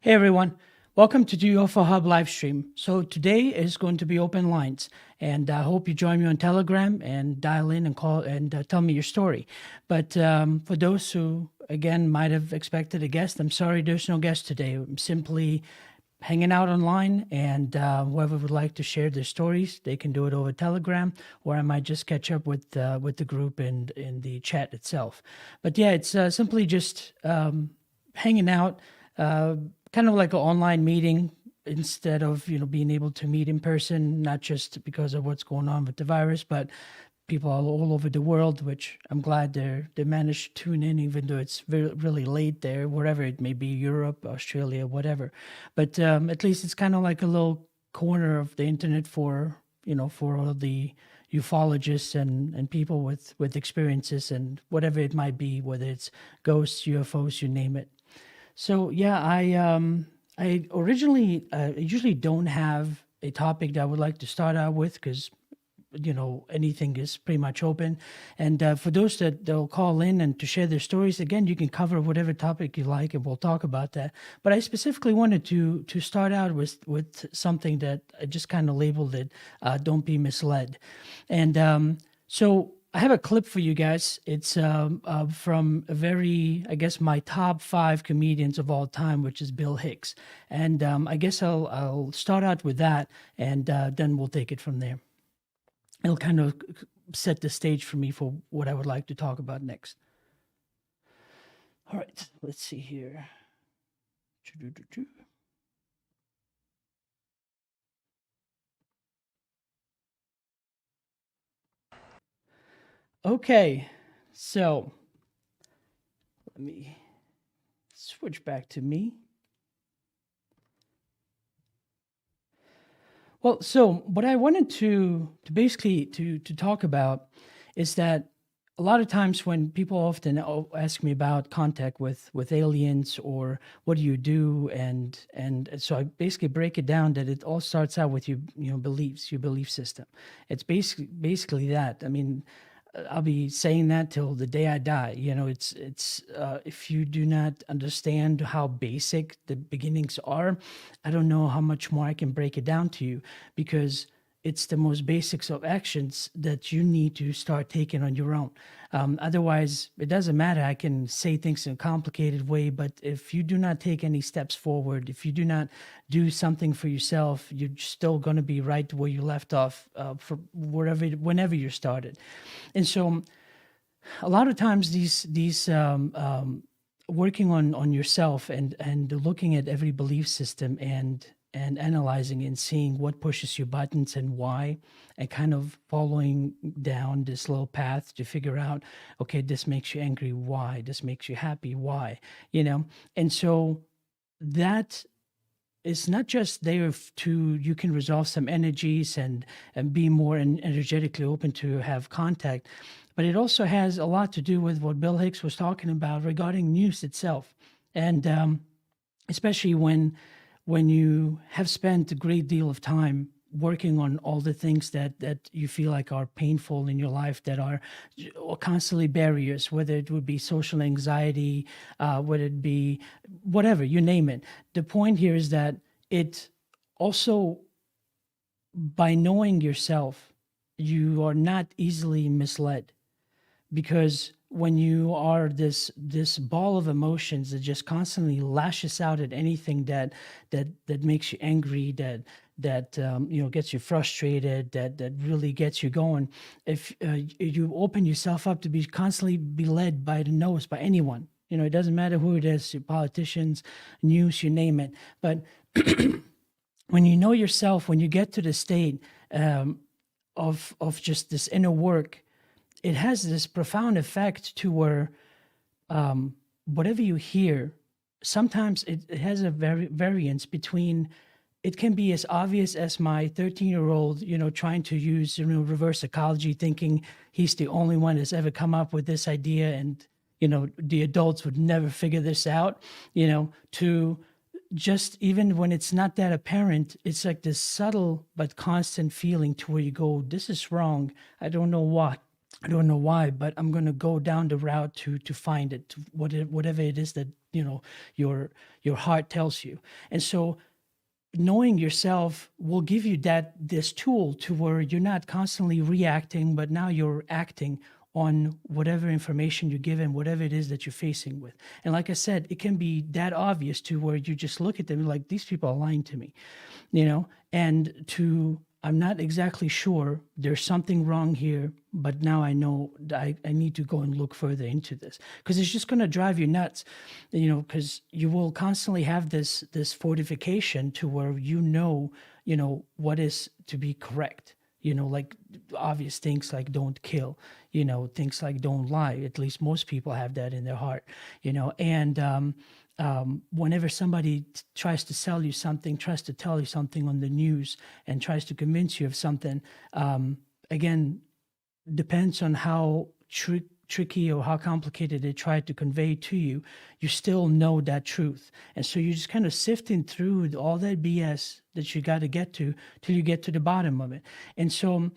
Hey everyone, welcome to the UFOhub live stream. So today is going to be open lines, and I hope you join me on Telegram and dial in and call and tell me your story. But for those who, again, might have expected a guest, I'm sorry there's no guest today. I'm simply hanging out online, and whoever would like to share their stories, they can do it over Telegram, or I might just catch up with the group and in the chat itself. But yeah, it's simply just hanging out, uh, kind of like an online meeting instead of being able to meet in person, not just because of what's going on with the virus, but people all over the world, which I'm glad they managed to tune in, even though it's really late there, wherever it may be, Europe, Australia, whatever. But at least it's kind of like a little corner of the internet for for all the ufologists and people with experiences and whatever it might be, whether it's ghosts, UFOs, you name it. So yeah, I originally usually don't have a topic that I would like to start out with because anything is pretty much open. And for those that they'll call in and to share their stories, again, you can cover whatever topic you like, and we'll talk about that. But I specifically wanted to start out with something that I just kind of labeled it, "Don't be misled," and so. I have a clip for you guys. It's from a very, I guess, my top 5 comedians of all time, which is Bill Hicks. And I guess I'll start out with that, and then we'll take it from there. It'll kind of set the stage for me for what I would like to talk about next. All right, let's see here. Okay, so let me switch back to me. Well, so what I wanted to basically to talk about is that a lot of times when people often ask me about contact with aliens or what do you do, and so I basically break it down that it all starts out with your beliefs, your belief system. It's basically that. I mean, I'll be saying that till the day I die. It's if you do not understand how basic the beginnings are, I don't know how much more I can break it down to you, because it's the most basics of actions that you need to start taking on your own. Otherwise, it doesn't matter. I can say things in a complicated way, but if you do not take any steps forward, if you do not do something for yourself, you're still going to be right where you left off for whenever you started. And so, a lot of times, these working on yourself and looking at every belief system and analyzing and seeing what pushes your buttons and why, and kind of following down this little path to figure out, okay, this makes you angry, why? This makes you happy, why? And so that is not just there to you can resolve some energies and be more energetically open to have contact, but it also has a lot to do with what Bill Hicks was talking about regarding news itself. And especially when you have spent a great deal of time working on all the things that you feel like are painful in your life, that are constantly barriers, whether it would be social anxiety, whether it be whatever, you name it. The point here is that it also, by knowing yourself, you are not easily misled, because when you are this ball of emotions that just constantly lashes out at anything that makes you angry, that gets you frustrated, that really gets you going, if you open yourself up to be constantly be led by the nose by anyone, it doesn't matter who it is, politicians, news, you name it. But when you know yourself, when you get to the state of just this inner work, it has this profound effect to where whatever you hear, sometimes it has a variance between, it can be as obvious as my 13-year-old, trying to use, reverse psychology, thinking he's the only one that's ever come up with this idea, and, the adults would never figure this out, to just, even when it's not that apparent, it's like this subtle but constant feeling to where you go, this is wrong. I don't know what. I don't know why, but I'm going to go down the route to find it, whatever it is that, your heart tells you. And so knowing yourself will give you this tool to where you're not constantly reacting, but now you're acting on whatever information you're given, whatever it is that you're facing with. And like I said, it can be that obvious to where you just look at them like, these people are lying to me, and I'm not exactly sure, there's something wrong here, but now I know that I need to go and look further into this, because it's just going to drive you nuts, because you will constantly have this fortification to where what is to be correct, like obvious things like don't kill, things like don't lie. At least most people have that in their heart, and whenever somebody tries to sell you something, tries to tell you something on the news, and tries to convince you of something, again, depends on how tricky or how complicated they try to convey to you, you still know that truth. And so you're just kind of sifting through all that BS that you got to get to till you get to the bottom of it. And so,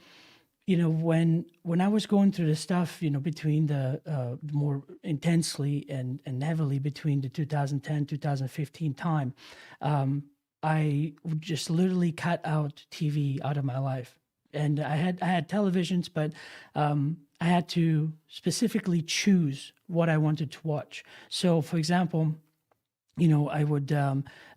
when I was going through the stuff, between the more intensely and heavily between the 2010, 2015 time, I just literally cut out TV out of my life. And I had televisions, but I had to specifically choose what I wanted to watch. So, for example, I would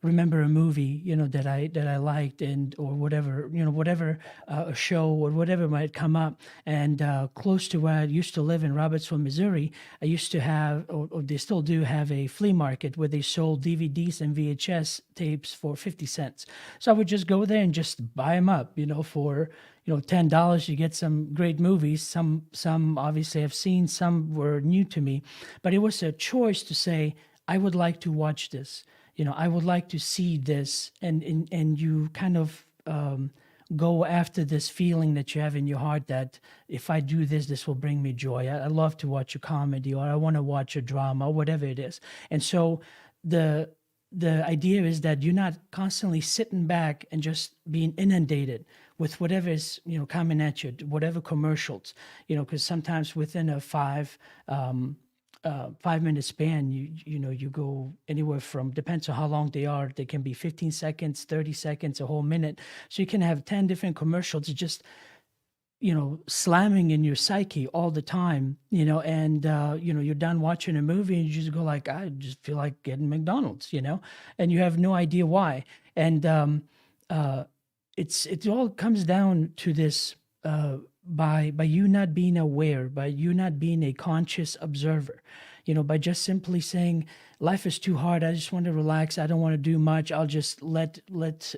remember a movie, that I liked, or whatever, a show or whatever might come up. And close to where I used to live in Robertsville, Missouri, I used to have, or they still do have, a flea market where they sold DVDs and VHS tapes for 50 cents. So I would just go there and just buy them up, for $10. You get some great movies. Some obviously I've seen, some were new to me, but it was a choice to say, I would like to watch this. I would like to see this, and you kind of go after this feeling that you have in your heart that if I do this, this will bring me joy. I love to watch a comedy, or I want to watch a drama, or whatever it is. And so the idea is that you're not constantly sitting back and just being inundated with whatever is coming at you, whatever commercials, because sometimes within a 5-minute span, you go anywhere from, depends on how long they are. They can be 15 seconds, 30 seconds, a whole minute. So you can have 10 different commercials just, slamming in your psyche all the time, and, you're done watching a movie and you just go like, I just feel like getting McDonald's, and you have no idea why. And it all comes down to this, by you not being aware, by you not being a conscious observer, by just simply saying, life is too hard, I just want to relax, I don't want to do much, I'll just let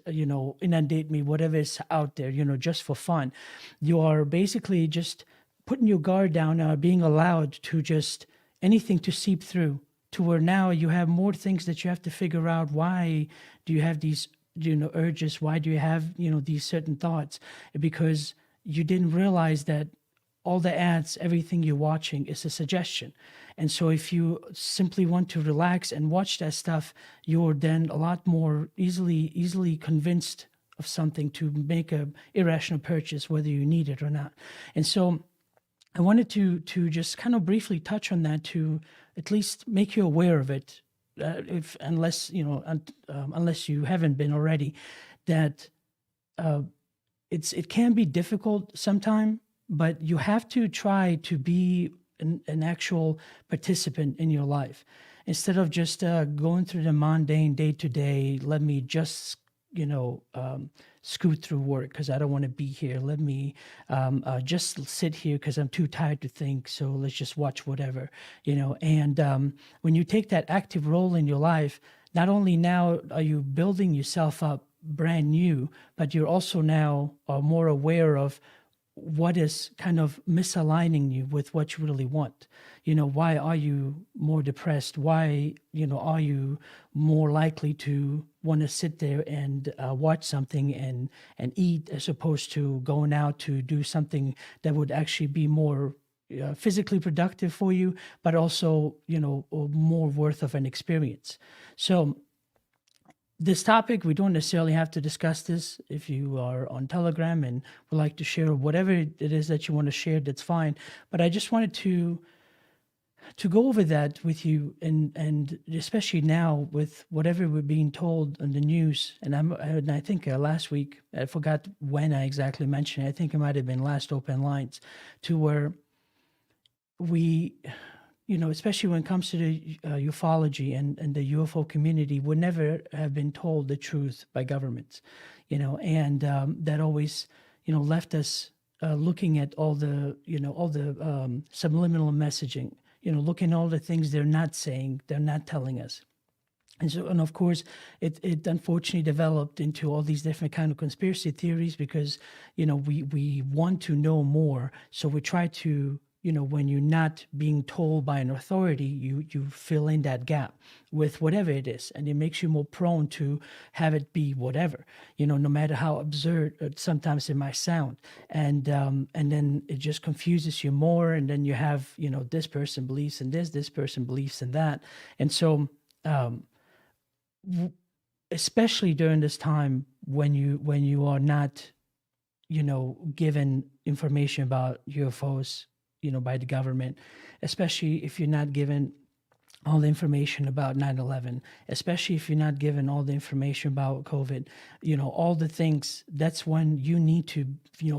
inundate me whatever is out there, just for fun. You are basically just putting your guard down, being allowed to just anything to seep through, to where now you have more things that you have to figure out. Why do you have these urges? Why do you have these certain thoughts? Because you didn't realize that all the ads, everything you're watching is a suggestion. And so if you simply want to relax and watch that stuff, you're then a lot more easily convinced of something to make a irrational purchase, whether you need it or not. And so I wanted to just kind of briefly touch on that, to at least make you aware of it, unless you haven't been already, that it can be difficult sometimes, but you have to try to be an actual participant in your life, instead of just going through the mundane day to day. Let me just scoot through work because I don't want to be here. Let me just sit here because I'm too tired to think. So let's just watch whatever, And when you take that active role in your life, not only now are you building yourself up brand new, but you're also now more aware of what is kind of misaligning you with what you really want. Why are you more depressed? Why, are you more likely to want to sit there and watch something and eat, as opposed to going out to do something that would actually be more physically productive for you, but also, more worth of an experience. So this topic, we don't necessarily have to discuss this. If you are on Telegram and would like to share whatever it is that you want to share, that's fine. But I just wanted to go over that with you, and especially now with whatever we're being told on the news. And I think last week, I forgot when I exactly mentioned it. I think it might have been last Open Lines, to where we, especially when it comes to the ufology and the UFO community, would never have been told the truth by governments, and that always, left us looking at all the, subliminal messaging, looking at all the things they're not saying, they're not telling us. And of course, it unfortunately developed into all these different kind of conspiracy theories because, we want to know more. So we try to, when you're not being told by an authority, you fill in that gap with whatever it is. And it makes you more prone to have it be whatever, no matter how absurd sometimes it might sound. And then it just confuses you more. And then you have, this person believes in this person believes in that. And so, especially during this time when you are not, given information about UFOs, by the government, especially if you're not given all the information about 9/11, especially if you're not given all the information about COVID, all the things, that's when you need to,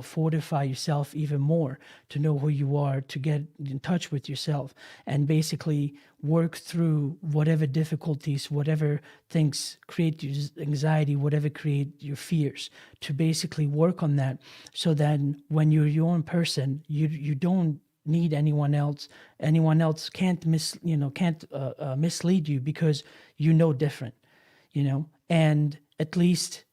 fortify yourself even more to know who you are, to get in touch with yourself and basically work through whatever difficulties, whatever things create your anxiety, whatever create your fears, to basically work on that. So then when you're your own person, you don't need anyone else. Anyone else can't mislead you because different, and at least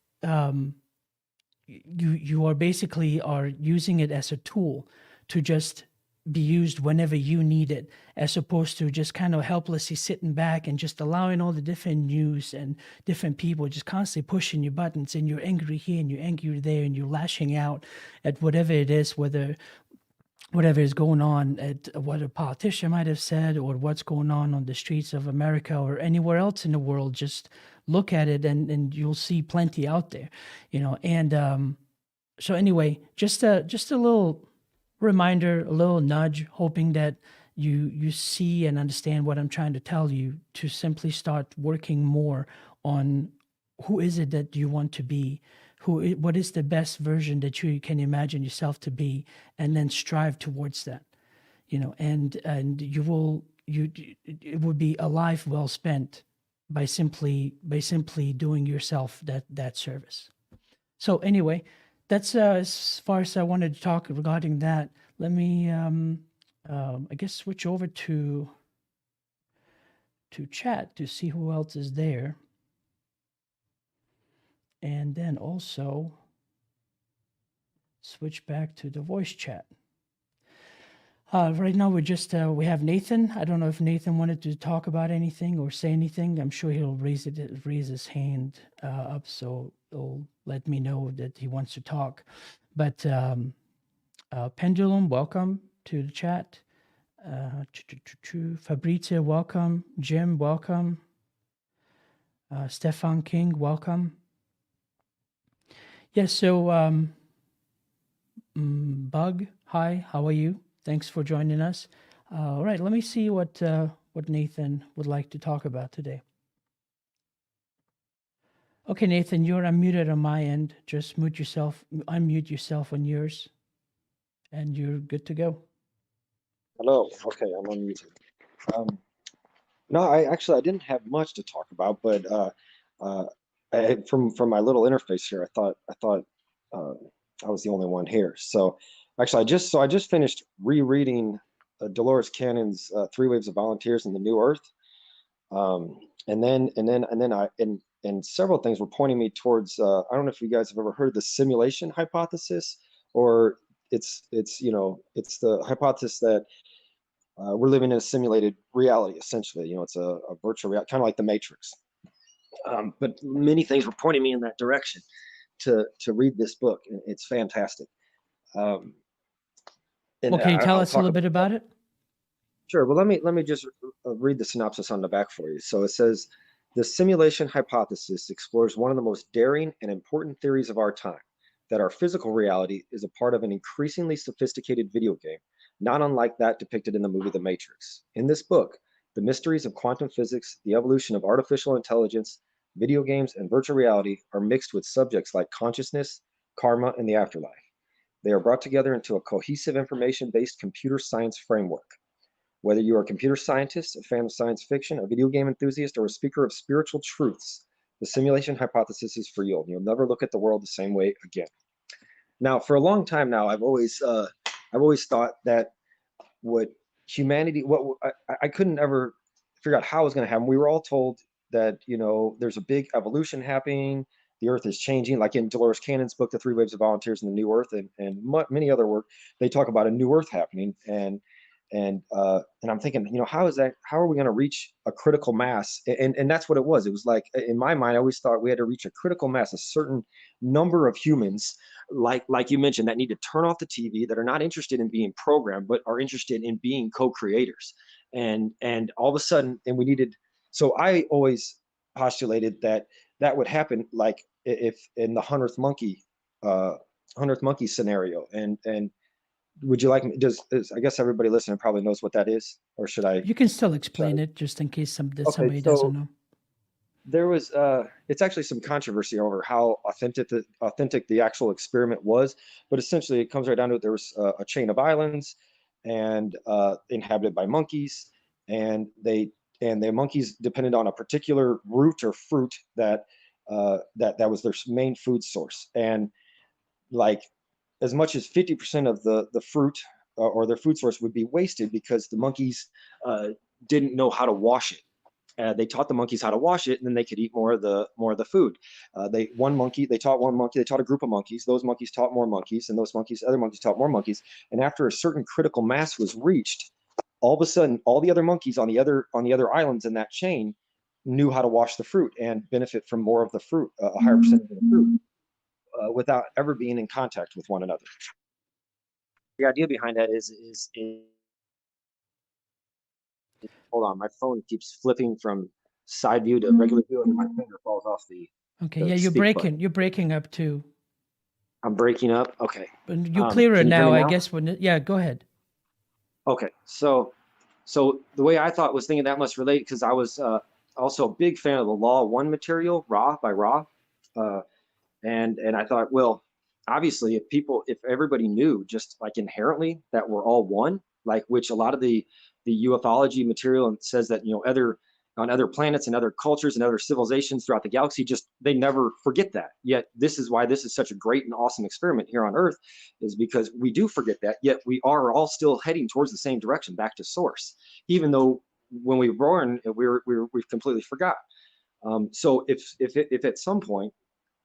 you are basically are using it as a tool to just be used whenever you need it, as opposed to just kind of helplessly sitting back and just allowing all the different news and different people just constantly pushing your buttons, and you're angry here and you're angry there and you're lashing out at whatever it is, whatever is going on, at what a politician might have said, or what's going on the streets of America or anywhere else in the world. Just look at it and you'll see plenty out there, and so anyway, just a little reminder, a little nudge, hoping that you see and understand what I'm trying to tell you, to simply start working more on who is it that you want to be, what is the best version that you can imagine yourself to be, and then strive towards that, and it would be a life well spent by simply doing yourself that service. So anyway, that's as far as I wanted to talk regarding that. Let me I guess switch over to chat to see who else is there. And then also switch back to the voice chat. Right now, we have Nathan. I don't know if Nathan wanted to talk about anything or say anything. I'm sure he'll raise his hand up, so it'll let me know that he wants to talk. But Pendulum, welcome to the chat. Fabrizio, welcome. Jim, welcome. Stefan King, welcome. Yes, so Bug, hi, how are you? Thanks for joining us. All right, let me see what Nathan would like to talk about today. Okay, Nathan, you're unmuted on my end. Just unmute yourself on yours, and you're good to go. Hello. Okay, I'm unmuted. No, I didn't have much to talk about, but from my little interface here, I thought I was the only one here. So actually, I just finished rereading Dolores Cannon's Three Waves of Volunteers in the New Earth, and several things were pointing me towards. I don't know if you guys have ever heard the simulation hypothesis, or it's the hypothesis that we're living in a simulated reality, essentially. It's a virtual reality, kind of like the Matrix. But many things were pointing me in that direction to read this book. It's fantastic. Can you tell us a little bit about it? Sure. Well, let me just read the synopsis on the back for you. So it says, The simulation hypothesis explores one of the most daring and important theories of our time, that our physical reality is a part of an increasingly sophisticated video game, not unlike that depicted in the movie The Matrix. In this book, the mysteries of quantum physics, the evolution of artificial intelligence, video games, and virtual reality are mixed with subjects like consciousness, karma, and the afterlife. They are brought together into a cohesive information-based computer science framework. Whether you are a computer scientist, a fan of science fiction, a video game enthusiast, or a speaker of spiritual truths, the simulation hypothesis is for you. You'll never look at the world the same way again. Now, for a long time now, I've always thought that what humanity, I couldn't ever figure out how it was going to happen. We were all told that, you know, there's a big evolution happening. The Earth is changing, like in Dolores Cannon's book, The Three Waves of Volunteers in the New Earth, and many other work. They talk about a new Earth happening, and I'm thinking, you know, how is that? How are we going to reach a critical mass? And that's what it was. It was like, in my mind, I always thought we had to reach a critical mass, a certain number of humans, like you mentioned, that need to turn off the TV, that are not interested in being programmed, but are interested in being co-creators. And all of a sudden, and we needed. So I always postulated that that would happen, like if in the hundredth monkey scenario, and would you like me? I guess everybody listening probably knows what that is, or should I? You can still Should explain it just in case Okay, somebody doesn't so know. there was it's actually some controversy over how authentic the actual experiment was, but essentially it comes right down to it. There was a chain of islands, and inhabited by monkeys, and the monkeys depended on a particular root or fruit that was their main food source, and like as much as 50% of the fruit or their food source would be wasted because the monkeys didn't know how to wash it. They taught the monkeys how to wash it, and then they could eat more of the food. They taught one monkey, they taught a group of monkeys. Those monkeys taught more monkeys, and other monkeys taught more monkeys. And after a certain critical mass was reached, all of a sudden, all the other monkeys on the other islands in that chain knew how to wash the fruit and benefit from more of the fruit, a higher percentage of the fruit, without ever being in contact with one another. The idea behind that is hold on, my phone keeps flipping from side view to regular view, and my finger falls off the Okay, the yeah, speak button. you're breaking up too. I'm breaking up. Okay. But you clearer Can you hear now, me I now? guess. Yeah, go ahead. Okay. So the way I thought was thinking that must relate because I was also a big fan of the Law of One material, Ra by Ra, uh, and I thought, well, obviously, if everybody knew just like inherently that we're all one, like which a lot of the ufology material says that, you know, on other planets and other cultures and other civilizations throughout the galaxy, just they never forget that. Yet this is why this is such a great and awesome experiment here on Earth, is because we do forget that. Yet we are all still heading towards the same direction, back to source, even though when we were born, we've completely forgot. So if at some point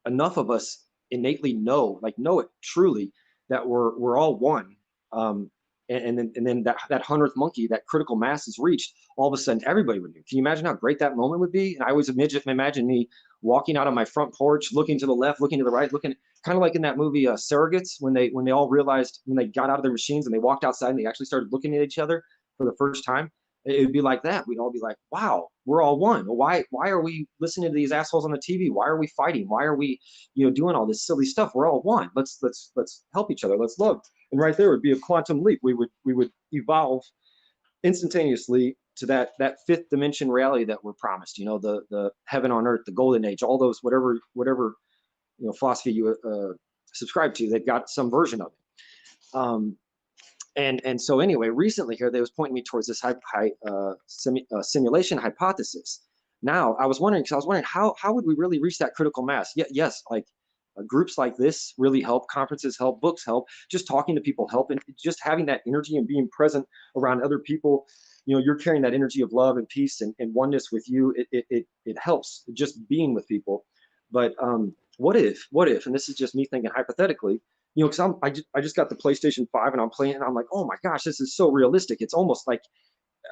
enough of us innately know it truly, that we're all one, and then that hundredth monkey, that critical mass is reached, all of a sudden everybody would know. Can you imagine how great that moment would be? And I always imagine me walking out on my front porch, looking to the left, looking to the right, looking kind of like in that movie Surrogates, when they all realized, when they got out of their machines and they walked outside and they actually started looking at each other for the first time. It would be like that. We'd all be like, wow, we're all one. Why are we listening to these assholes on the TV? Why are we fighting? Why are we, you know, doing all this silly stuff? We're all one. Let's help each other. Let's love. And right there would be a quantum leap. We would evolve instantaneously to that fifth dimension reality that we're promised. You know, the heaven on earth, the golden age, all those whatever you know philosophy you subscribe to, they've got some version of it. And so anyway, recently here they was pointing me towards this simulation hypothesis. Now I was wondering how would we really reach that critical mass? Yes, like groups like this really help. Conferences help. Books help. Just talking to people help, and just having that energy and being present around other people. You know, you're carrying that energy of love and peace and oneness with you. It helps just being with people. But what if? And this is just me thinking hypothetically. You know, because I just got the PlayStation 5 and I'm playing, and I'm like, oh my gosh, this is so realistic. It's almost like,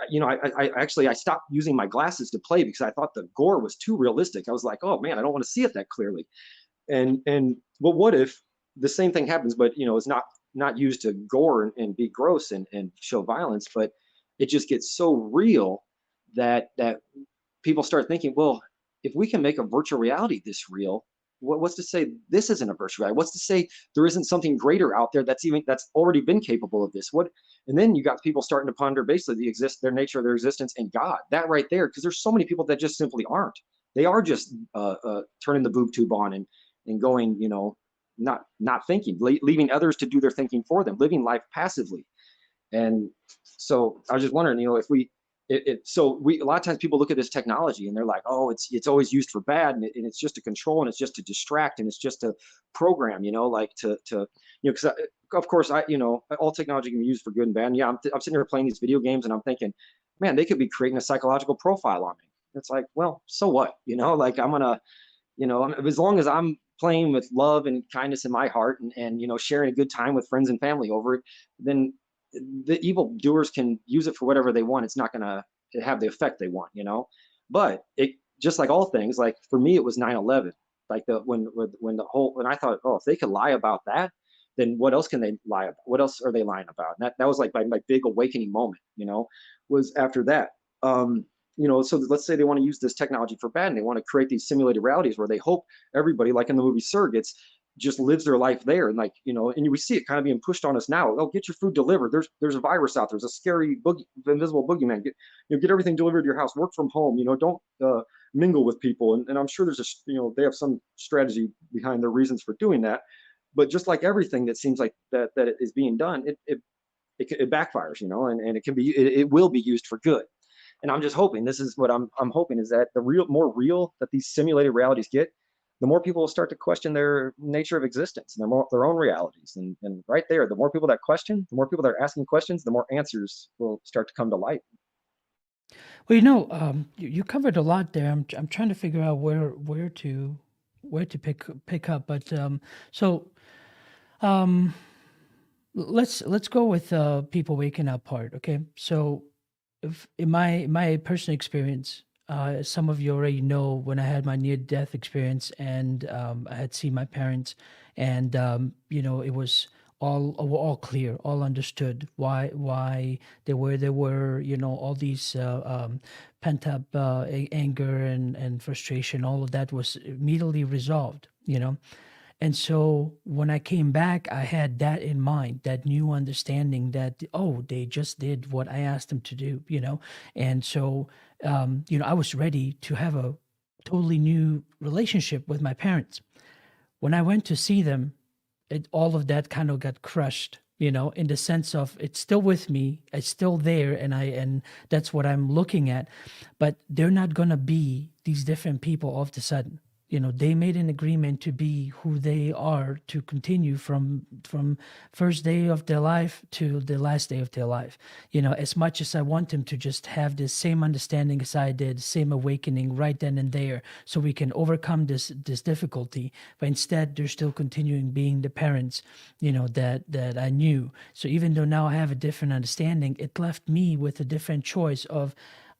you know, I stopped using my glasses to play because I thought the gore was too realistic. I was like, oh man, I don't want to see it that clearly. But what if the same thing happens, but you know, it's not used to gore and be gross and show violence, but it just gets so real that people start thinking, well, if we can make a virtual reality this real, what's to say this isn't a virtual reality? What's to say there isn't something greater out there that's already been capable of this? What? And then you got people starting to ponder basically their nature of their existence and God. That right there, because there's so many people that just simply aren't. They are just turning the boob tube on and going, not thinking, leaving others to do their thinking for them, living life passively. And so I was just wondering, if we a lot of times people look at this technology and they're like, oh, it's always used for bad, and it's just to control, and it's just to distract, and it's just to program, like to because of course all technology can be used for good and bad. And yeah, I'm sitting here playing these video games and I'm thinking, man, they could be creating a psychological profile on me. It's like, well, so what? Like I'm gonna, as long as I'm playing with love and kindness in my heart, and sharing a good time with friends and family over it, then the evil doers can use it for whatever they want. It's not going to have the effect they want, but it, just like all things, like for me, it was 9/11. Like when I thought, oh, if they could lie about that, then what else can they lie about? What else are they lying about? And that was like my big awakening moment, was after that. So let's say they want to use this technology for bad, and they want to create these simulated realities where they hope everybody, like in the movie Surrogates, just lives their life there. And like, and we see it kind of being pushed on us now. Oh, get your food delivered. There's a virus out there. There's a scary invisible boogeyman. Get everything delivered to your house. Work from home. Don't mingle with people. And I'm sure there's they have some strategy behind their reasons for doing that. But just like everything that seems like that it is being done, it backfires, and it will be used for good. And I'm just hoping, this is what I'm hoping, is that the more real that these simulated realities get, the more people will start to question their nature of existence and their own realities. And right there, the more people that question, the more people that are asking questions, the more answers will start to come to light. Well, you covered a lot there. I'm trying to figure out where to pick up, but so um, let's go with people waking up part. Okay, so if in my personal experience, some of you already know when I had my near death experience, and I had seen my parents, and it was all clear, all understood why they were, all these pent up anger and frustration, all of that was immediately resolved. And so when I came back, I had that in mind, that new understanding that, oh, they just did what I asked them to do. And so, I was ready to have a totally new relationship with my parents. When I went to see them, all of that kind of got crushed, in the sense of it's still with me, it's still there, and that's what I'm looking at. But they're not going to be these different people all of a sudden. They made an agreement to be who they are, to continue from first day of their life to the last day of their life. As much as I want them to just have this same understanding as I did, same awakening right then and there, so we can overcome this difficulty. But instead, they're still continuing being the parents, that I knew. So even though now I have a different understanding, it left me with a different choice of,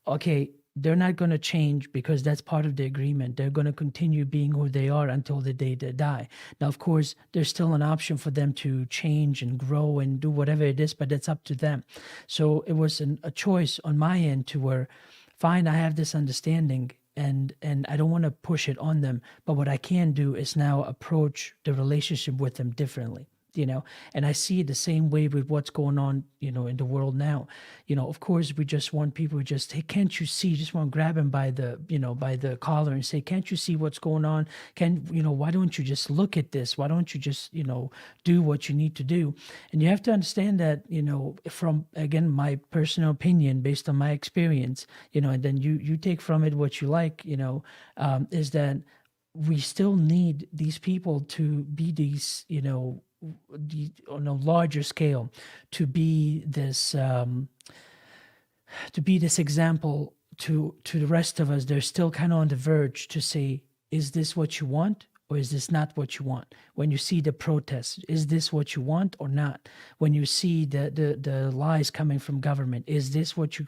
okay, they're not going to change because that's part of the agreement. They're going to continue being who they are until the day they die. Now, of course, there's still an option for them to change and grow and do whatever it is, but that's up to them. So it was a choice on my end to where, fine, I have this understanding, and I don't want to push it on them. But what I can do is now approach the relationship with them differently. And I see it the same way with what's going on, in the world now. Of course, we just want people to just, hey, can't you see? Just want to grab him by the collar and say, can't you see what's going on? Why don't you just look at this? Why don't you just, do what you need to do? And you have to understand that, from, again, my personal opinion, based on my experience, and then you take from it what you like, is that we still need these people to be these, on a larger scale, to be this example to the rest of us. They're still kind of on the verge to say, is this what you want, or is this not what you want? When you see the protests, is this what you want or not? When you see the lies coming from government, is this what you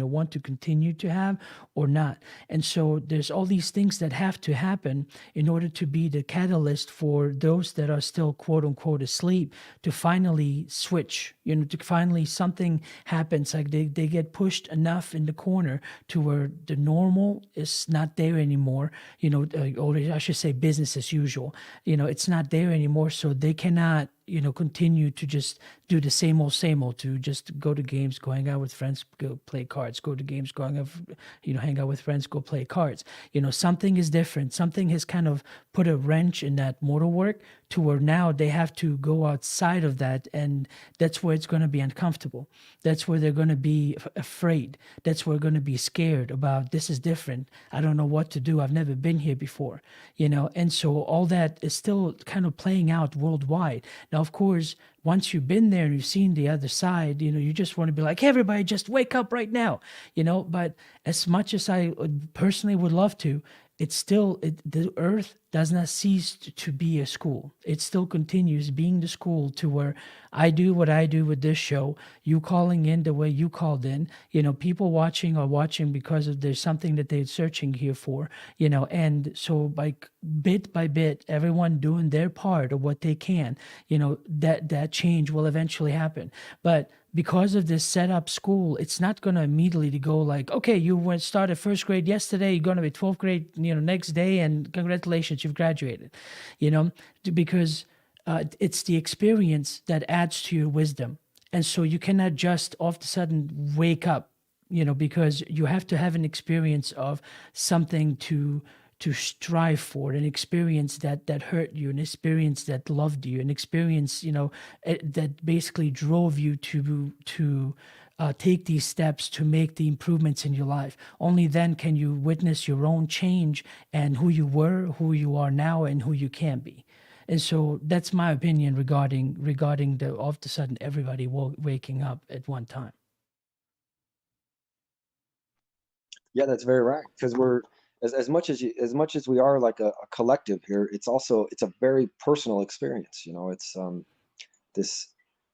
want to continue to have or not? And so there's all these things that have to happen in order to be the catalyst for those that are still quote unquote asleep to finally switch, to finally something happens, like they get pushed enough in the corner to where the normal is not there anymore, or I should say business as usual. It's not there anymore, so they cannot continue to just do the same old, to just go to games, go hang out with friends, go play cards, go to games, going out, hang out with friends, go play cards. Something is different. Something has kind of put a wrench in that mortal work to where now they have to go outside of that, and that's where it's going to be uncomfortable. That's where they're going to be afraid. That's where they're going to be scared about, this is different. I don't know what to do. I've never been here before, and so all that is still kind of playing out worldwide. Now, of course, once you've been there and you've seen the other side, you just want to be like, hey, everybody, just wake up right now, But as much as I personally would love to, it's still, the earth does not cease to be a school. It still continues being the school, to where I do what I do with this show, you calling in the way you called in, people watching are watching because of there's something that they're searching here for, and so bit by bit, everyone doing their part of what they can, that change will eventually happen. But because of this set up school, it's not going to immediately go like, okay, you went started first grade yesterday, you're going to be 12th grade, next day, and congratulations, you've graduated, because it's the experience that adds to your wisdom. And so you cannot just all of a sudden wake up, because you have to have an experience of something to strive for, an experience that hurt you, an experience that loved you, an experience that basically drove you to take these steps to make the improvements in your life. Only then can you witness your own change and who you were, who you are now, and who you can be. And so that's my opinion regarding the all of a sudden everybody waking up at one time. Yeah, that's very right. Because we're as much as we are like a collective here, it's a very personal experience. It's this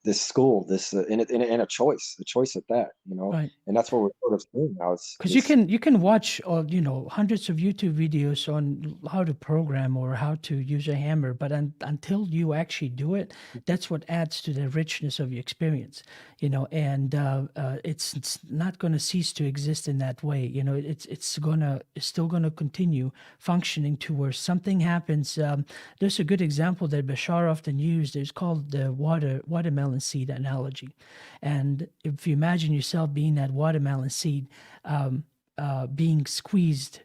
this school, this and a choice at that. Right. And that's what we're sort of seeing now. It's Because this. you can watch hundreds of YouTube videos on how to program or how to use a hammer, but until you actually do it, that's what adds to the richness of your experience. And it's not going to cease to exist in that way. It's still gonna continue functioning to where something happens. There's a good example that Bashar often used. It's called the watermelon seed analogy. And if you imagine yourself being that watermelon seed, being squeezed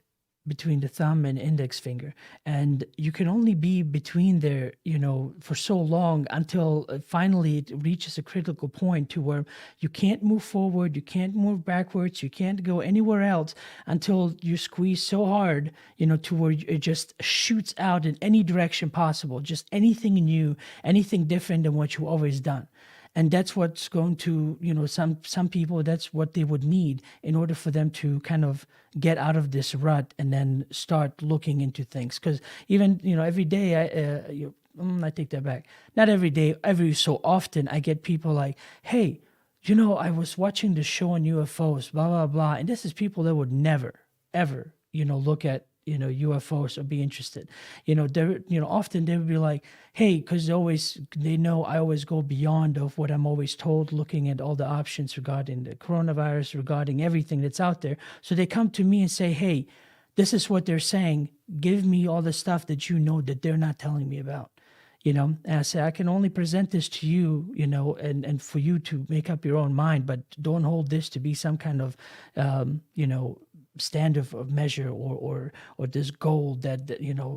between the thumb and index finger, and you can only be between there, for so long until finally it reaches a critical point to where you can't move forward, you can't move backwards, you can't go anywhere else until you squeeze so hard, to where it just shoots out in any direction possible, just anything new, anything different than what you've always done. And that's what's going to, some people, that's what they would need in order for them to kind of get out of this rut and then start looking into things. Because even, every day, I take that back. Not every day, every so often, I get people like, hey, I was watching the show on UFOs, blah, blah, blah. And this is people that would never, ever, look at UFOs or be interested. Often they would be like, hey, because they know I always go beyond of what I'm always told, looking at all the options regarding the coronavirus, regarding everything that's out there. So they come to me and say, hey, this is what they're saying. Give me all the stuff that that they're not telling me about. And I say, I can only present this to you, and for you to make up your own mind, but don't hold this to be some kind of, standard of measure or this goal that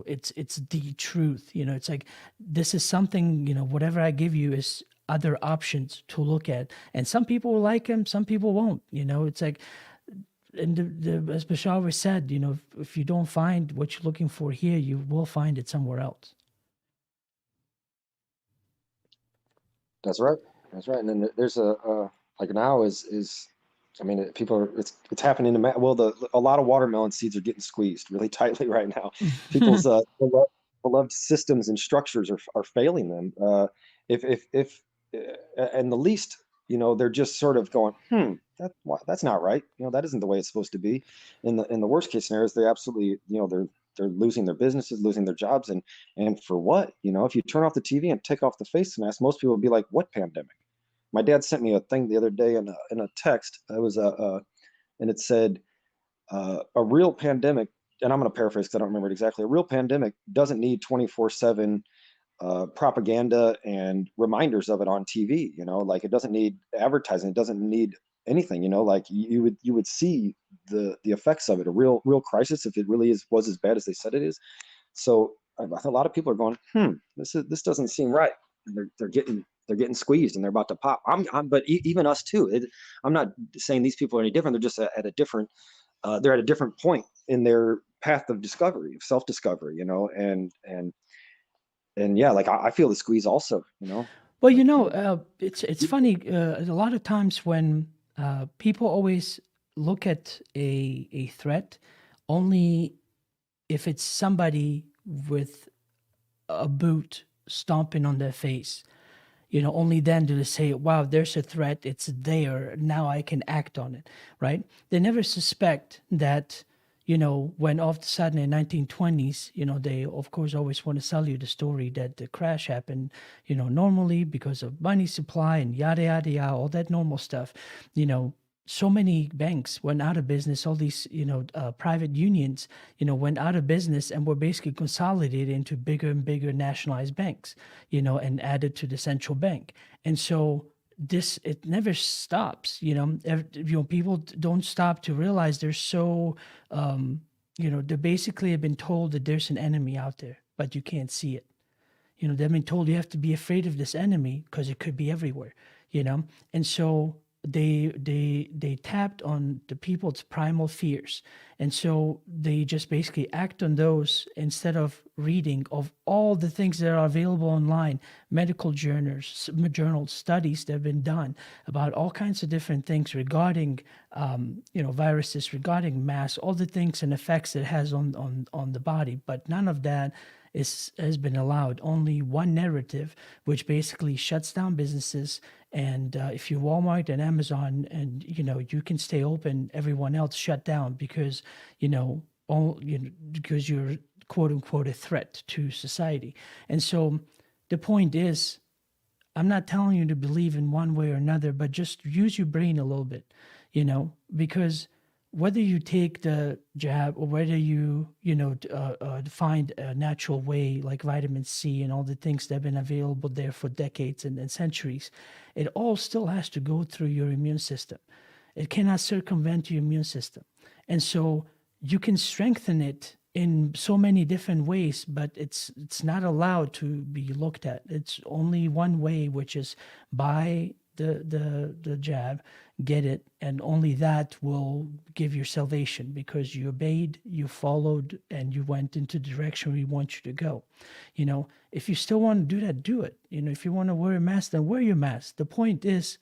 it's the truth. It's like, this is something, whatever I give you is other options to look at, and some people will like them, some people won't. It's like, and as Bashar always said, if you don't find what you're looking for here, you will find it somewhere else. That's right. That's right. And then there's like now is I mean, people are it's happening well, a lot of watermelon seeds are getting squeezed really tightly right now. People's beloved systems and structures are failing them. If and the least, they're just sort of going, that's not right. That isn't the way it's supposed to be. In the worst case scenarios, they absolutely, they're losing their businesses, losing their jobs, and for what? If you turn off the TV and take off the face mask, most people would be like, "What pandemic?" My dad sent me a thing the other day in a text. It was and it said, a real pandemic, and I'm going to paraphrase because I don't remember it exactly. A real pandemic doesn't need 24/7 propaganda and reminders of it on TV. Like it doesn't need advertising. It doesn't need anything. Like you would see the effects of it. A real crisis, if it really was as bad as they said it is. So a lot of people are going, this doesn't seem right. And they're getting squeezed and they're about to pop. But even us too. I'm not saying these people are any different. They're just at a different. They're at a different point in their path of discovery, of self-discovery. And yeah, like I feel the squeeze also. Well, Like it's funny. A lot of times when people always look at a threat only if it's somebody with a boot stomping on their face. Only then do they say, wow, there's a threat, it's there, now I can act on it, right? They never suspect that, when all of a sudden in 1920s, they of course always want to sell you the story that the crash happened, normally because of money supply and yada, yada, yada, all that normal stuff, so many banks went out of business. All these, private unions, went out of business and were basically consolidated into bigger and bigger nationalized banks, and added to the central bank. And so it never stops. People don't stop to realize they're so, they basically have been told that there's an enemy out there, but you can't see it. They've been told you have to be afraid of this enemy because it could be everywhere. And so they tapped on the people's primal fears, and so they just basically act on those instead of reading of all the things that are available online, medical journals, studies that have been done about all kinds of different things regarding viruses, regarding mass, all the things and effects it has on the body. But none of that has been allowed. Only one narrative, which basically shuts down businesses. And if you're Walmart and Amazon, and you can stay open, everyone else shut down because because you're quote unquote a threat to society. And so the point is, I'm not telling you to believe in one way or another, but just use your brain a little bit, because whether you take the jab or whether you find a natural way like vitamin C and all the things that have been available there for decades and centuries, it all still has to go through your immune system. It cannot circumvent your immune system. And so you can strengthen it in so many different ways, but it's not allowed to be looked at. It's only one way, which is by the jab, get it, and only that will give you salvation because you obeyed, you followed, and you went into the direction we want you to go. If you still want to do that, do it. If you want to wear a mask, then wear your mask. The point is,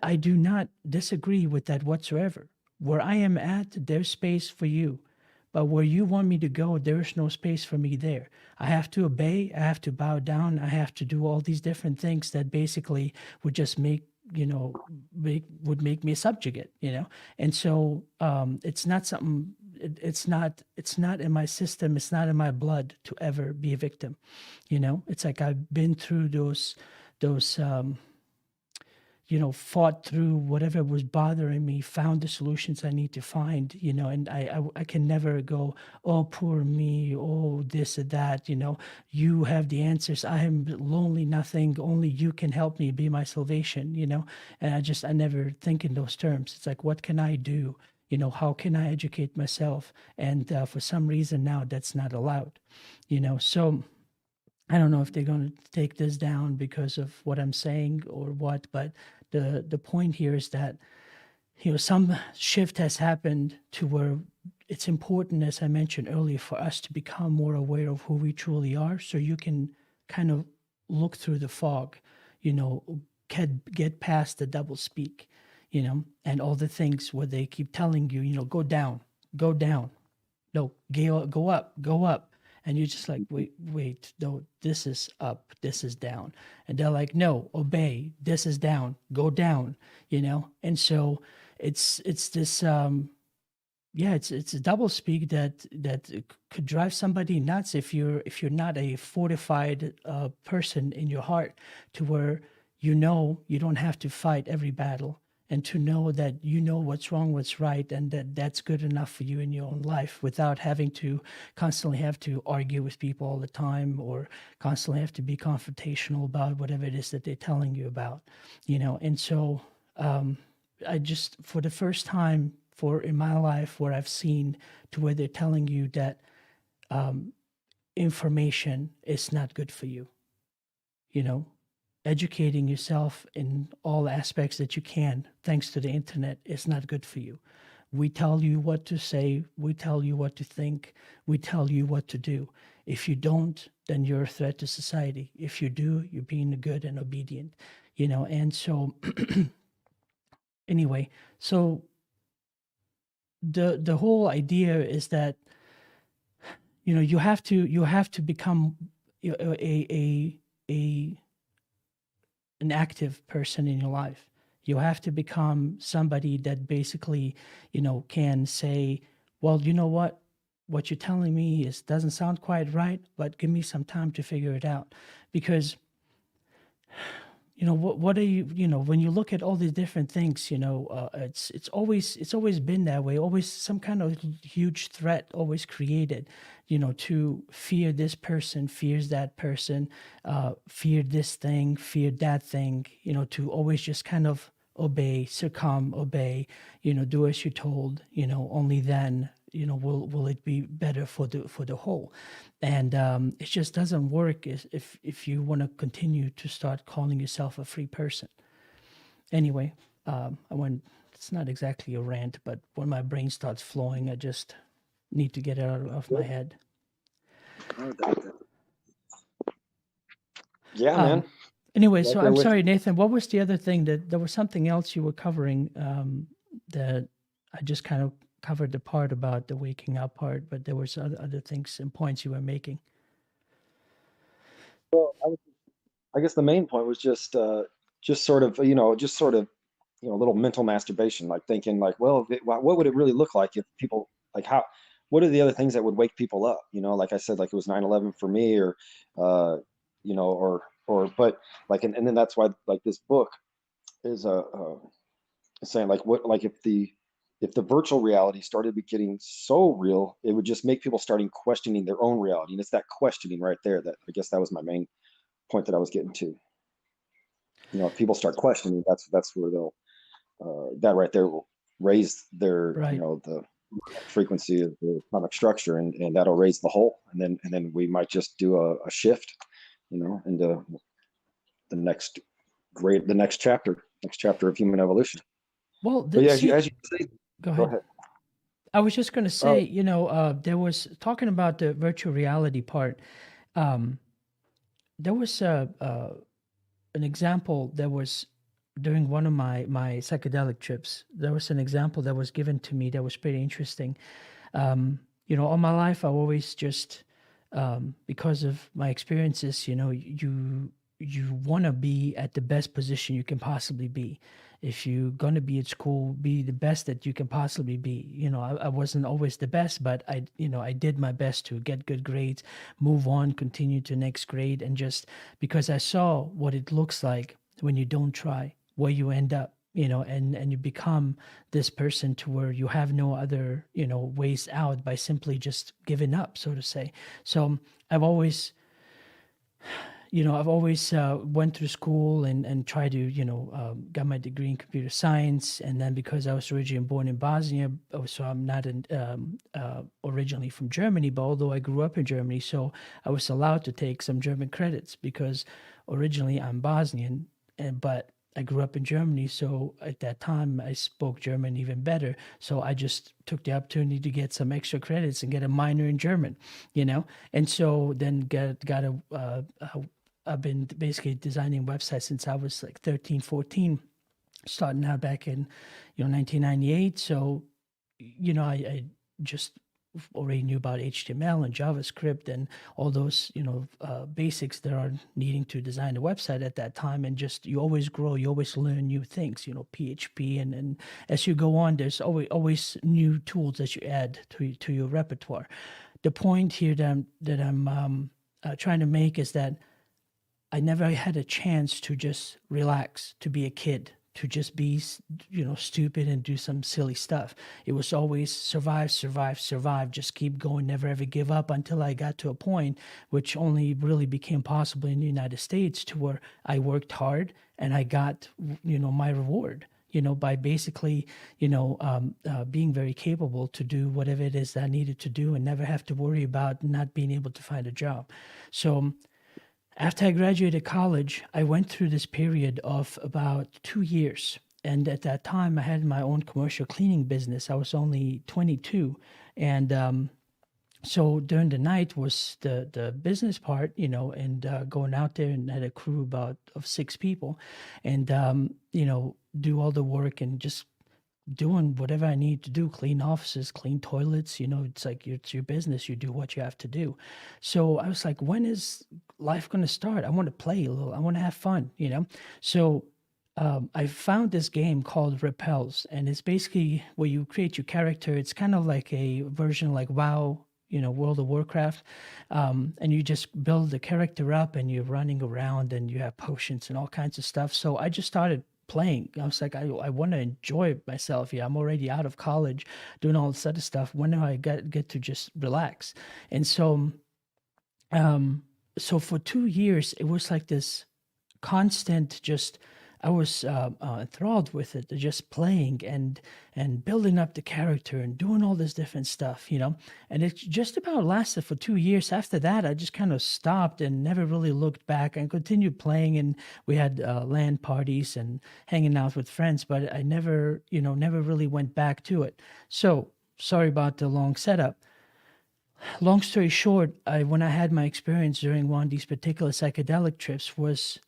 I do not disagree with that whatsoever. Where I am at, there's space for you. But where you want me to go, there is no space for me there. I have to obey, I have to bow down, I have to do all these different things that basically would just make me a subjugate, And so it's not something, it's not in my system, it's not in my blood to ever be a victim. It's like I've been through those fought through whatever was bothering me, found the solutions I need to find, and I can never go, oh, poor me, oh, this or that, you have the answers. I am lonely, nothing, only you can help me, be my salvation, and I never think in those terms. It's like, what can I do? How can I educate myself? And for some reason now that's not allowed, so I don't know if they're going to take this down because of what I'm saying or what, but the point here is that some shift has happened to where it's important, as I mentioned earlier, for us to become more aware of who we truly are, so you can kind of look through the fog, get past the double speak, and all the things where they keep telling you, go down, no, go up. And you're just like, wait, no, this is up, this is down. And they're like, no, obey, this is down, go down, you know? And so it's this, yeah, it's a double speak that could drive somebody nuts if you're not a fortified person in your heart, to where you know you don't have to fight every battle, and to know that you know what's wrong, what's right, and that that's good enough for you in your own life, without having to constantly have to argue with people all the time, or constantly have to be confrontational about whatever it is that they're telling you about, you know. And so I just, for the first time for in my life, where I've seen to where they're telling you that information is not good for you, you know, educating yourself in all aspects that you can, thanks to the internet, is not good for you. We tell you what to say, we tell you what to think, we tell you what to do. If you don't, then you're a threat to society. If you do, you're being good and obedient, you know. And so anyway, so the whole idea is that, you know, you have to become a an active person in your life. You have to become somebody that basically, you know, can say, well, you know what you're telling me is doesn't sound quite right, but give me some time to figure it out. Because, you know, what are you, you know, when you look at all these different things, you know, it's always been that way. Always some kind of huge threat always created, you know, to fear this person, fears that person, fear this thing, fear that thing, you know, to always just kind of obey, succumb, obey, you know, do as you're told, you know, only then, you know, will it be better for the whole. And it just doesn't work if you want to continue to start calling yourself a free person. Anyway, I went, it's not exactly a rant, but when my brain starts flowing, I just need to get it out of my head. Yeah, man. Anyway, Right so there I'm with sorry, you. Nathan, what was the other thing, that there was something else you were covering, that I just kind of covered the part about the waking up part, but there was other things and points you were making. Well, I guess the main point was just sort of, a little mental masturbation, like thinking like, well, what would it really look like if people, like, how, what are the other things that would wake people up? You know, like I said, like it was 9/11 for me, or, but like, and then that's why like this book is saying like, what, like if the virtual reality started getting so real, it would just make people starting questioning their own reality. And it's that questioning right there that, I guess that was my main point that I was getting to. You know, if people start questioning, that's where they'll, that right there will raise their, Right. the frequency of the atomic structure, and that'll raise the whole, and then we might just do a shift, into the next chapter of human evolution. Well, But yeah, see, as you say, go go ahead. ahead. I was just going to Uh, say, you know, there was talking about the virtual reality part. Um, there was an example that was during one of my psychedelic trips. There was an example that was given to me that was pretty interesting. You know, all my life, I always just, because of my experiences, you know, you want to be at the best position you can possibly be. If you're going to be at school, be the best that you can possibly be. You know, I wasn't always the best, but I did my best to get good grades, move on, continue to next grade, and just because I saw what it looks like when you don't try, where you end up, you know, and you become this person to where you have no other, you know, ways out by simply just giving up, so to say. So I've always, you know, I've always went through school and tried to, you know, got my degree in computer science. And then because I was originally born in Bosnia, so I'm not originally from Germany, but although I grew up in Germany, so I was allowed to take some German credits because originally I'm Bosnian, but I grew up in Germany, so at that time I spoke German even better. So I just took the opportunity to get some extra credits and get a minor in German, you know. And so then got I've been basically designing websites since I was like 13, 14, starting out back in, you know, 1998. So, you know, I just already knew about HTML and JavaScript and all those, basics that are needing to design a website at that time. And just, you always grow, you always learn new things, PHP. And as you go on, there's always new tools that you add to your repertoire. The point here that I'm trying to make is that I never had a chance to just relax, to be a kid, to just be, stupid and do some silly stuff. It was always survive, survive, survive, just keep going, never ever give up, until I got to a point which only really became possible in the United States, to where I worked hard and I got, my reward, by basically, being very capable to do whatever it is that I needed to do and never have to worry about not being able to find a job. So after I graduated college, I went through this period of about 2 years. And at that time, I had my own commercial cleaning business. I was only 22. And so during the night was the business part, and going out there, and had a crew of 6 people, and, do all the work and just doing whatever I need to do, clean offices, clean toilets, it's like, it's your business, you do what you have to do. So I was like, when is life going to start? I want to play a little, I want to have fun, So I found this game called Repels, and it's basically where you create your character. It's kind of like a version like WoW, World of Warcraft, and you just build the character up, and you're running around, and you have potions and all kinds of stuff. So I just started playing. I was like, I want to enjoy myself. Yeah, I'm already out of college, doing all this other stuff. When do I get to just relax? And so for 2 years, it was like this constant, just, I was enthralled with it, just playing and building up the character and doing all this different stuff, And it just about lasted for 2 years. After that, I just kind of stopped and never really looked back, and continued playing. And we had LAN parties and hanging out with friends, but I never really went back to it. So sorry about the long setup. Long story short, when I had my experience during one of these particular psychedelic trips, was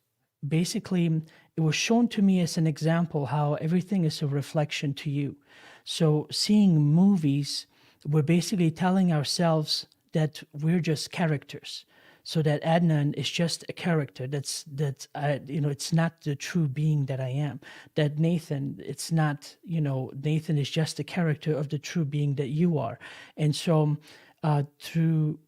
basically, it was shown to me as an example how everything is a reflection to you. So seeing movies, we're basically telling ourselves that we're just characters. So that Adnan is just a character. That's it's not the true being that I am. That Nathan, it's not, Nathan is just a character of the true being that you are. And so through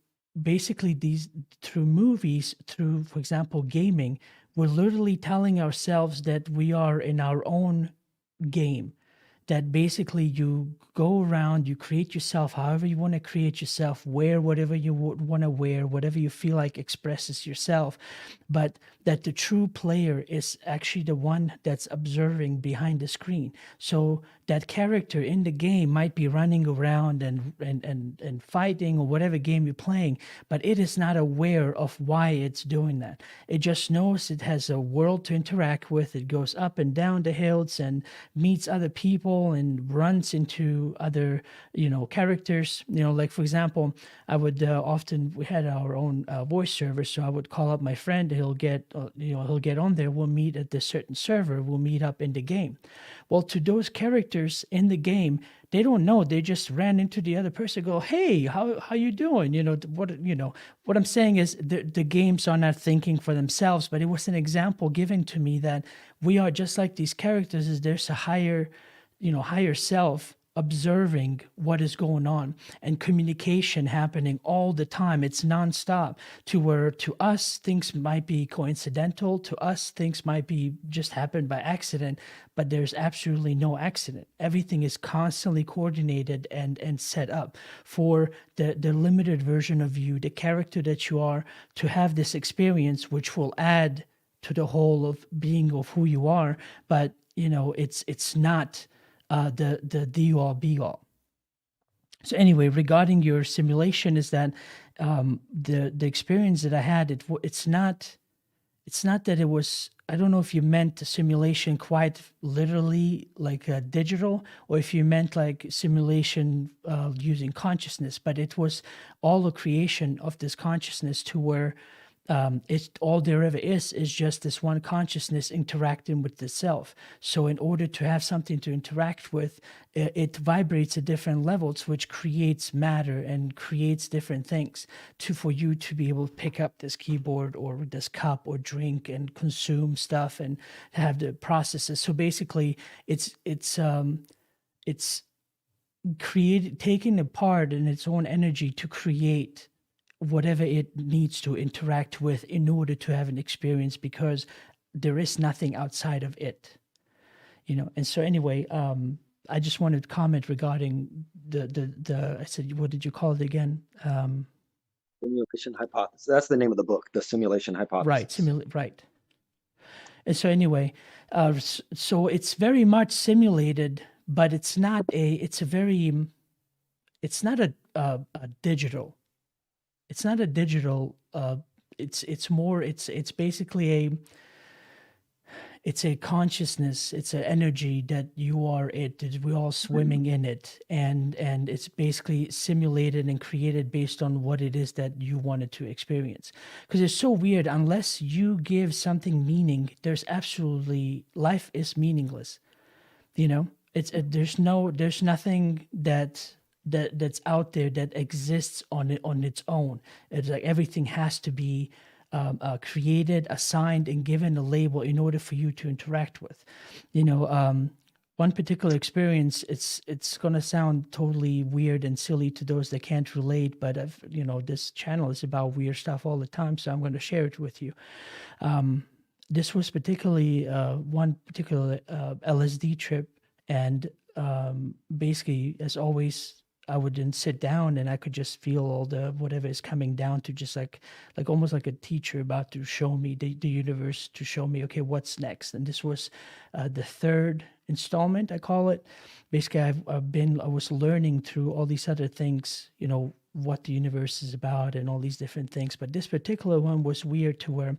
movies, through, for example, gaming, we're literally telling ourselves that we are in our own game. That basically you go around, you create yourself however you want to create yourself, wear whatever you want to wear, whatever you feel like expresses yourself, but that the true player is actually the one that's observing behind the screen. So that character in the game might be running around and fighting, or whatever game you're playing, but it is not aware of why it's doing that. It just knows it has a world to interact with. It goes up and down the hills and meets other people and runs into other, characters. Like, for example, I would we had our own voice server, so I would call up my friend. He'll get on there. We'll meet at this certain server. We'll meet up in the game. Well, to those characters in the game, they don't know. They just ran into the other person. Go, hey, how you doing? What I'm saying is the games are not thinking for themselves, but it was an example given to me that we are just like these characters. Is there's a higher self observing what is going on, and communication happening all the time. It's nonstop, to where to us things might be coincidental, to us things might be just happened by accident, but there's absolutely no accident. Everything is constantly coordinated and set up for the limited version of you, the character that you are, to have this experience, which will add to the whole of being of who you are. But it's not the all be all. So anyway, regarding your simulation, is that the experience that I had, it's not that it was, I don't know if you meant the simulation quite literally like digital, or if you meant like simulation using consciousness, but it was all a creation of this consciousness, to where It's all there ever is just this one consciousness interacting with the self. So in order to have something to interact with, it vibrates at different levels, which creates matter and creates different things for you to be able to pick up this keyboard or this cup or drink and consume stuff and have the processes. So basically, it's taking a part in its own energy to create whatever it needs to interact with in order to have an experience, because there is nothing outside of it, and so anyway, I just wanted to comment regarding the I said, what did you call it again? Simulation hypothesis. That's the name of the book, The Simulation Right, Hypothesis. right. And so anyway, so it's very much simulated, but it's not it's not a digital. It's not a digital. It's more. It's basically it's a consciousness. It's an energy that you are it. That we're all swimming in it, and it's basically simulated and created based on what it is that you wanted to experience. Because it's so weird. Unless you give something meaning, there's absolutely life is meaningless. There's nothing that's out there that exists on its own. It's like everything has to be created, assigned, and given a label in order for you to interact with. One particular experience, it's gonna sound totally weird and silly to those that can't relate, but this channel is about weird stuff all the time, so I'm going to share it with you. This was particularly one particular LSD trip, and basically, as always, I would then sit down and I could just feel all the whatever is coming down to just like almost like a teacher about to show me the universe, to show me, okay, what's next. And this was the third installment, I call it. Basically, I was learning through all these other things, what the universe is about and all these different things. But this particular one was weird, to where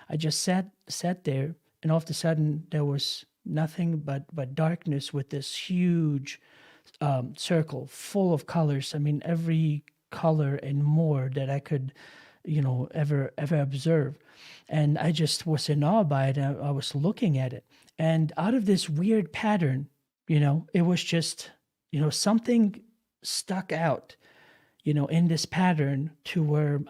I just sat there, and all of a sudden there was nothing but darkness, with this huge circle full of colors. I mean, every color and more that I could, ever observe. And I just was in awe by it. I was looking at it, and out of this weird pattern, it was just, something stuck out, in this pattern, to where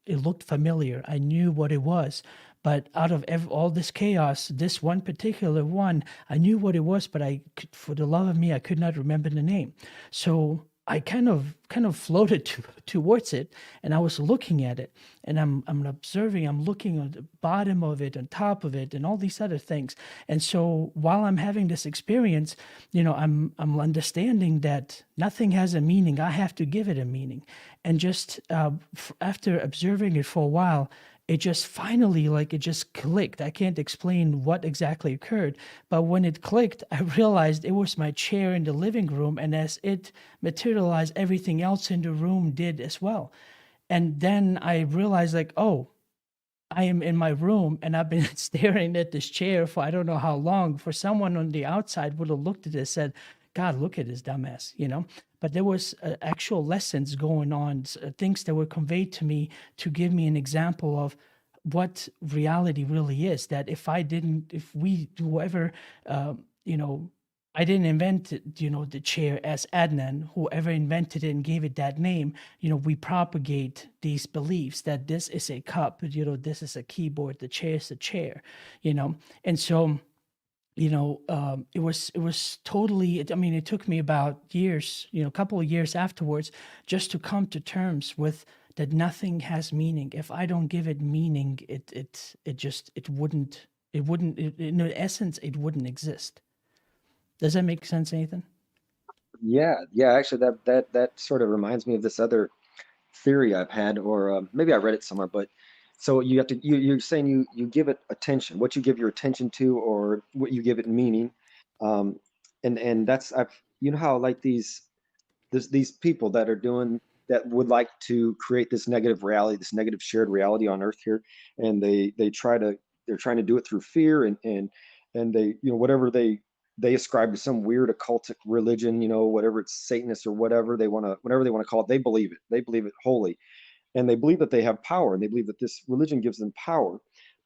it looked familiar. I knew what it was. But out of all this chaos, this one particular one, I knew what it was, but for the love of me, I could not remember the name. So I kind of floated towards it, and I was looking at it, and I'm observing. I'm looking at the bottom of it, on top of it, and all these other things. And so while I'm having this experience, I'm understanding that nothing has a meaning. I have to give it a meaning. And just after observing it for a while, it just finally, it just clicked. I can't explain what exactly occurred, but when it clicked, I realized it was my chair in the living room, and as it materialized, everything else in the room did as well. And then I realized, oh, I am in my room, and I've been staring at this chair for I don't know how long. For someone on the outside would have looked at it and said, God, look at this dumbass, But there was actual lessons going on, things that were conveyed to me to give me an example of what reality really is. That whoever, I didn't invent, the chair as Adnan. Whoever invented it and gave it that name, we propagate these beliefs that this is a cup, this is a keyboard, the chair is a chair, and so. It was totally. I mean, it took me about years, a couple of years afterwards, just to come to terms with that nothing has meaning. If I don't give it meaning, it wouldn't. In essence, it wouldn't exist. Does that make sense, Nathan? Yeah, yeah. Actually, that sort of reminds me of this other theory I've had, or maybe I read it somewhere. But so you have to you're saying you give it attention, what you give your attention to, or what you give it meaning, um, and that's how like these people that are doing that would like to create this negative reality, this negative shared reality on Earth here, and they're trying to do it through fear, and they whatever they ascribe to some weird occultic religion, whatever it's Satanist or whatever they want to call it, they believe it wholly. and they believe that they have power, and they believe that this religion gives them power.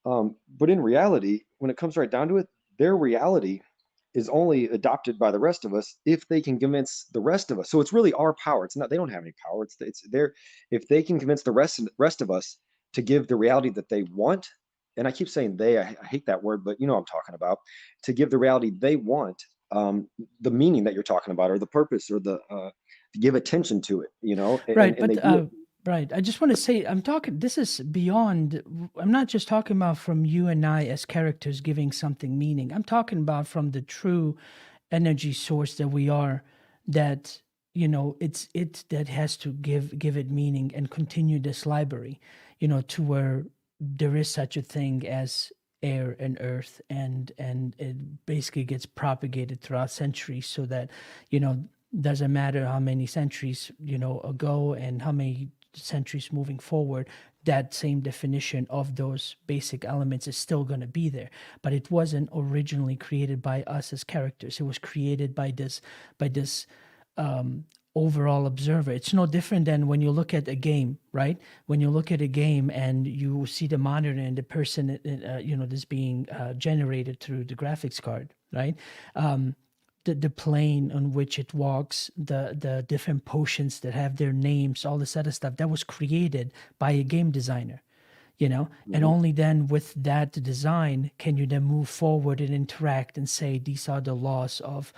But in reality, when it comes right down to it, their reality is only adopted by the rest of us if they can convince the rest of us. So it's really our power. It's not, they don't have any power. It's their, if they can convince the rest of us to give the reality that they want, and I keep saying they, I hate that word, but you know what I'm talking about, to give the reality they want, the meaning that you're talking about, or the purpose, or the to give attention to it, you know, Right, and but they do it. right. I just want to say, I'm talking. This is beyond. I'm not just talking about from you and I as characters giving something meaning. I'm talking about from the true energy source that we are. That it's it that has to give it meaning and continue this library. To where there is such a thing as air and earth, and it basically gets propagated throughout centuries, so that you know doesn't matter how many centuries ago and how many centuries moving forward, that same definition of those basic elements is still going to be there. But it wasn't originally created by us as characters. It was created by this overall observer. It's no different than when you look at a game, right? When you look at a game and you see the monitor and the person that's being generated through the graphics card, right? The plane on which it walks, the different potions that have their names, all this other stuff, that was created by a game designer, and Mhm. only then with that design can you then move forward and interact and say these are the laws of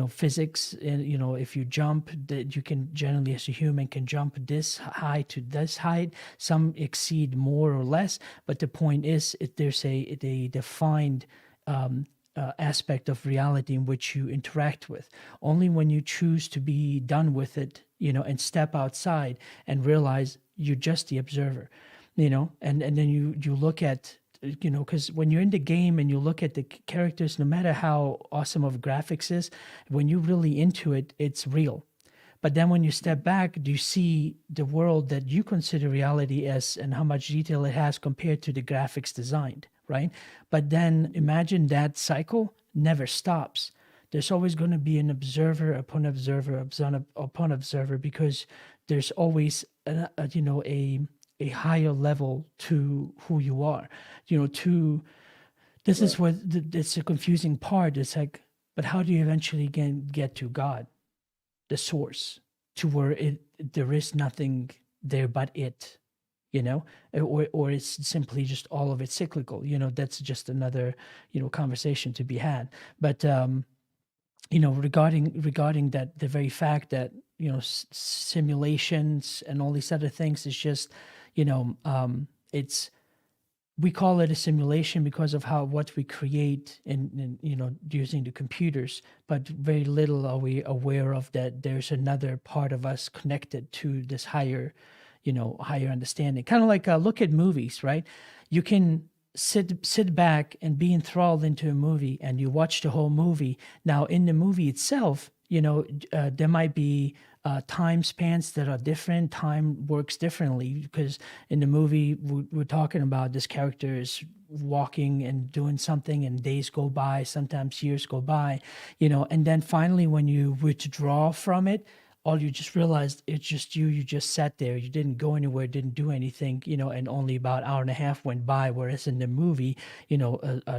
physics. And if you jump, that you can generally, as a human, can jump this high to this height. Some exceed more or less, but the point is, there's a defined aspect of reality in which you interact with. Only when you choose to be done with it, and step outside and realize you're just the observer, and then you look at, because when you're in the game and you look at the characters, no matter how awesome of graphics is, when you're really into it, it's real. But then when you step back, do you see the world that you consider reality as, and how much detail it has compared to the graphics designed, right? But then imagine that cycle never stops. There's always going to be an observer upon observer upon observer, because there's always a higher level to who you are. To This Right. is what it's a confusing part. It's like, but how do you eventually get to God, the source, to where there is nothing there but it, or it's simply just all of it cyclical. That's just another conversation to be had. But regarding that, the very fact that simulations and all these other things is just it's we call it a simulation because of what we create in using the computers, but very little are we aware of that there's another part of us connected to this higher understanding. Kind of like look at movies, right? You can sit back and be enthralled into a movie, and you watch the whole movie. Now in the movie itself, there might be time spans that are different. Time works differently, because in the movie we're talking about this character is walking and doing something, and days go by, sometimes years go by, and then finally when you withdraw from it, all you just realized, it's just you just sat there, you didn't go anywhere, didn't do anything, and only about hour and a half went by, whereas in the movie,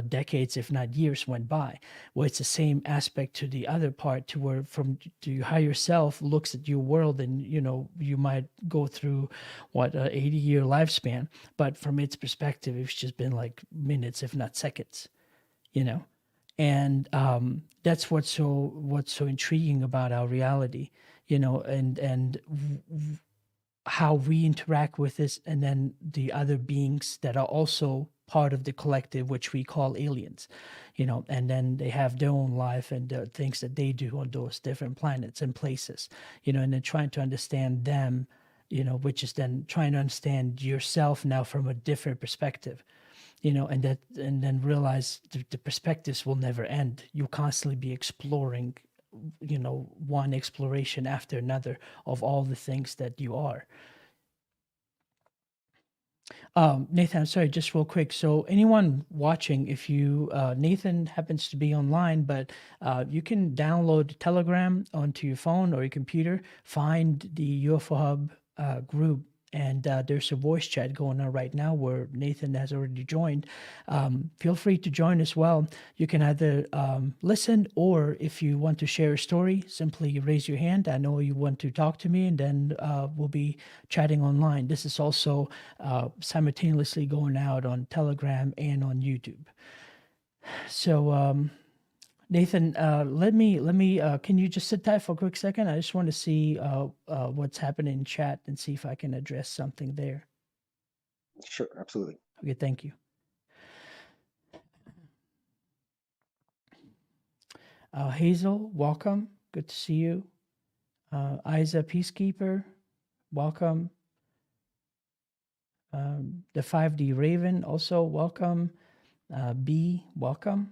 decades if not years went by. Well, it's the same aspect to the other part, to where from the higher self looks at your world, and you might go through what 80-year lifespan, but from its perspective it's just been like minutes if not seconds, you know and that's what's so intriguing about our reality, and how we interact with this, and then the other beings that are also part of the collective, which we call aliens, and then they have their own life and the things that they do on those different planets and places, and then trying to understand them, which is then trying to understand yourself now from a different perspective, and then realize the perspectives will never end. You'll constantly be exploring, one exploration after another of all the things that you are. Nathan, I'm sorry, just real quick. So anyone watching, if you Nathan happens to be online, but you can download Telegram onto your phone or your computer, find the UFO Hub group, And there's a voice chat going on right now where Nathan has already joined. Feel free to join as well. You can either listen, or if you want to share a story, simply raise your hand. I know you want to talk to me, and then we'll be chatting online. This is also simultaneously going out on Telegram and on YouTube. So, Nathan, let me. Can you just sit tight for a quick second? I just want to see what's happening in chat and see if I can address something there. Sure, absolutely. Okay, thank you. Hazel, welcome. Good to see you. Isa, Peacekeeper, welcome. The 5D Raven, also welcome. B, welcome.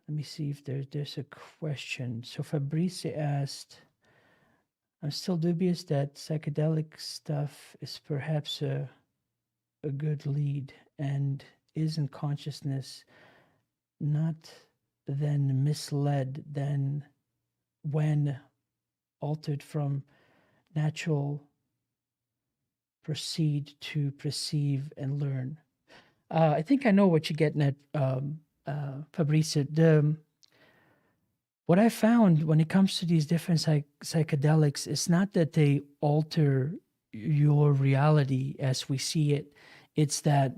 Let me see if there's a question. So Fabrice asked, I'm still dubious that psychedelic stuff is perhaps a good lead, and isn't consciousness not then misled than when altered from natural proceed to perceive and learn? I think I know what you're getting at, Fabrice. What I found when it comes to these different psychedelics is not that they alter your reality as we see it. It's that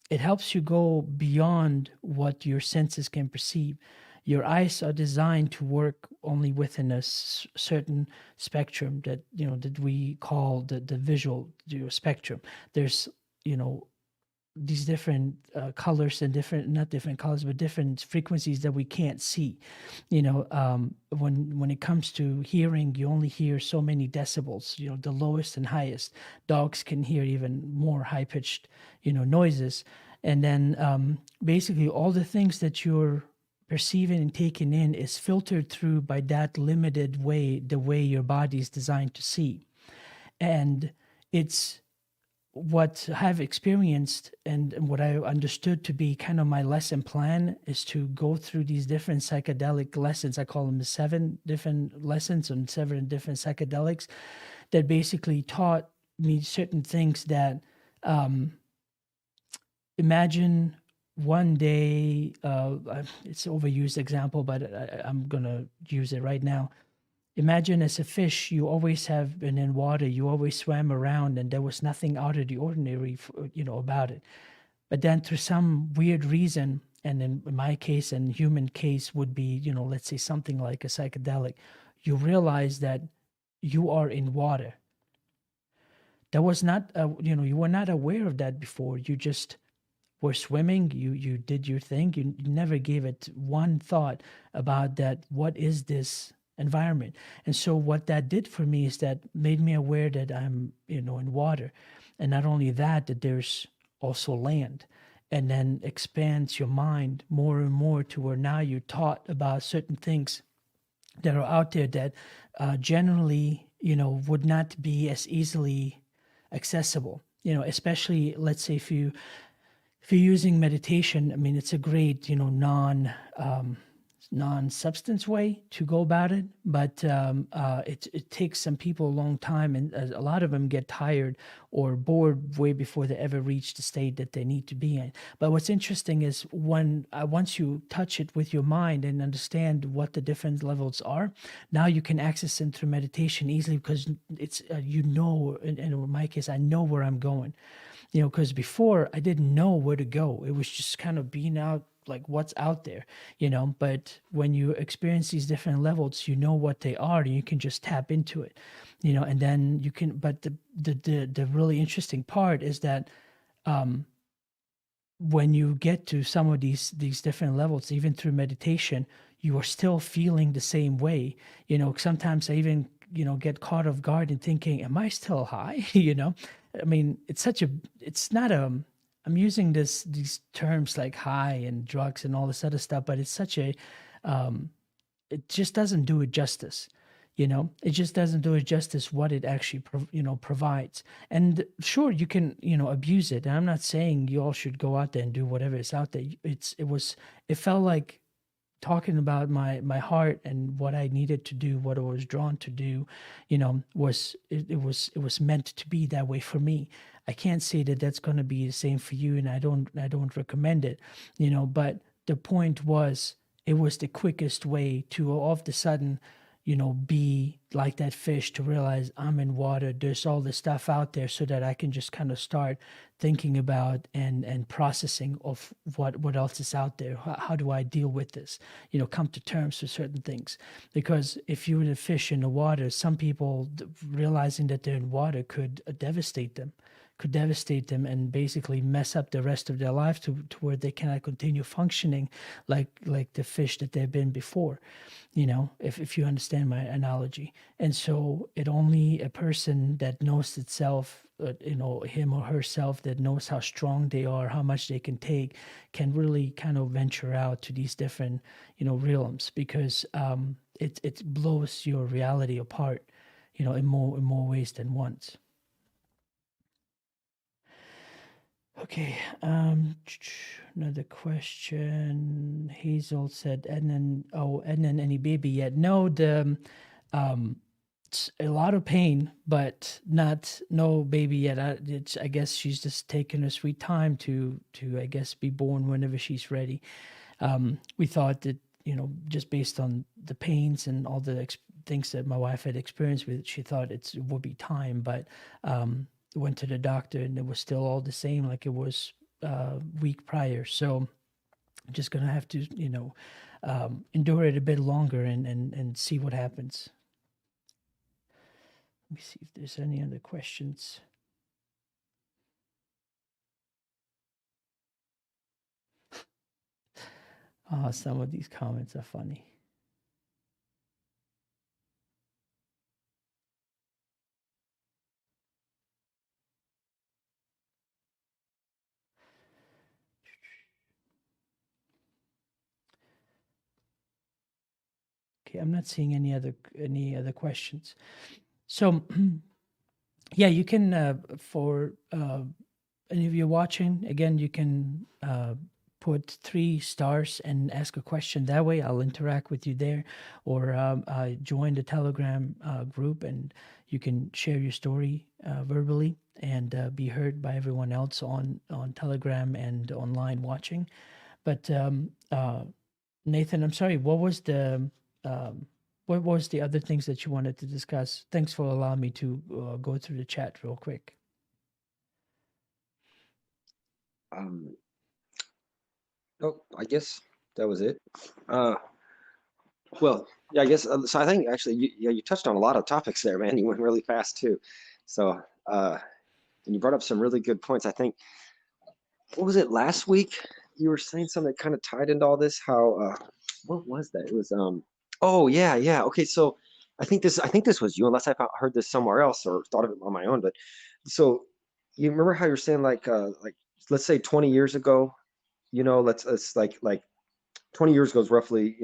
it helps you go beyond what your senses can perceive. Your eyes are designed to work only within a certain spectrum that that we call the visual spectrum. There's these different colors and not different colors, but different frequencies that we can't see. When it comes to hearing, you only hear so many decibels, the lowest and highest. Dogs can hear even more high-pitched noises. And then basically all the things that you're perceiving and taking in is filtered through by that limited way, the way your body is designed to see. And it's what I've experienced and what I understood to be kind of my lesson plan is to go through these different psychedelic lessons. I call them the 7 different lessons on 7 different psychedelics that basically taught me certain things that imagine one day, it's an overused example, but I'm going to use it right now. Imagine as a fish, you always have been in water, you always swam around, and there was nothing out of the ordinary, about it. But then through some weird reason, and in my case and human case would be, let's say something like a psychedelic, you realize that you are in water. That was not, you were not aware of that before. You just were swimming, you did your thing, you never gave it one thought about that, what is this environment? And so what that did for me is that made me aware that I'm in water, and not only that there's also land, and then expands your mind more and more to where now you're taught about certain things that are out there that generally would not be as easily accessible, especially let's say if you're using meditation. I mean, it's a great non-substance way to go about it, but it takes some people a long time, and a lot of them get tired or bored way before they ever reach the state that they need to be in. But what's interesting is once you touch it with your mind and understand what the different levels are, now you can access them through meditation easily, because it's and in my case, I know where I'm going. Because before I didn't know where to go. It was just kind of being out, like what's out there, but when you experience these different levels, you know what they are, and you can just tap into it, and then you can, but the really interesting part is that when you get to some of these different levels, even through meditation, you are still feeling the same way. Sometimes I even get caught off guard and thinking, am I still high? I mean, it's not I'm using these terms like high and drugs and all this other stuff, but it's such a it just doesn't do it justice. It just doesn't do it justice what it actually provides. And sure, you can abuse it, and I'm not saying you all should go out there and do whatever is out there. It felt like talking about my heart and what I needed to do, what I was drawn to do, it was meant to be that way for me. I can't say that that's going to be the same for you, and I don't recommend it, but the point was, it was the quickest way to all of the sudden, be like that fish, to realize I'm in water. There's all this stuff out there, so that I can just kind of start thinking about and processing of what else is out there. How do I deal with this? Come to terms with certain things. Because if you were to fish in the water, some people realizing that they're in water could devastate them and basically mess up the rest of their life to where they cannot continue functioning like the fish that they've been before, if you understand my analogy. And so it only a person that knows itself, him or herself, that knows how strong they are, how much they can take, can really kind of venture out to these different, realms, because it blows your reality apart, in more ways than once. Okay. Another question. Hazel said, Ednan, any baby yet? No, it's a lot of pain, but no baby yet. I guess she's just taking her sweet time to I guess be born whenever she's ready. We thought that, just based on the pains and all the things that my wife had experienced with it, she thought it would be time, but went to the doctor and it was still all the same like it was week prior. So I'm just gonna have to, endure it a bit longer and see what happens. Let me see if there's any other questions. Some of these comments are funny. Okay, I'm not seeing any other questions. So, yeah, you can, for any of you watching, again, you can put 3 stars and ask a question that way. I'll interact with you there, or join the Telegram group, and you can share your story verbally and be heard by everyone else on Telegram and online watching. But Nathan, I'm sorry, what was the other things that you wanted to discuss? Thanks for allowing me to go through the chat real quick. Oh, I guess that was it. Well, yeah, I guess so. I think actually, you touched on a lot of topics there, man. You went really fast too. So, and you brought up some really good points. I think, what was it last week? You were saying something that kind of tied into all this. How, what was that? It was, oh yeah, yeah. Okay, so I think this was you, unless I heard this somewhere else or thought of it on my own. But so you remember how you're saying like let's say 20 years ago, let's like 20 years ago is roughly,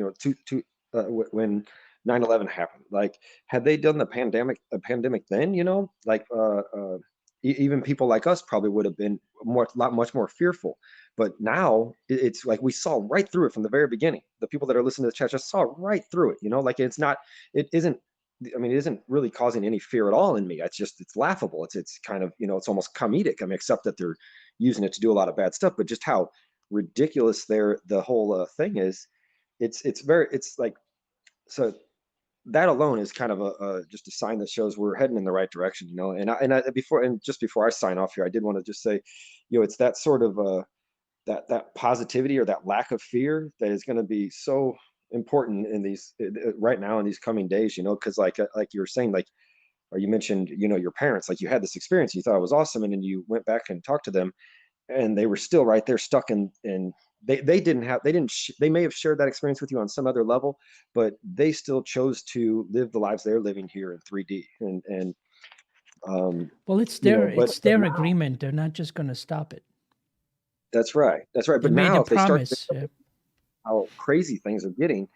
when 9/11 happened. Like, had they done a pandemic then, like even people like us probably would have been much more fearful. But now it's like we saw right through it from the very beginning. The people that are listening to the chat just saw right through it, like it isn't. I mean, it isn't really causing any fear at all in me. It's laughable. It's kind of, it's almost comedic. I mean, except that they're using it to do a lot of bad stuff, but just how ridiculous the whole thing is. It's like, so that alone is kind of just a sign that shows we're heading in the right direction, and just before I sign off here, I did want to just say, it's that sort of that positivity or that lack of fear that is going to be so important in these right now in these coming days, because like you were saying, like, or you mentioned, your parents, like you had this experience, you thought it was awesome, and then you went back and talked to them, and they were still right there stuck in they may have shared that experience with you on some other level, but they still chose to live the lives they're living here in 3D. And Well, it's their but it's their now, agreement. They're not just going to stop it. that's right, They but made now a if they start promise. how crazy things are getting,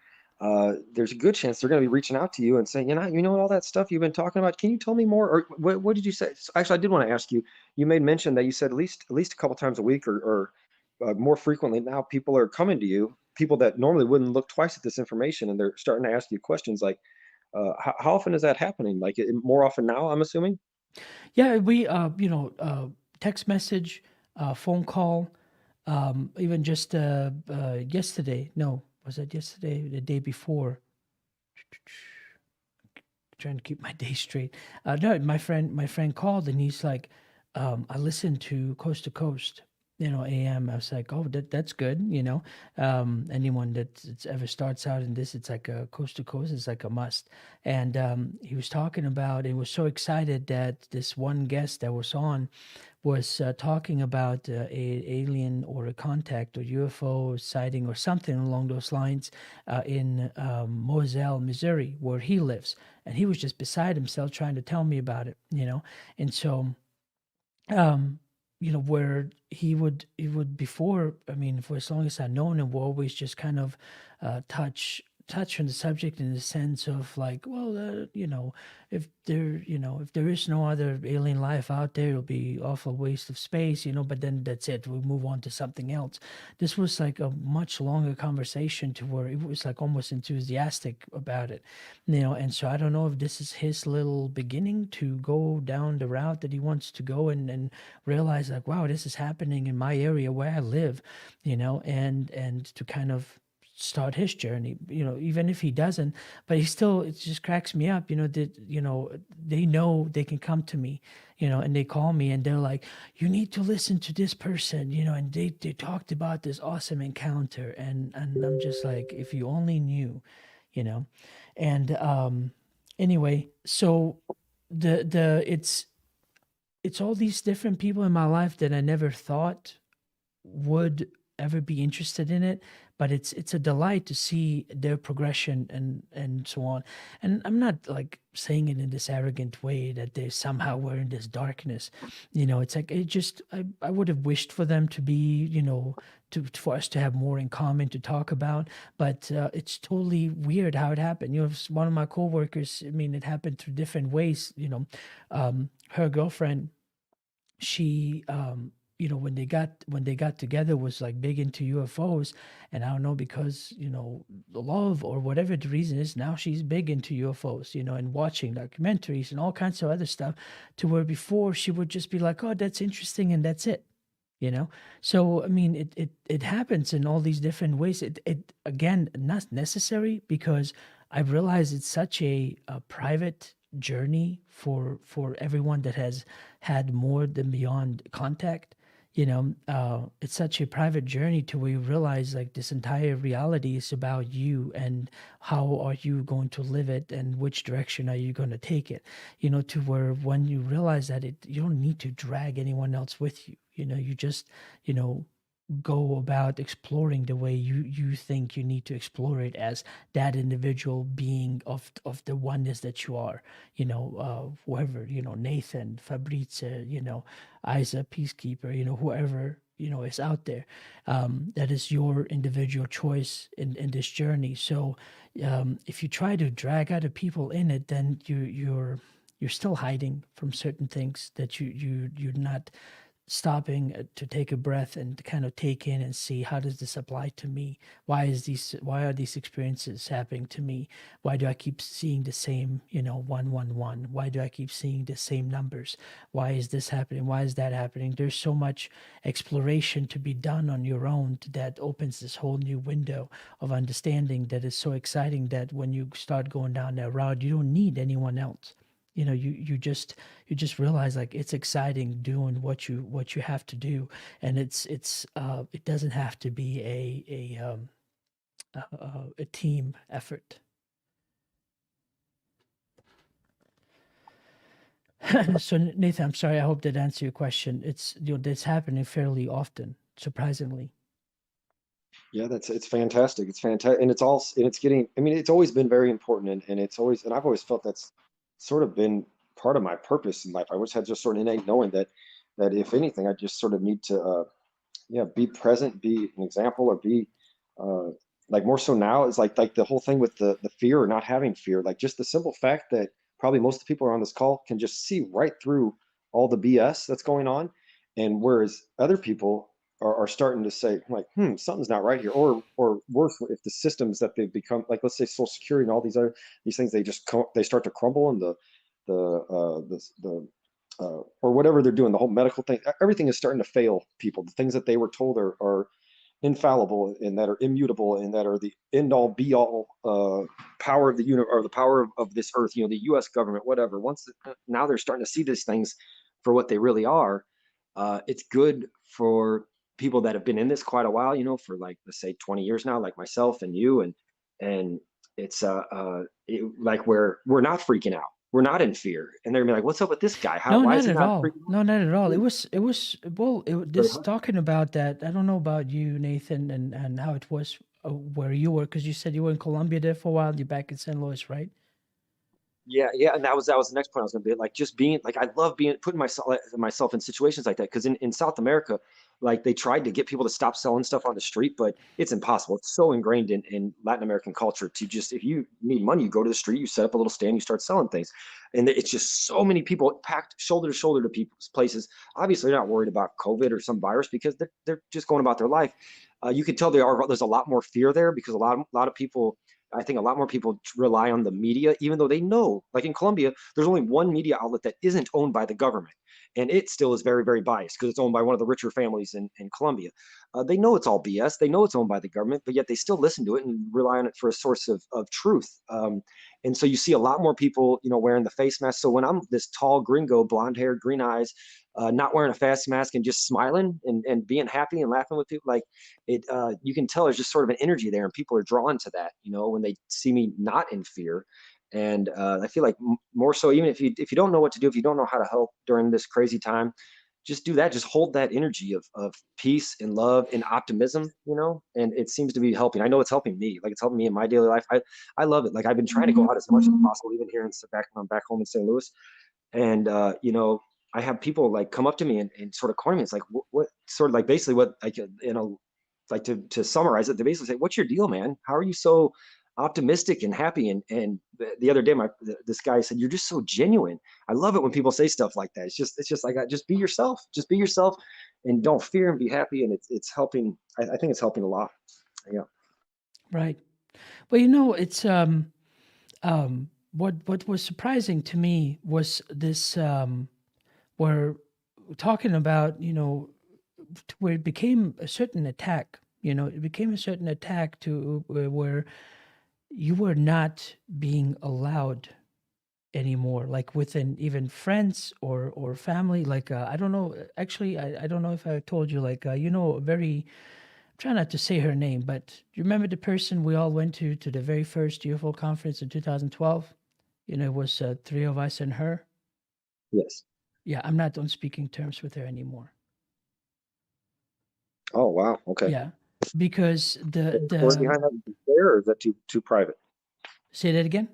there's a good chance they're going to be reaching out to you and saying, all that stuff you've been talking about. Can you tell me more? Or what did you say? So actually, I did want to ask you. You made mention that you said at least a couple times a week, or more frequently now, people are coming to you people that normally wouldn't look twice at this information, and they're starting to ask you questions like, how often is that happening? Like, more often now, I'm assuming? Yeah, we, text message, phone call, even just yesterday. No, was that yesterday? The day before? Trying to keep my day straight. No, my friend called and he's like, I listened to Coast to Coast, AM. I was like, oh, that's good. Anyone that's ever starts out in this, it's like a Coast to Coast. It's like a must. And he was talking about. He was so excited that this one guest that was on was talking about a alien or a contact or UFO sighting or something along those lines in Moselle, Missouri, where he lives, and he was just beside himself trying to tell me about it. And so um where he would before, I mean, for as long as I've known him, we'll always just kind of touch on the subject in the sense of like, well, if there is no other alien life out there, it'll be awful waste of space, but then that's it, we move on to something else. This was like a much longer conversation to where it was like almost enthusiastic about it. And so I don't know if this is his little beginning to go down the route that he wants to go, and realize like, wow, this is happening in my area where I live, and to kind of start his journey, even if he doesn't. But he still, it just cracks me up, that, they know they can come to me, and they call me and they're like, you need to listen to this person, and they talked about this awesome encounter. And I'm just like, if you only knew, you know. And anyway, so the it's all these different people in my life that I never thought would ever be interested in it, but it's a delight to see their progression and so on. And I'm not like saying it in this arrogant way that they somehow were in this darkness. It's like, I would have wished for them to be, for us to have more in common to talk about. But it's totally weird how it happened. One of my coworkers, I mean, it happened through different ways. Her girlfriend, she when they got together, was like big into UFOs. And I don't know, because the love or whatever the reason is, now she's big into UFOs, and watching documentaries and all kinds of other stuff, to where before she would just be like, oh, that's interesting, and that's it. So I mean, it happens in all these different ways. It again, not necessary, because I realize it's such a private journey for everyone that has had more than beyond contact. It's such a private journey to where you realize like this entire reality is about you, and how are you going to live it, and which direction are you going to take it. To where when you realize that you don't need to drag anyone else with you. You just you know go about exploring the way you think you need to explore it, as that individual being of the oneness that you are. Whoever, Nathan, Fabrizio, Isa, Peacekeeper, whoever is out there. That is your individual choice in this journey. So if you try to drag other people in it, then you're still hiding from certain things that you're not stopping to take a breath and to kind of take in and see, how does this apply to me? Why are these experiences happening to me? Why do I keep seeing the same, 111? Why do I keep seeing the same numbers? Why is this happening? Why is that happening? There's so much exploration to be done on your own, that opens this whole new window of understanding, that is so exciting, that when you start going down that route, you don't need anyone else. You just realize like, it's exciting doing what you have to do. And it doesn't have to be a team effort. So Nathan, I'm sorry, I hope that answered your question. That's happening fairly often, surprisingly. Yeah, it's fantastic. It's fantastic, and it's getting. I mean, it's always been very important, and it's always, and I've always felt that's sort of been part of my purpose in life. I always had just sort of innate knowing that if anything, I just sort of need to, yeah, be present, be an example, or be, uh, like, more so now is like the whole thing with the fear or not having fear, like just the simple fact that probably most of the people are on this call can just see right through all the BS that's going on, and whereas other people, are starting to say like, something's not right here, or worse, if the systems that they've become, like let's say Social Security and all these things, they start to crumble, and the or whatever they're doing, the whole medical thing, everything is starting to fail people. The things that they were told are infallible and that are immutable and that are the end all be all power of the universe, or the power of this earth, the US government, whatever. Now they're starting to see these things for what they really are. It's good for people that have been in this quite a while, for like, let's say 20 years now, like myself and you, and it's like we're not freaking out. We're not in fear. And they're gonna be like, what's up with this guy? No, Why not is he at not all. freaking No, not at all. out? Well, this talking about that. I don't know about you, Nathan, and how it was where you were, because you said you were in Colombia there for a while. You're back in St. Louis, right? Yeah, yeah, and that was the next point I was gonna be like, just being like, I love putting myself in situations like that, because in South America, like they tried to get people to stop selling stuff on the street, but it's impossible. It's so ingrained in Latin American culture to just, if you need money, you go to the street, you set up a little stand, you start selling things, and it's just so many people packed shoulder to shoulder to people's places. Obviously, they're not worried about COVID or some virus, because they're just going about their life. You can tell there's a lot more fear there, because a lot of people, I think a lot more people rely on the media, even though they know, like in Colombia, there's only one media outlet that isn't owned by the government. And it still is very, very biased, because it's owned by one of the richer families in Colombia. They know it's all BS. They know it's owned by the government, but yet they still listen to it and rely on it for a source of truth. And so you see a lot more people, wearing the face mask. So when I'm this tall gringo, blonde hair, green eyes, not wearing a face mask and just smiling and being happy and laughing with people, like you can tell there's just sort of an energy there, and people are drawn to that, when they see me not in fear. And I feel like more so, even if you don't know what to do, if you don't know how to help during this crazy time, just do that. Just hold that energy of peace and love and optimism, and it seems to be helping. I know it's helping me. Like, it's helping me in my daily life. I love it. Like, I've been trying to go out as much as possible, even here I'm back home in St. Louis. And I have people like come up to me and sort of corner me. It's like, what sort of, like, basically what, like, like, to summarize it, they basically say, what's your deal, man? How are you so optimistic and happy? And the other day, this guy said, you're just so genuine. I love it when people say stuff like that. It's just like, just be yourself. Just be yourself, and don't fear, and be happy. And it's helping. I think it's helping a lot. Yeah. Right. Well, it's what was surprising to me was this we're talking about, where it became a certain attack. It became a certain attack to where you were not being allowed anymore, like within even friends or family. Like I don't know. Actually, I don't know if I told you. Like very. Try not to say her name, but you remember the person we all went to the very first UFO conference in 2012? It was three of us and her. Yes. Yeah, I'm not on speaking terms with her anymore. Oh, wow. Okay. Yeah, because Is the story behind that there, or is that too private? say that again.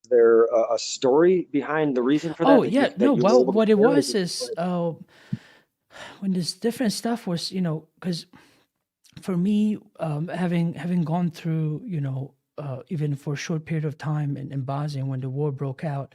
Is there a story behind the reason for that, Oh yeah, that no. you were Well, able to what it share? was is when this different stuff was, because for me, having gone through, even for a short period of time in Bosnia when the war broke out,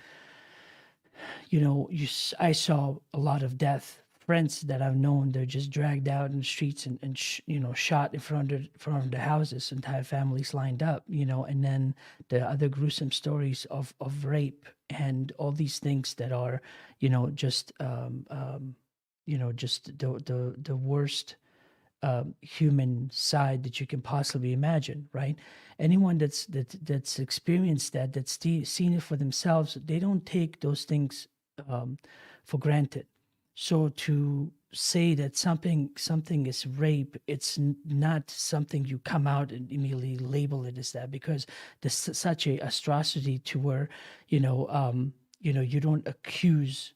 I saw a lot of death. Friends that I've known, they're just dragged out in the streets and shot in front of the houses. Entire families lined up, and then the other gruesome stories of rape and all these things that are, just just the worst human side that you can possibly imagine, right? Anyone that's experienced that's seen it for themselves, they don't take those things for granted. So to say that something is rape, it's not something you come out and immediately label it as that, because there's such a atrocity to where you don't accuse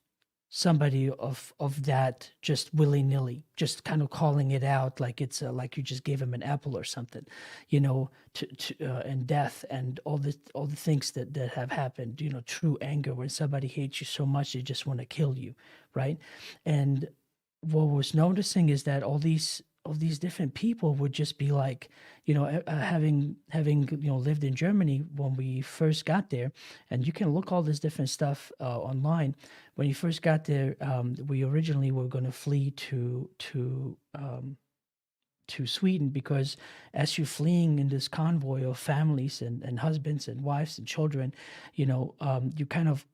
somebody of that just willy-nilly, just kind of calling it out like it's like you just gave him an apple or something, and death and all the things that have happened, true anger when somebody hates you so much they just want to kill you, right? And what was noticing is that all these of these different people would just be like, having lived in Germany when we first got there, and you can look all this different stuff online. When you first got there, we originally were going to flee to Sweden, because as you're fleeing in this convoy of families and husbands and wives and children, you kind of,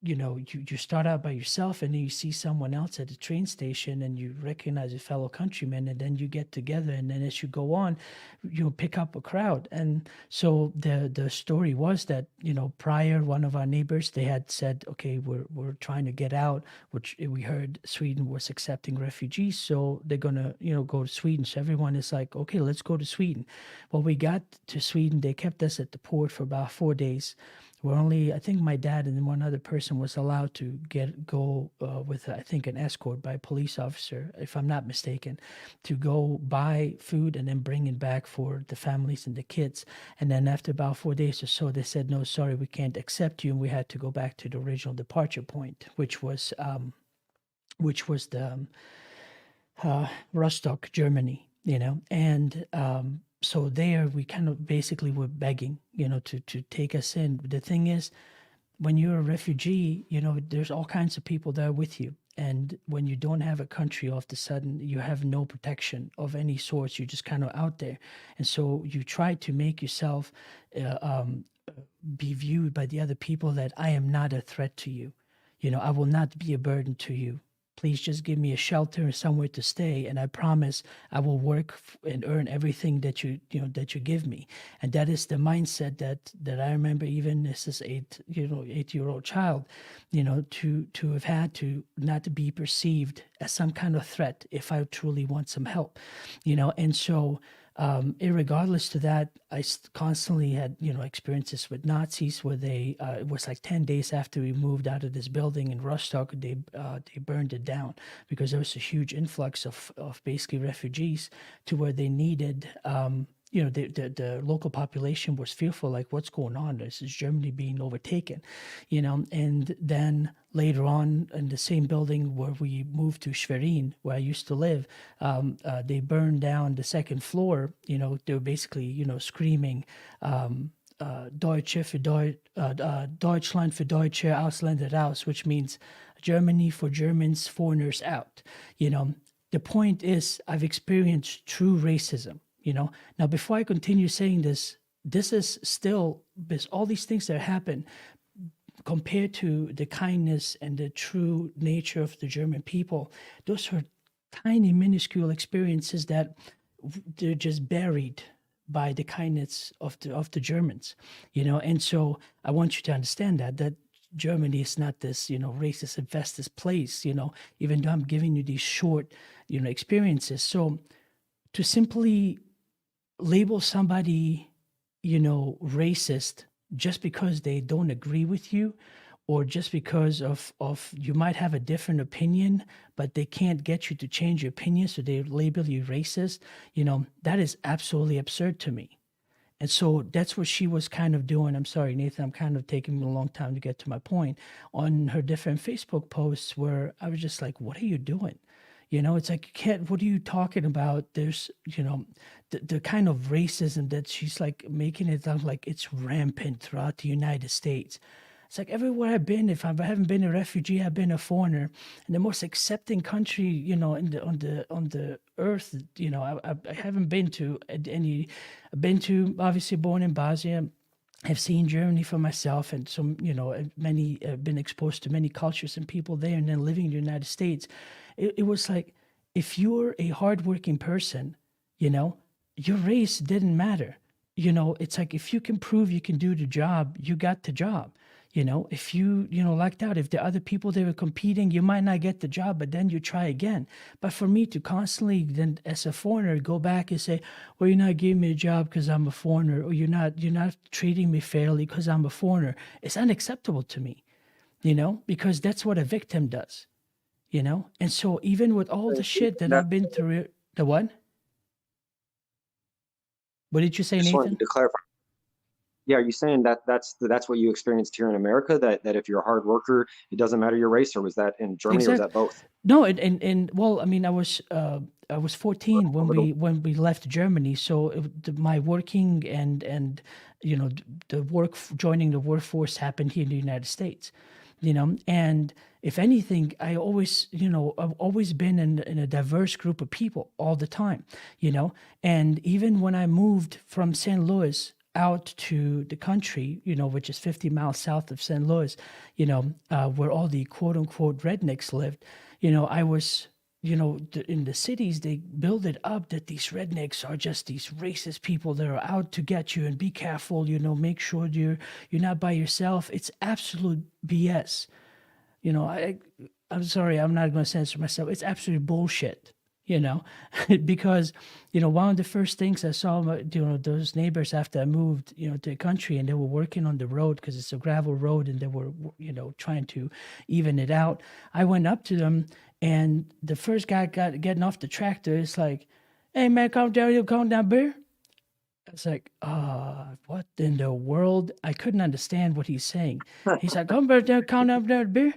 you start out by yourself, and then you see someone else at the train station and you recognize a fellow countryman, and then you get together, and then as you go on, pick up a crowd. And so the story was that, prior, one of our neighbors, they had said, okay, we're trying to get out, which we heard Sweden was accepting refugees, so they're gonna, go to Sweden. So everyone is like, okay, let's go to Sweden. Well, we got to Sweden, they kept us at the port for about 4 days. We're only, I think my dad and one other person was allowed to go with, I think, an escort by a police officer, if I'm not mistaken, to go buy food and then bring it back for the families and the kids. And then after about 4 days or so, they said, no, sorry, we can't accept you. And we had to go back to the original departure point, which was the Rostock, Germany, and so there we kind of basically were begging, to take us in. The thing is, when you're a refugee, there's all kinds of people there with you. And when you don't have a country, all of a sudden, you have no protection of any sorts. You're just kind of out there. And so you try to make yourself be viewed by the other people that I am not a threat to you. I will not be a burden to you. Please just give me a shelter and somewhere to stay, and I promise I will work and earn everything that you give me. And that is the mindset that I remember, even as this 8-year-old child, to have had, to not to be perceived as some kind of threat if I truly want some help, and so. Irregardless to that, I constantly had, experiences with Nazis where it was like 10 days after we moved out of this building in Rostock, they burned it down, because there was a huge influx of basically refugees, to where they needed, the local population was fearful, like, what's going on? This is Germany being overtaken, and then later on in the same building where we moved to Schwerin, where I used to live, they burned down the second floor. They were basically, screaming, Deutsche für Deutschland für Deutsche, Ausländer raus, which means Germany for Germans, foreigners out. The point is, I've experienced true racism. Now, before I continue saying this is still, there's all these things that happen compared to the kindness and the true nature of the German people. Those are tiny, minuscule experiences that they're just buried by the kindness of the Germans, and so I want you to understand that Germany is not this, racist infested place, even though I'm giving you these short, experiences. So to simply label somebody, racist just because they don't agree with you, or just because of you might have a different opinion, but they can't get you to change your opinion, so they label you racist, that is absolutely absurd to me. And so that's what she was kind of doing. I'm sorry, Nathan, I'm kind of taking a long time to get to my point. On her different Facebook posts, where I was just like, what are you doing? It's like, you can't, what are you talking about? There's, the kind of racism that she's like making it sound like it's rampant throughout the United States. It's like, everywhere I've been, if I haven't been a refugee, I've been a foreigner. And the most accepting country, on the earth, I haven't been to any. I've been to, obviously, born in Bosnia. I've seen Germany for myself, and some, many been exposed to many cultures and people there, and then living in the United States. It was like, if you're a hardworking person, your race didn't matter. It's like, if you can prove you can do the job, you got the job. If you, lucked out, if the other people they were competing, you might not get the job, but then you try again. But for me to constantly then, as a foreigner, go back and say, well, you're not giving me a job because I'm a foreigner, or you're not treating me fairly because I'm a foreigner, it's unacceptable to me, because that's what a victim does, And so even with all the shit that I've been through, the what? What did you say, Just Nathan? wanted to clarify. Yeah, are you saying that's what you experienced here in America? That if you're a hard worker, it doesn't matter your race, or was that in Germany, or was that both? No, and well, I mean, I was I was 14 Over the when we left Germany. So my working and the joining the workforce happened here in the United States. And if anything, I've always been in a diverse group of people all the time. And even when I moved from St. Louis out to the country, which is 50 miles south of St. Louis, where all the quote unquote rednecks lived, I was, in the cities, they build it up that these rednecks are just these racist people that are out to get you and be careful, make sure you're not by yourself. It's absolute BS. I'm sorry, I'm not going to censor myself. It's absolute bullshit, you know, because, one of the first things I saw, those neighbors after I moved, to the country, and they were working on the road because it's a gravel road and they were, trying to even it out. I went up to them, and the first guy getting off the tractor is like, "Hey man, calm down, you calm down, beer." I was like, what in the world? I couldn't understand what he's saying. He's like, "Come back there, count up there, beer."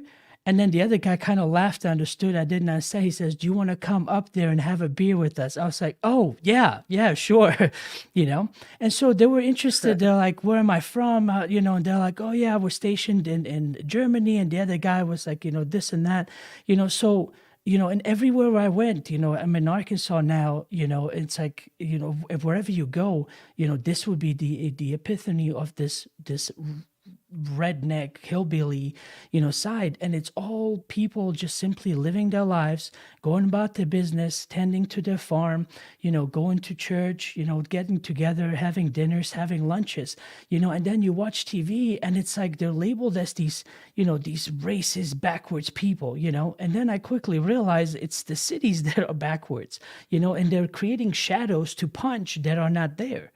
And then the other guy kind of laughed, understood I didn't understand. He says, "Do you want to come up there and have a beer with us?" I was like, "Oh, yeah, sure." And so they were interested. They're like, "Where am I from?" And they're like, "Oh, yeah, I was stationed in Germany." And the other guy was like, this and that, so and everywhere I went, I'm in Arkansas now, it's like, wherever you go, this would be the epiphany of this redneck hillbilly side, and it's all people just simply living their lives, going about their business, tending to their farm, going to church, getting together, having dinners, having lunches, and then you watch TV and it's like they're labeled as these racist backwards people, and then I quickly realized it's the cities that are backwards, and they're creating shadows to punch that are not there.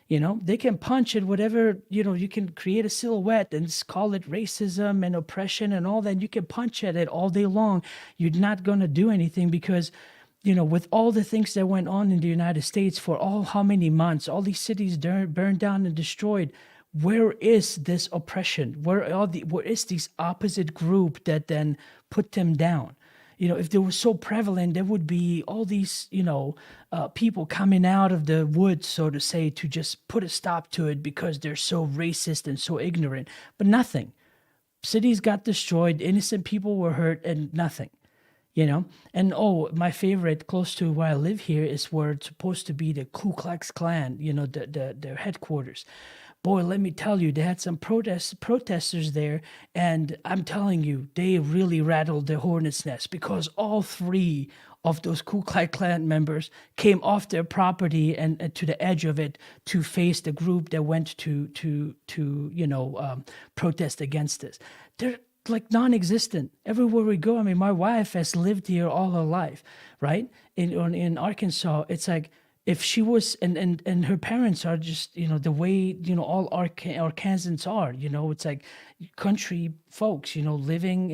They can punch at whatever, you can create a silhouette and call it racism and oppression and all that. You can punch at it all day long. You're not going to do anything because, with all the things that went on in the United States for how many months, all these cities burned down and destroyed. Where is this oppression? Where is this opposite group that then put them down? If they were so prevalent, there would be all these, people coming out of the woods, so to say, to just put a stop to it because they're so racist and so ignorant. But nothing. Cities got destroyed, innocent people were hurt, and nothing. And my favorite close to where I live here is where it's supposed to be the Ku Klux Klan, their headquarters. Boy, let me tell you, they had some protesters there, and I'm telling you, they really rattled the hornet's nest because all three of those Ku Klux Klan members came off their property and to the edge of it to face the group that went to protest against this. They're like non-existent everywhere we go. I mean, my wife has lived here all her life, right? In Arkansas, it's like, if she was and her parents are just the way all Arkansans are, it's like country folks, living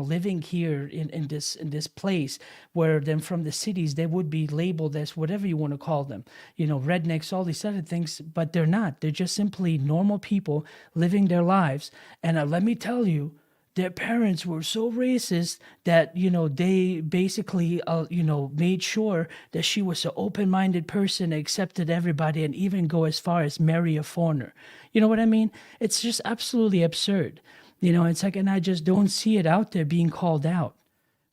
living here in this place, where then from the cities they would be labeled as whatever you want to call them, rednecks, all these other things, but they're not. They're just simply normal people living their lives. And let me tell you, their parents were so racist that, they basically, made sure that she was an open-minded person, accepted everybody, and even go as far as marry a foreigner. You know what I mean? It's just absolutely absurd. It's like, and I just don't see it out there being called out.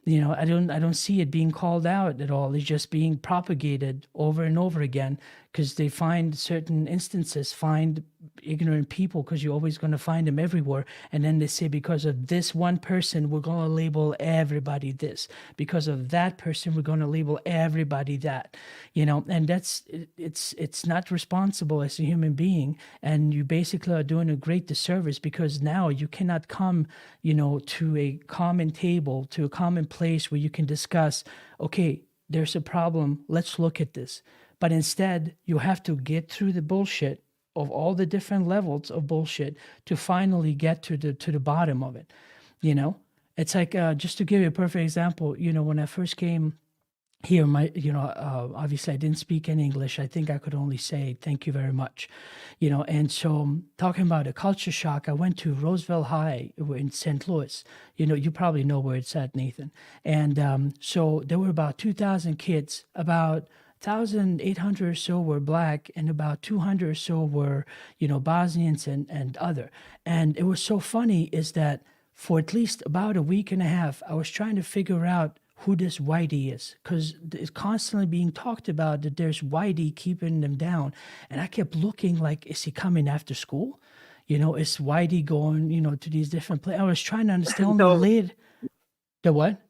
I don't see it being called out at all. It's just being propagated over and over again because they find certain instances, find ignorant people, because you're always going to find them everywhere. And then they say, because of this one person, we're going to label everybody this. Because of that person, we're going to label everybody that. And it's not responsible as a human being. And you basically are doing a great disservice, because now you cannot come, to a common table, to a common place where you can discuss, okay, there's a problem, let's look at this. But instead, you have to get through the bullshit of all the different levels of bullshit to finally get to the bottom of it. It's like, just to give you a perfect example, when I first came here my obviously I didn't speak any English. I think I could only say thank you very much, and so talking about a culture shock, I went to Roosevelt High in St. Louis. You probably know where it's at, Nathan. And so there were about 2,000 kids. About 1,800 or so were black, and about 200 or so were Bosnians and other. And it was so funny is that for at least about a week and a half, I was trying to figure out who this Whitey is, because it's constantly being talked about that there's Whitey keeping them down. And I kept looking like, is he coming after school? Is Whitey going, to these different places? I was trying to understand only No, later. The what?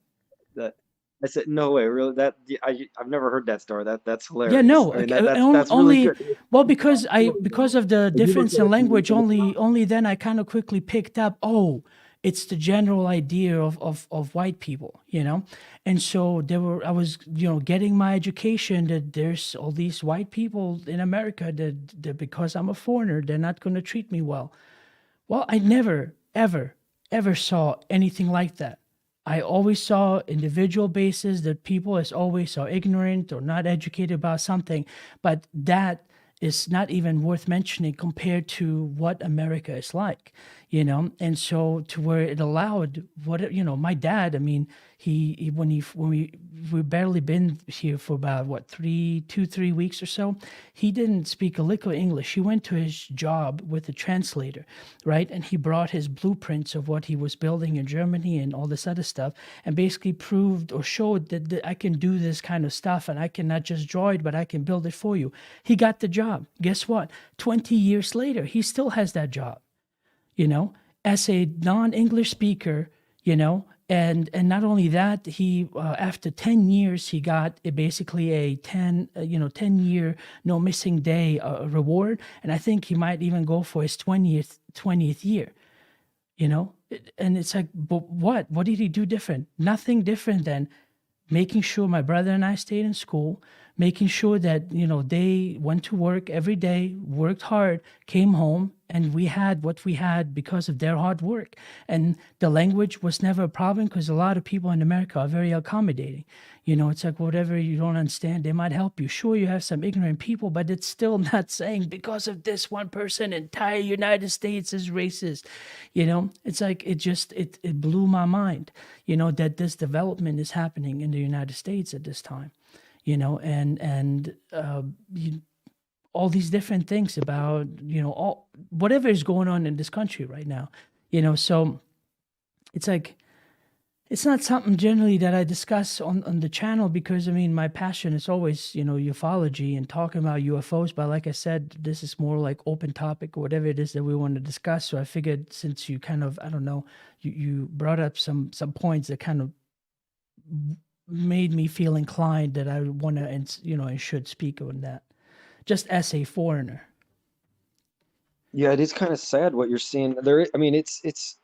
that I said, no way, really? I've never heard that story. That's Yeah, hilarious. no, I mean, like, that's really only, good. well, because of the If you look difference in language, only then I kind of quickly picked up, oh, it's the general idea of white people, and so I was, getting my education that there's all these white people in America that because I'm a foreigner, they're not going to treat me well. Well, I never, ever, ever saw anything like that. I always saw individual basis that people as always are ignorant or not educated about something, but that is not even worth mentioning compared to what America is like, And so to where it allowed my dad, I mean, he when we barely been here for about what 3 weeks or so, he didn't speak a lick of English. He went to his job with a translator, right? And he brought his blueprints of what he was building in Germany and all this other stuff, and basically proved or showed that I can do this kind of stuff, and I can not just draw it, but I can build it for you. He got the job. Guess what? 20 years later, he still has that job, as a non-English speaker, and not only that, he after 10 years, he got basically a 10-year no missing day reward, and I think he might even go for his 20th year, and it's like, but what did he do different? Nothing different than making sure my brother and I stayed in school, making sure that, they went to work every day, worked hard, came home, and we had what we had because of their hard work. And the language was never a problem because a lot of people in America are very accommodating. It's like whatever you don't understand, they might help you. Sure, you have some ignorant people, but it's still not saying because of this one person, entire United States is racist. It's like it blew my mind, that this development is happening in the United States at this time, and all these different things about all whatever is going on in this country right now, so it's like it's not something generally that I discuss on the channel because I mean my passion is always ufology and talking about UFOs, but like I said, this is more like open topic or whatever it is that we want to discuss. So I figured since you kind of, I don't know, you brought up some points that kind of made me feel inclined that I want to and should speak on that, just as a foreigner. Yeah, it is kind of sad what you're seeing there. I mean, it's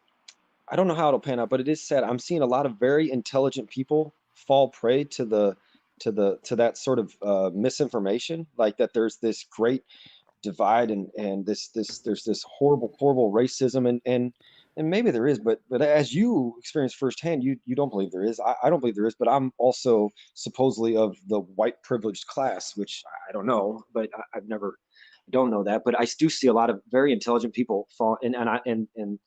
I don't know how it'll pan out, but it is sad. I'm seeing a lot of very intelligent people fall prey to that sort of misinformation, like that there's this great divide and there's this horrible racism and maybe there is, but as you experience firsthand, you don't believe there is. I don't believe there is, but I'm also supposedly of the white privileged class, which I don't know, but I've never don't know that, but I do see a lot of very intelligent people fall and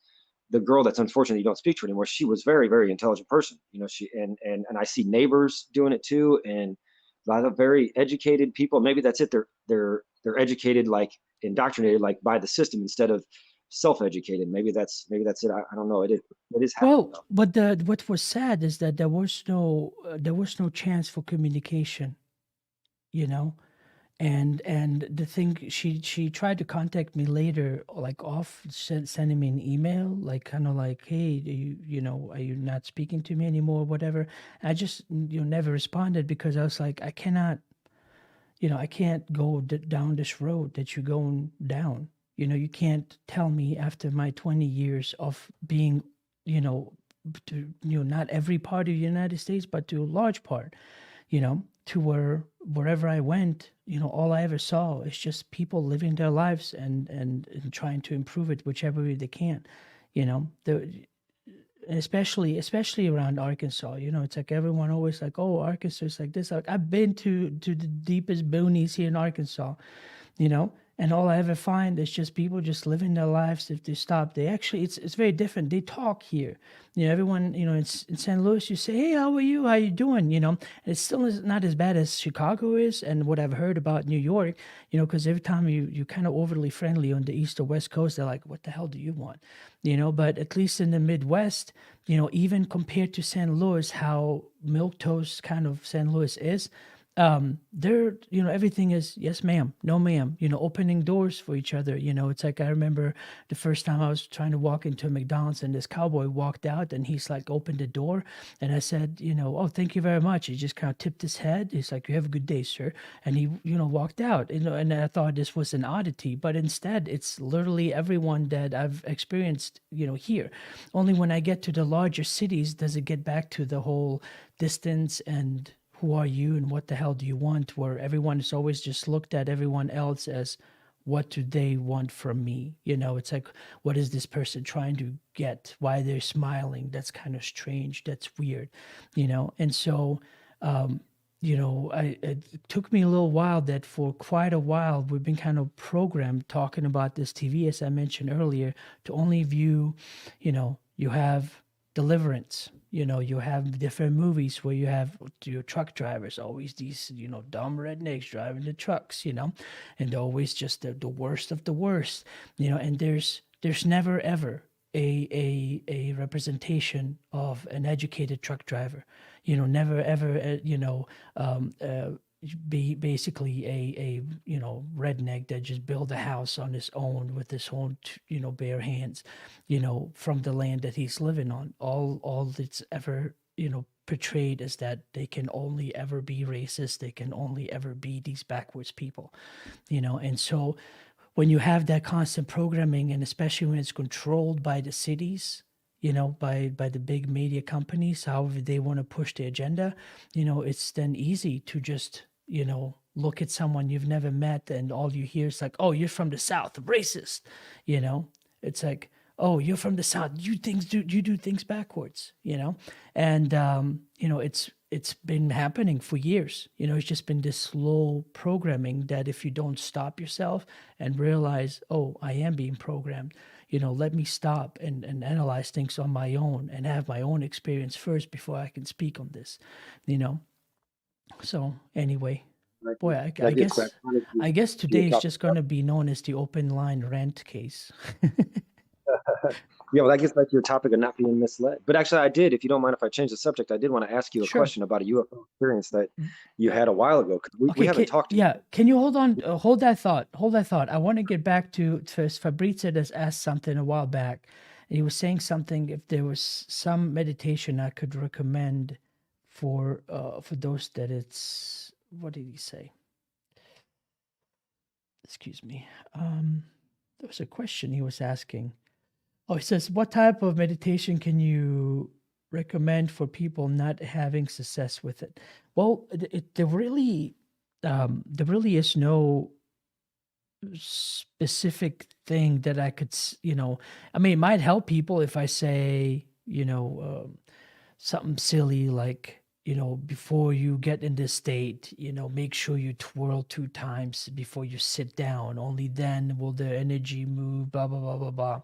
the girl that's unfortunate you don't speak to her anymore, she was very intelligent person. She and I see neighbors doing it too, and a lot of very educated people. Maybe that's it. They're educated, like indoctrinated, like by the system instead of self-educated. Maybe that's it. I don't know. It is happening Well, though. but what was sad is that there was no chance for communication, you know. And the thing, she tried to contact me later, like sending me an email, like kind of like, hey, are you not speaking to me anymore, whatever. I just never responded because I was like, I can't go down this road that you're going down. You can't tell me after my 20 years of being, you know, to not every part of the United States, but to a large part, to wherever I went, all I ever saw is just people living their lives and trying to improve it whichever way they can. The especially around Arkansas. It's like everyone always like, oh, Arkansas is like this. Like, I've been to the deepest boonies here in Arkansas, and all I ever find is just people just living their lives. If they stop, they actually, it's very different. They talk here. Everyone, in St. Louis, you say, hey, how are you? How you doing? And it's still not as bad as Chicago is, and what I've heard about New York, because every time you kind of overly friendly on the East or West Coast, they're like, what the hell do you want? But at least in the Midwest, even compared to St. Louis, how milquetoast kind of St. Louis is, there, everything is yes ma'am, no ma'am, opening doors for each other. It's like, I remember the first time I was trying to walk into a McDonald's, and this cowboy walked out, and he's like, opened the door, and I said, oh, thank you very much. He just kind of tipped his head. He's like, you have a good day, sir. And he, walked out, and I thought this was an oddity, but instead it's literally everyone that I've experienced, here. Only when I get to the larger cities does it get back to the whole distance and who are you and what the hell do you want, where everyone is always just looked at everyone else as what do they want from me. It's like, what is this person trying to get, why they're smiling? That's kind of strange, that's weird. And so it took me a little while, that for quite a while we've been kind of programmed talking about this TV, as I mentioned earlier, to only view, you have Deliverance. You have different movies where you have your truck drivers, always these, dumb rednecks driving the trucks, and they're always just the worst of the worst, and there's never ever a representation of an educated truck driver, never ever, be basically a redneck that just built a house on his own with his own bare hands, from the land that he's living on. All that's ever portrayed is that they can only ever be racist, they can only ever be these backwards people, and so when you have that constant programming, and especially when it's controlled by the cities, by the big media companies, however they want to push the agenda, it's then easy to just, look at someone you've never met, and all you hear is like, oh, you're from the South, racist. It's like, oh, you're from the South, you do things backwards. And it's been happening for years. It's just been this slow programming that if you don't stop yourself and realize, oh, I am being programmed, let me stop and analyze things on my own and have my own experience first before I can speak on this. So anyway, Like, boy, I, that I gets guess back to I guess your today is topic. just going to be known as the open line rant case. Yeah, well, that gets back to your topic of not being misled. But actually, I did, if you don't mind if I change the subject, I did want to ask you a Sure. question about a UFO experience that you had a while ago. 'Cause we Okay, haven't talked to yeah. Can you hold on? Hold that thought. Hold that thought. I want to get back to Fabrizio has asked something a while back. He was saying something, if there was some meditation I could recommend for those that it's, what did he say? Excuse me. There was a question he was asking. Oh, he says, what type of meditation can you recommend for people not having success with it? Well, there really is no specific thing that I could, I mean, it might help people if I say, something silly like, before you get in this state, make sure you twirl 2 times before you sit down. Only then will the energy move, blah, blah, blah, blah, blah.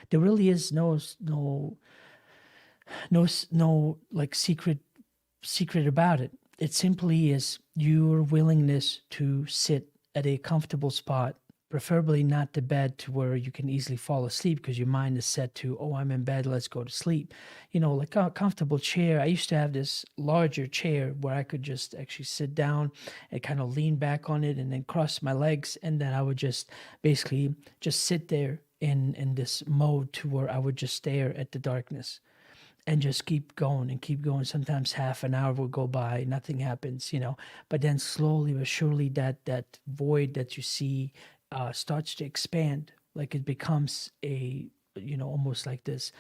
There really is no like secret about it. It simply is your willingness to sit at a comfortable spot, preferably not the bed to where you can easily fall asleep because your mind is set to, oh, I'm in bed, let's go to sleep. Like a comfortable chair. I used to have this larger chair where I could just actually sit down and kind of lean back on it and then cross my legs. And then I would just basically just sit there in this mode to where I would just stare at the darkness and just keep going and keep going. Sometimes half an hour will go by, nothing happens, but then slowly but surely that void that you see starts to expand. Like it becomes a, almost like this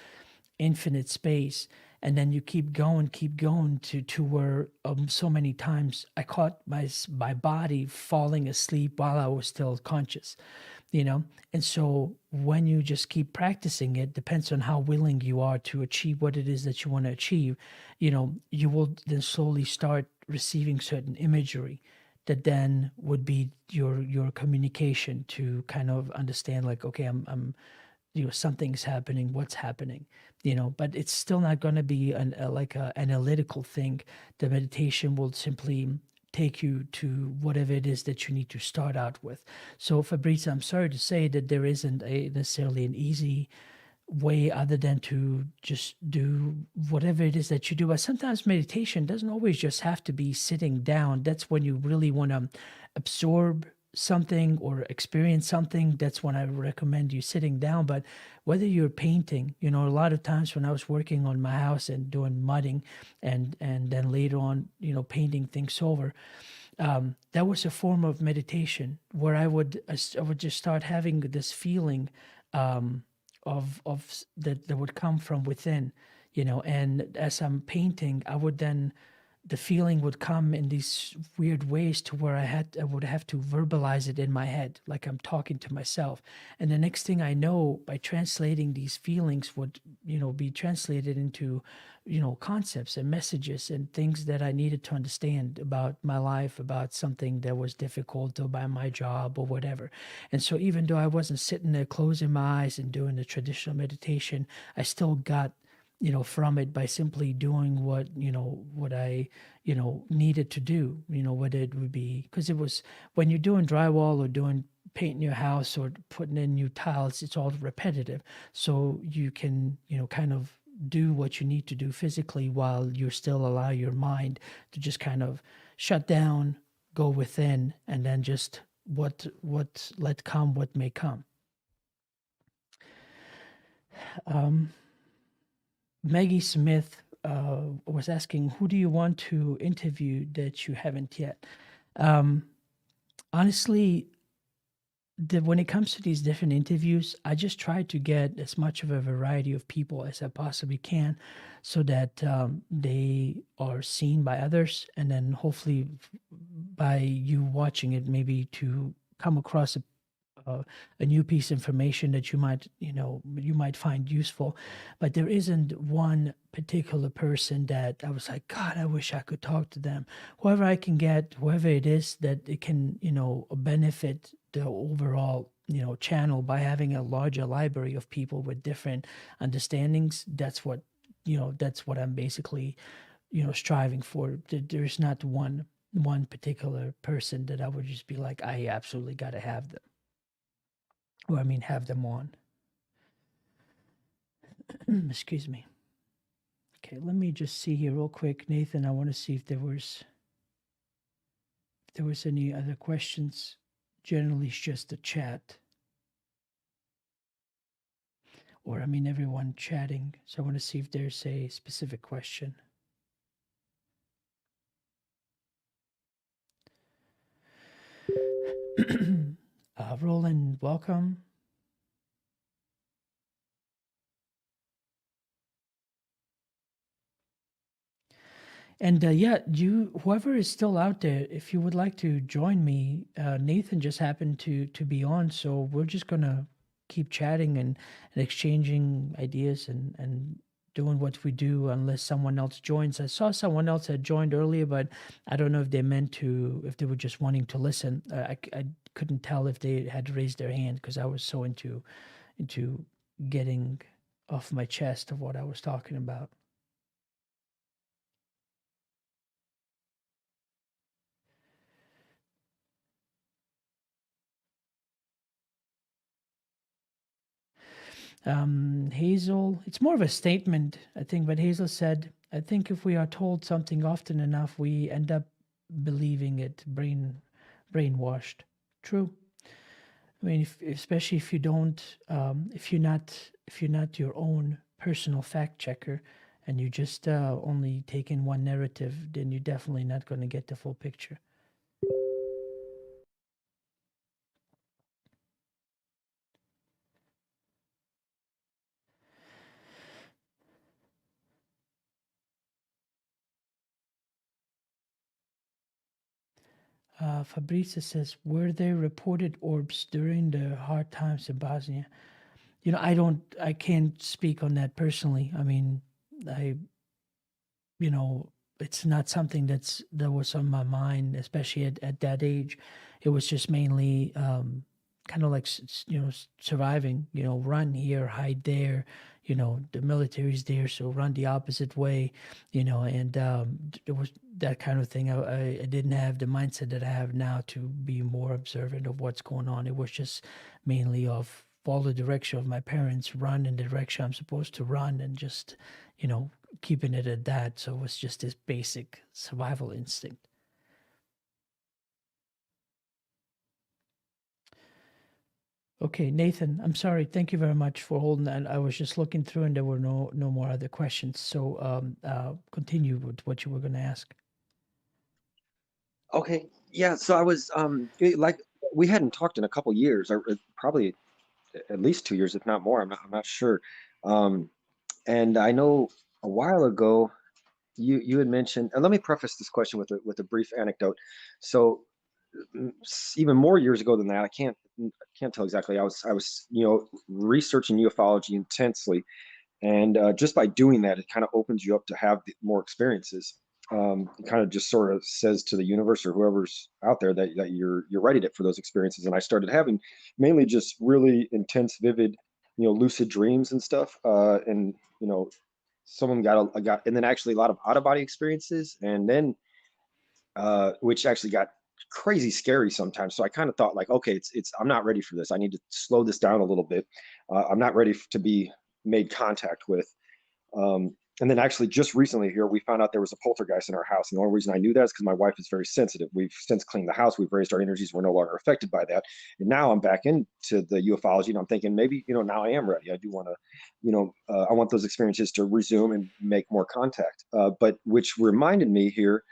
infinite space. And then you keep going to where so many times I caught my body falling asleep while I was still conscious, you know? And so when you just keep practicing it, depends on how willing you are to achieve what it is that you want to achieve, you will then slowly start receiving certain imagery that then would be your communication to kind of understand like, okay, I'm something's happening, what's happening, but it's still not going to be like a analytical thing. The meditation will simply take you to whatever it is that you need to start out with. So Fabrizio, I'm sorry to say that there isn't necessarily an easy way other than to just do whatever it is that you do. But sometimes meditation doesn't always just have to be sitting down. That's when you really want to absorb something or experience something. That's when I recommend you sitting down. But whether you're painting, a lot of times when I was working on my house and doing mudding and then later on, painting things over, that was a form of meditation where I would just start having this feeling that would come from within, and as I'm painting, the feeling would come in these weird ways to where I would have to verbalize it in my head, like I'm talking to myself. And the next thing I know, by translating these feelings would, be translated into, concepts and messages and things that I needed to understand about my life, about something that was difficult or about my job or whatever. And so even though I wasn't sitting there closing my eyes and doing the traditional meditation, I still got from it by simply doing what I, needed to do, whether it would be, because it was, when you're doing drywall or doing painting your house or putting in new tiles, it's all repetitive. So you can, kind of do what you need to do physically while you still allow your mind to just kind of shut down, go within, and then just what let come what may come. Um, Maggie Smith was asking, who do you want to interview that you haven't yet? Um, Honestly, when it comes to these different interviews, I just try to get as much of a variety of people as I possibly can so that they are seen by others. And then hopefully by you watching it, maybe to come across a new piece of information that you might find useful. But there isn't one particular person that I was like, God, I wish I could talk to them. Whoever I can get, whoever it is that it can benefit the overall channel by having a larger library of people with different understandings. That's what I'm basically striving for. There's not one particular person that I would just be like, I absolutely got to have them. Or I mean, have them on. Excuse me. Okay, let me just see here real quick, Nathan. I want to see if there was any other questions. Generally, it's just a chat, or I mean, everyone chatting. So I want to see if there's a specific question. Roland, welcome. And yeah, whoever is still out there, if you would like to join me, Nathan just happened to be on, so we're just gonna keep chatting and exchanging ideas and doing what we do unless someone else joins. I saw someone else had joined earlier, but I don't know if if they were just wanting to listen. I couldn't tell if they had raised their hand because I was so into getting off my chest of what I was talking about. Hazel, it's more of a statement, I think, but Hazel said, I think if we are told something often enough, we end up believing it, brainwashed. True. I mean, especially if you don't, if you're not your own personal fact checker, and you just only take in one narrative, then you're definitely not going to get the full picture. Fabrice says, were there reported orbs during the hard times in Bosnia? I can't speak on that personally. I mean, I, you know, it's not something that was on my mind, especially at that age. It was just mainly kind of like surviving. Run here, hide there. The military's there, so run the opposite way. And it was that kind of thing. I didn't have the mindset that I have now to be more observant of what's going on. It was just mainly of follow the direction of my parents, run in the direction I'm supposed to run, and just you know keeping it at that. So it was just this basic survival instinct. Okay, Nathan, I'm sorry. Thank you very much for holding that. I was just looking through and there were no more other questions. So continue with what you were going to ask. Okay. Yeah. So I was like we hadn't talked in a couple years, or probably at least 2 years, if not more. I'm not sure. Um, and I know a while ago you had mentioned. And let me preface this question with a brief anecdote. So even more years ago than that, I can't tell exactly. I was researching ufology intensely, and just by doing that, it kind of opens you up to have more experiences. It kind of just sort of says to the universe or whoever's out there that you're ready for those experiences. And I started having mainly just really intense, vivid, lucid dreams and stuff. And some of them got, and then actually a lot of out of body experiences, and then which actually got crazy scary sometimes. So I kind of thought like, okay, it's I'm not ready for this. I need to slow this down a little bit. I'm not ready to be made contact with. And then actually just recently here, we found out there was a poltergeist in our house. And the only reason I knew that is because my wife is very sensitive. We've since cleaned the house. We've raised our energies. We're no longer affected by that. And now I'm back into the ufology, and I'm thinking maybe, now I am ready. I do want to, I want those experiences to resume and make more contact. But which reminded me here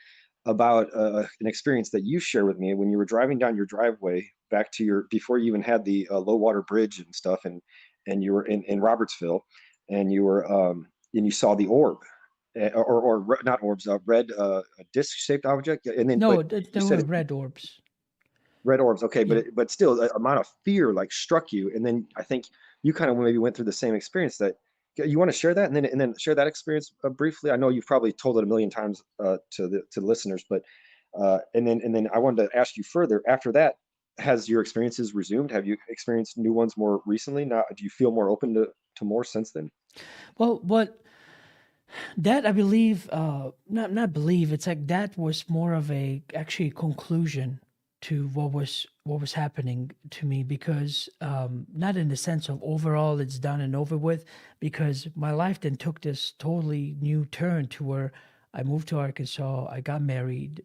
about an experience that you shared with me when you were driving down your driveway back to before you even had the low water bridge and stuff, and you were in Robertsville, and you were and you saw the orb, or not orbs, red disc shaped object, and then No, but you there said were it, red orbs. red orbs, okay, Yeah. but still, the amount of fear like struck you, and then I think you kind of maybe went through the same experience. That you want to share that, and then share that experience briefly. I know you've probably told it a million times to the listeners, but and then I wanted to ask you further. After that, has your experiences resumed? Have you experienced new ones more recently? Now, do you feel more open to more since then? Well, what that I believe, not believe. It's like that was more of a actually conclusion to what was happening to me, because not in the sense of overall it's done and over with, because my life then took this totally new turn to where I moved to Arkansas, I got married,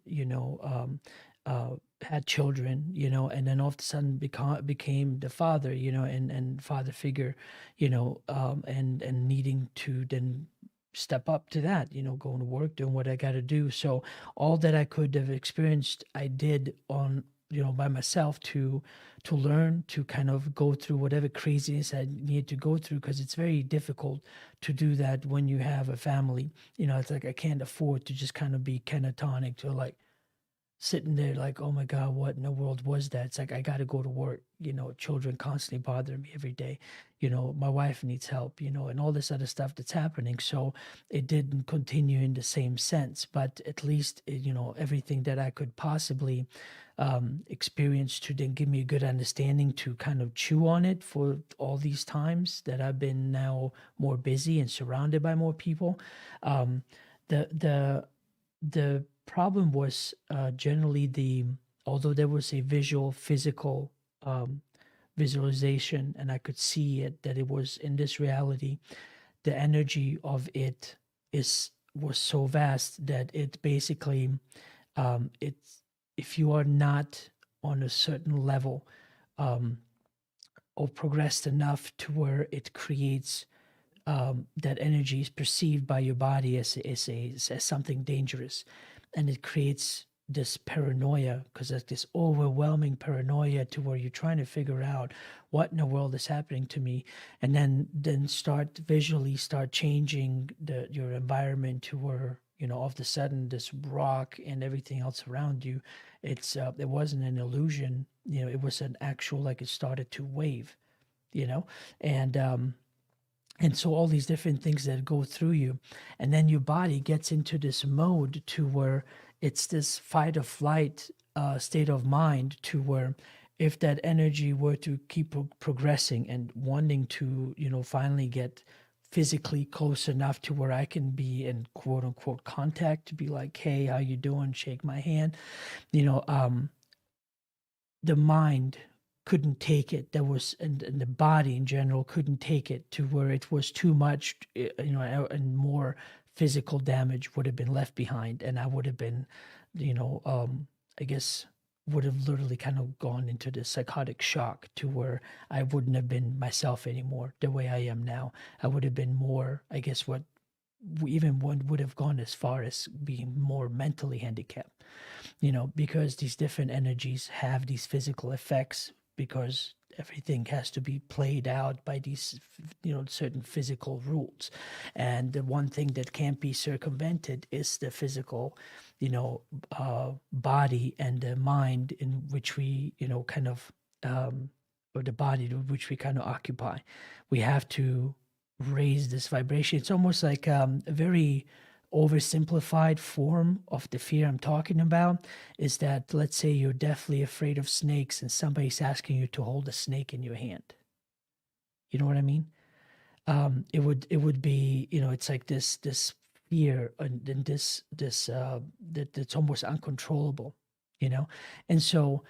had children, and then all of a sudden became the father, and father figure, and needing to then step up to that, going to work, doing what I got to do. So all that I could have experienced, I did on, by myself to learn to kind of go through whatever craziness I need to go through, because it's very difficult to do that when you have a family. It's like I can't afford to just kind of be catatonic to like sitting there like, oh my God, what in the world was that? It's like I got to go to work. Children constantly bother me every day. My wife needs help, and all this other stuff that's happening. So it didn't continue in the same sense, but at least, everything that I could possibly experience to then give me a good understanding to kind of chew on it for all these times that I've been now more busy and surrounded by more people. Um, the problem was generally although there was a physical um, visualization, and I could see it that it was in this reality, the energy of it was so vast that it basically it's if you are not on a certain level um, or progressed enough to where it creates that energy is perceived by your body as something dangerous, and it creates this paranoia, because there's this overwhelming paranoia to where you're trying to figure out what in the world is happening to me, and then start changing your environment to where all of a sudden this rock and everything else around you, it wasn't an illusion. It was an actual, like, it started to wave, you know, and so all these different things that go through you, and then your body gets into this mode to where it's this fight or flight state of mind, to where if that energy were to keep progressing and wanting to, finally get physically close enough to where I can be in quote unquote contact, to be like, hey, how you doing? Shake my hand, you know, um, the mind couldn't take it. That was, and the body in general couldn't take it, to where it was too much, and more physical damage would have been left behind, and I would have been, I guess, would have literally kind of gone into this psychotic shock, to where I wouldn't have been myself anymore the way I am now. I would have been more, I guess, what even one would have gone as far as being more mentally handicapped, because these different energies have these physical effects, because everything has to be played out by these, certain physical rules. And the one thing that can't be circumvented is the physical, body and the mind in which we, kind of, or the body to which we kind of occupy. We have to raise this vibration. It's almost like a very oversimplified form of the fear I'm talking about is that, let's say you're deathly afraid of snakes and somebody's asking you to hold a snake in your hand. You know what I mean? It would be, it's like this fear, and that's almost uncontrollable, and so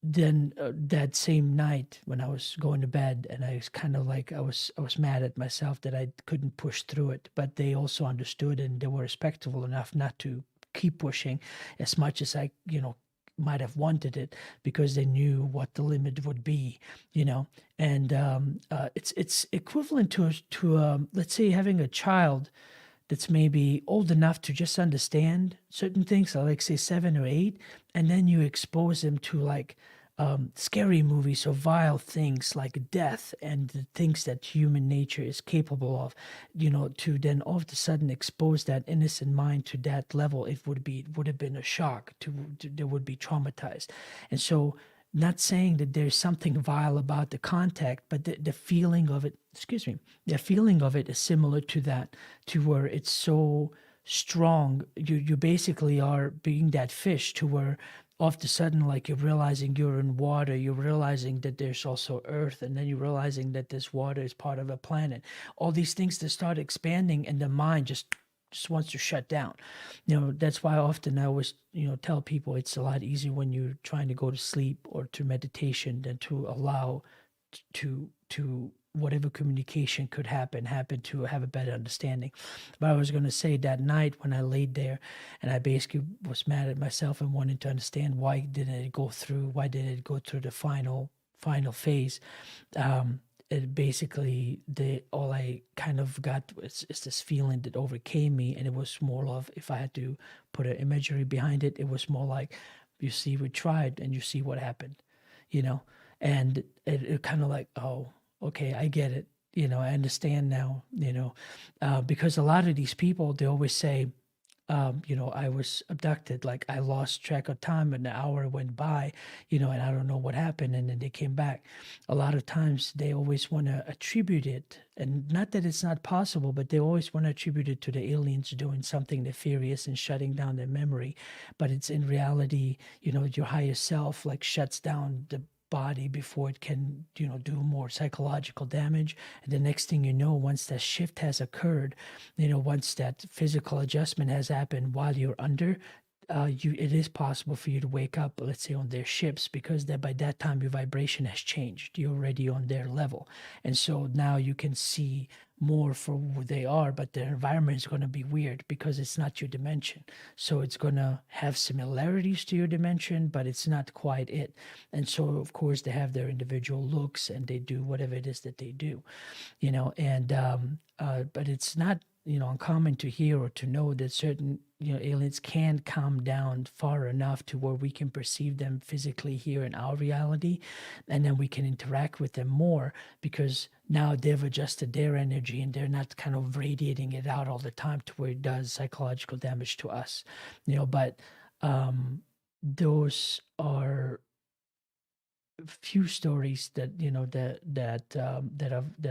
then that same night when I was going to bed, and I was kind of like, I was mad at myself that I couldn't push through it, but they also understood, and they were respectful enough not to keep pushing as much as I, might have wanted it, because they knew what the limit would be, and it's equivalent to let's say having a child that's maybe old enough to just understand certain things, so like say 7 or 8, and then you expose them to like scary movies or vile things like death and the things that human nature is capable of, to then all of a sudden expose that innocent mind to that level, would have been a shock they would be traumatized. And so, not saying that there's something vile about the contact, but the feeling of it, the feeling of it is similar to that, to where it's so strong. You basically are being that fish, to where all of a sudden, like, you're realizing you're in water, you're realizing that there's also earth, and then you're realizing that this water is part of a planet. All these things that start expanding, and the mind just wants to shut down. That's why often I always, tell people it's a lot easier when you're trying to go to sleep or to meditation than to allow to whatever communication could happen to have a better understanding. But I was going to say, that night when I laid there and I basically was mad at myself and wanted to understand why didn't it go through the final phase. It basically, all I kind of got is this feeling that overcame me, and it was more of, if I had to put an imagery behind it, it was more like, you see, we tried and you see what happened, you know, and it kind of like, oh, okay, I get it, I understand now, because a lot of these people, they always say, I was abducted, like I lost track of time, and an hour went by, and I don't know what happened, and then they came back. A lot of times they always want to attribute it, and not that it's not possible, but they always want to attribute it to the aliens doing something nefarious and shutting down their memory. But it's in reality, your higher self like shuts down the body before it can, do more psychological damage. And the next thing you know, once that shift has occurred, once that physical adjustment has happened while you're under, it is possible for you to wake up, let's say, on their ships, because that by that time your vibration has changed. You're already on their level, and so now you can see more for who they are. But their environment is going to be weird because it's not your dimension. So it's going to have similarities to your dimension, but it's not quite it. And so, of course, they have their individual looks and they do whatever it is that they do, and but it's not uncommon to hear or to know that certain aliens can come down far enough to where we can perceive them physically here in our reality, and then we can interact with them more because now they've adjusted their energy and they're not kind of radiating it out all the time to where it does psychological damage to us. But those are few stories that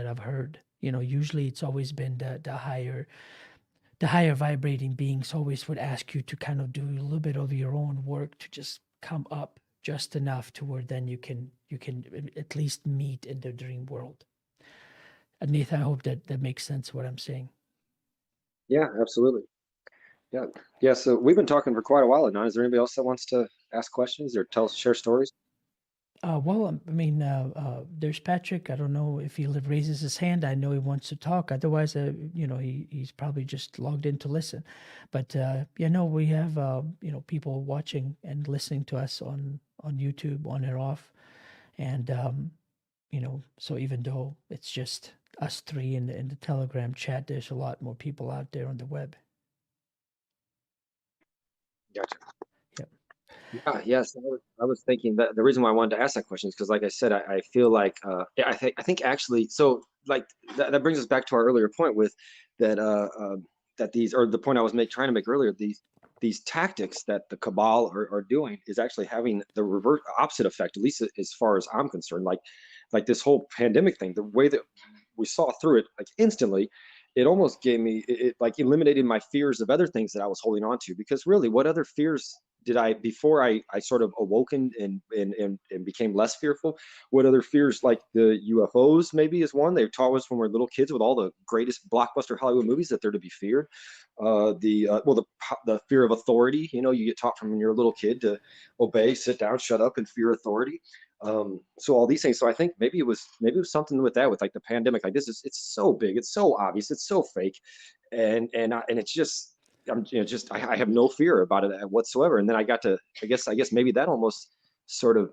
I've heard. Usually it's always been the higher vibrating beings always would ask you to kind of do a little bit of your own work to just come up just enough to where then you can at least meet in the dream world. And Nathan, I hope that makes sense what I'm saying. Yeah, absolutely. Yeah. Yeah. So we've been talking for quite a while now. Is there anybody else that wants to ask questions or share stories? Well, I mean, there's Patrick. I don't know if he raises his hand. I know he wants to talk. Otherwise, he's probably just logged in to listen. But we have people watching and listening to us on YouTube on and off, and so even though it's just us three in the Telegram chat, there's a lot more people out there on the web. Gotcha. Yep. Yeah, yes. I was thinking that the reason why I wanted to ask that question is because, like I said, I feel like I think actually, so like that brings us back to our earlier point with that that these, or the point I was trying to make earlier, these tactics that the cabal are doing is actually having the reverse opposite effect, at least as far as I'm concerned. Like this whole pandemic thing, the way that we saw through it, like instantly, it almost gave me it like eliminated my fears of other things that I was holding on to. Because really, what other fears did I, before I sort of awoken and became less fearful? What other fears, like the UFOs maybe is one. They taught us when we were little kids with all the greatest blockbuster Hollywood movies that they're to be feared. The fear of authority, you get taught from when you're a little kid to obey, sit down, shut up, and fear authority. So all these things. So I think maybe it was something with that, with like the pandemic. Like it's so big, it's so obvious, it's so fake, and it's just I have no fear about it whatsoever. And then I guess maybe that almost sort of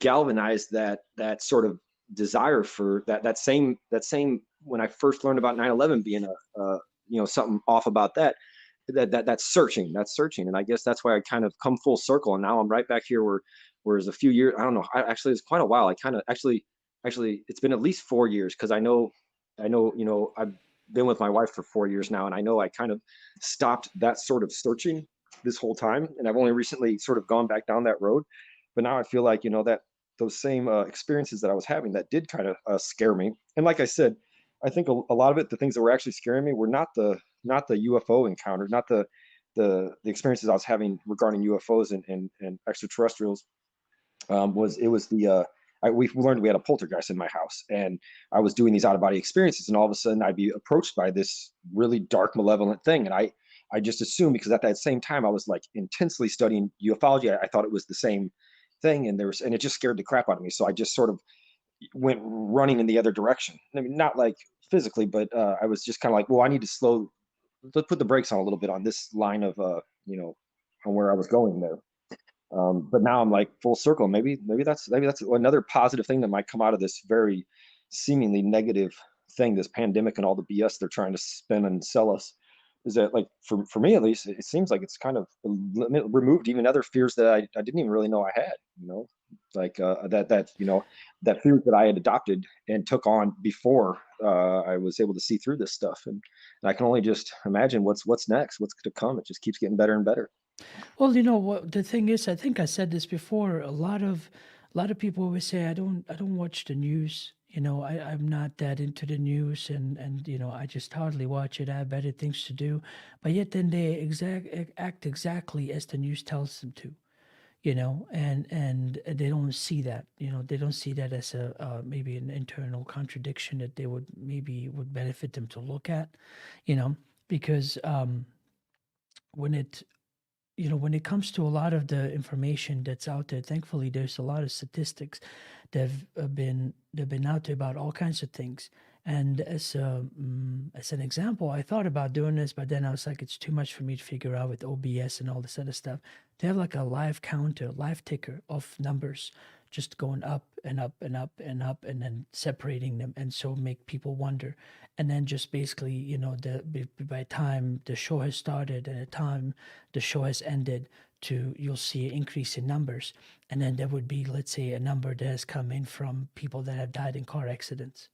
galvanized that sort of desire for that same when I first learned about 9/11 being something off about that's searching. And I guess that's why I kind of come full circle, and now I'm right back here whereas a few years, I don't know, actually it's quite a while. I kind of actually it's been at least 4 years, because I know I've been with my wife for 4 years now, and I know I kind of stopped that sort of searching this whole time, and I've only recently sort of gone back down that road. But now I feel like that those same experiences that I was having that did kind of scare me. And like I said, I think a lot of it, the things that were actually scaring me, were not the UFO encounter, not the experiences I was having regarding UFOs and extraterrestrials. It was we learned we had a poltergeist in my house, and I was doing these out of body experiences, and all of a sudden I'd be approached by this really dark, malevolent thing, and I just assumed, because at that same time I was like intensely studying ufology, I thought it was the same thing, and it just scared the crap out of me. So I just sort of went running in the other direction. I mean, not like physically, but I was just kind of like, well, I need to let's put the brakes on a little bit on this line of on where I was going there. But now I'm like full circle. Maybe that's another positive thing that might come out of this very seemingly negative thing, this pandemic and all the BS they're trying to spin and sell us. Is that, like, for me at least, it seems like it's kind of removed even other fears that I didn't even really know I had. Like that fears that I had adopted and took on before I was able to see through this stuff. And I can only just imagine what's next, what's to come. It just keeps getting better and better. Well, what the thing is, I think I said this before. A lot of people always say I don't watch the news. I'm not that into the news, and I just hardly watch it. I have better things to do. But yet then they act exactly as the news tells them to. And they don't see that. They don't see that as a maybe an internal contradiction that they would benefit them to look at. Because when it when it comes to a lot of the information that's out there, thankfully there's a lot of statistics that have been out there about all kinds of things. And as an example, I thought about doing this, but then I was like, it's too much for me to figure out with OBS and all this other stuff. To have like a live counter, live ticker of numbers just going up and up and up and up, and then separating them, and so make people wonder. And then just basically, by time the show has started and the time the show has ended, you'll see an increase in numbers. And then there would be, let's say, a number that has come in from people that have died in car accidents,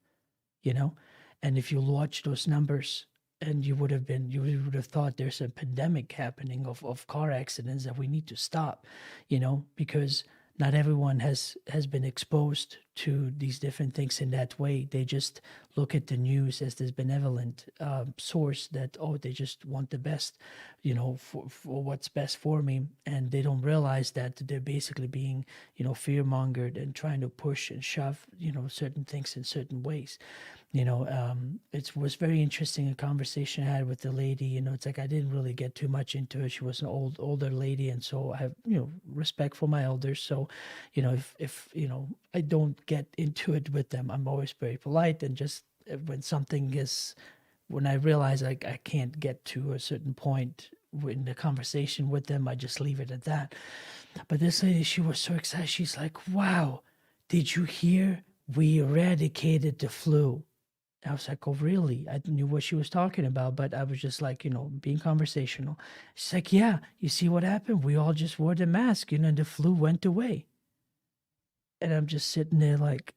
you know? And if you watch those numbers, and you would have thought there's a pandemic happening of car accidents that we need to stop, because not everyone has been exposed to these different things in that way. They just look at the news as this benevolent source that, oh, they just want the best, for what's best for me, and they don't realize that they're basically being, fear mongered and trying to push and shove, certain things in certain ways. It was very interesting, a conversation I had with the lady. It's like I didn't really get too much into it. She was an older lady, and so I have, respect for my elders. So, if I don't get into it with them, I'm always very polite, and just when I realize I can't get to a certain point in the conversation with them, I just leave it at that. But this lady, she was so excited. She's like, "Wow, did you hear? We eradicated the flu." I was like, "Oh, really?" I knew what she was talking about, but I was just like, being conversational. She's like, "Yeah, you see what happened? We all just wore the mask, and the flu went away." And I'm just sitting there like,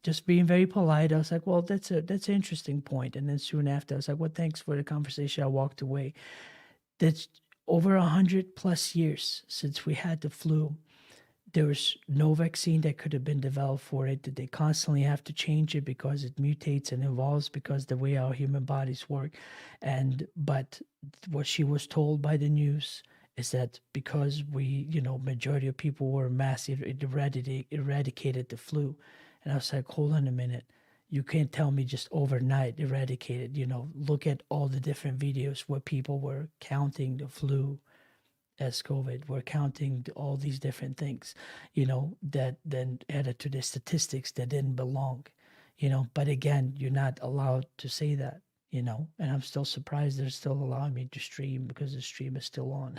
just being very polite. I was like, "Well, that's an interesting point." And then soon after, I was like, "Well, thanks for the conversation." I walked away. That's over 100+ years since we had the flu. There was no vaccine that could have been developed for it. They constantly have to change it because it mutates and evolves because the way our human bodies work. But what she was told by the news is that because majority of people were massive, it eradicated the flu. And I was like, hold on a minute. You can't tell me just overnight eradicated. Look at all the different videos where people were counting the flu as COVID. We're counting all these different things, that then added to the statistics that didn't belong, But again, you're not allowed to say that, and I'm still surprised they're still allowing me to stream because the stream is still on,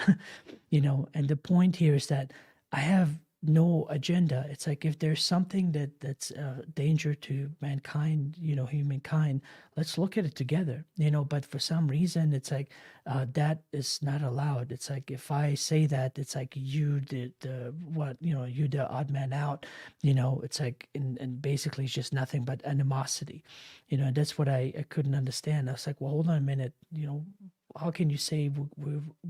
And the point here is that I have no agenda. It's like if there's something that's a danger to mankind, humankind, let's look at it together, But for some reason, it's like that is not allowed. It's like if I say that, it's like you did you the odd man out, It's like and basically it's just nothing but animosity, And that's what I couldn't understand. I was like, well, hold on a minute, how can you say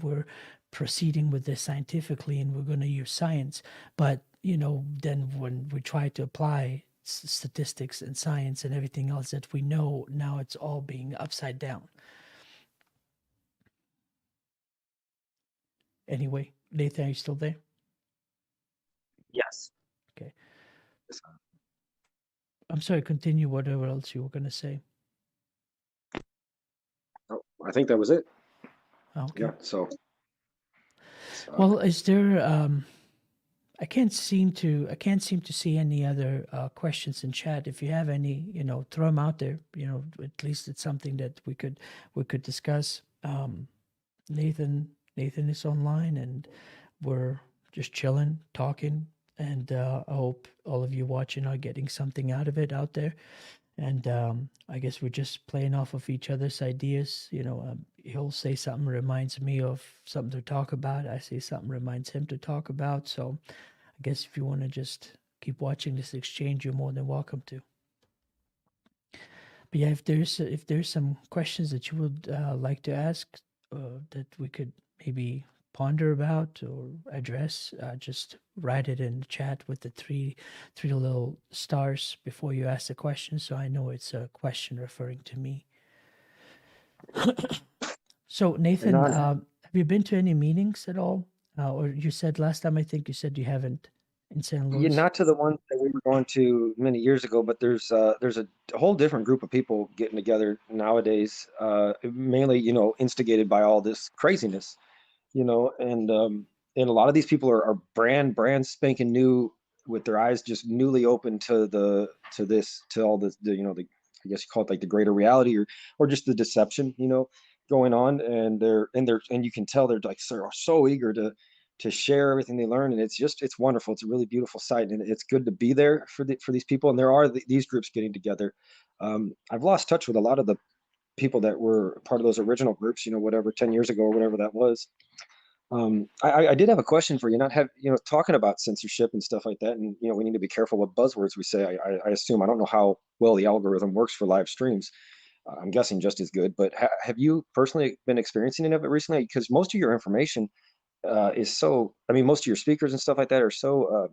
we're proceeding with this scientifically and we're going to use science, but then when we try to apply statistics and science and everything else that we know now, it's all being upside down. Anyway, Nathan, are you still there? Yes. Okay. Yes. I'm sorry, continue whatever else you were going to say. Oh, I think that was it. Okay. Yeah. So. Well, is there I can't seem to see any other questions in chat. If you have any, throw them out there. At least it's something that we could discuss. Nathan is online, and we're just chilling, talking, and I hope all of you watching are getting something out of it out there. And I guess we're just playing off of each other's ideas. He'll say something reminds me of something to talk about. I say something reminds him to talk about. So I guess if you want to just keep watching this exchange, you're more than welcome to. But yeah, if there's some questions that you would like to ask that we could maybe ponder about or address, just write it in the chat with the three little stars before you ask the question, so I know it's a question referring to me. So Nathan, have you been to any meetings at all? Or you said last time, I think you said you haven't in San Luis. Not to the ones that we were going to many years ago, but there's a whole different group of people getting together nowadays, mainly, instigated by all this craziness, and a lot of these people are brand spanking new, with their eyes just newly open to all this, I guess you call it like the greater reality, or just the deception, going on, and you can tell they're like so eager to share everything they learn, and it's wonderful. It's a really beautiful sight, and it's good to be there for these people. And there are these groups getting together. I've lost touch with a lot of the people that were part of those original groups, whatever 10 years ago or whatever that was. I did have a question for you. Not have talking about censorship and stuff like that, and we need to be careful what buzzwords we say. I assume I don't know how well the algorithm works for live streams. I'm guessing just as good. But have you personally been experiencing any of it recently? Because most of your information is so. I mean, most of your speakers and stuff like that are so.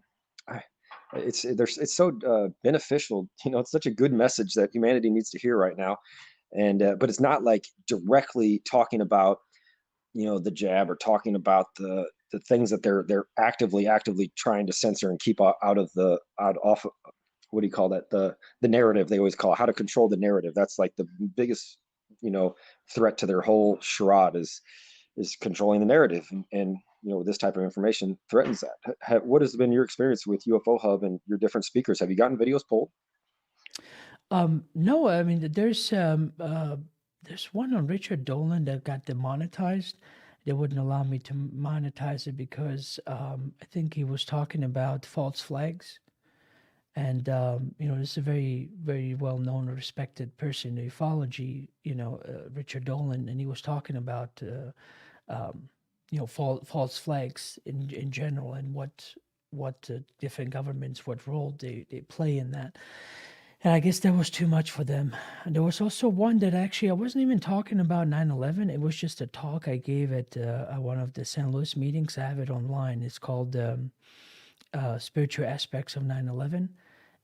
It's so beneficial. It's such a good message that humanity needs to hear right now. And but it's not like directly talking about the jab, or talking about the things that they're actively trying to censor and keep out of the out off. What do you call that? The narrative, they always call it, how to control the narrative. That's like the biggest threat to their whole charade is controlling the narrative, and this type of information threatens that. What has been your experience with UFO Hub and your different speakers? Have you gotten videos pulled? No, I mean, there's one on Richard Dolan that got demonetized. They wouldn't allow me to monetize it because I think he was talking about false flags. And this is a very, very well known and respected person in ufology, Richard Dolan, and he was talking about false flags in general, and what different governments, what role they play in that. And I guess that was too much for them. And there was also one that actually I wasn't even talking about 9/11. It was just a talk I gave at one of the St. Louis meetings. I have it online. It's called Spiritual Aspects of 9/11.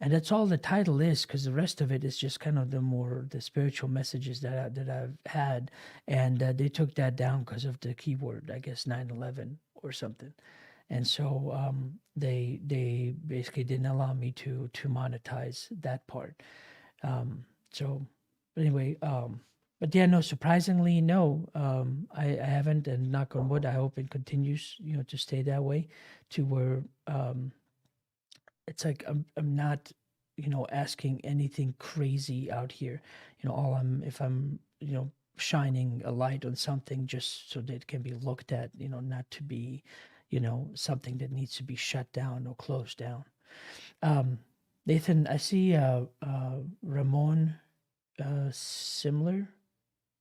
And that's all the title is, because the rest of it is just kind of the spiritual messages that I've had. And they took that down because of the keyword, I guess 9/11 or something. And so they basically didn't allow me to monetize that part. So but anyway, but yeah, no, surprisingly, no, I haven't, and knock on wood, I hope it continues, to stay that way, to where it's like I'm not, asking anything crazy out here. If I'm, shining a light on something just so that it can be looked at, not to be, something that needs to be shut down or closed down. Nathan, I see Ramon Simler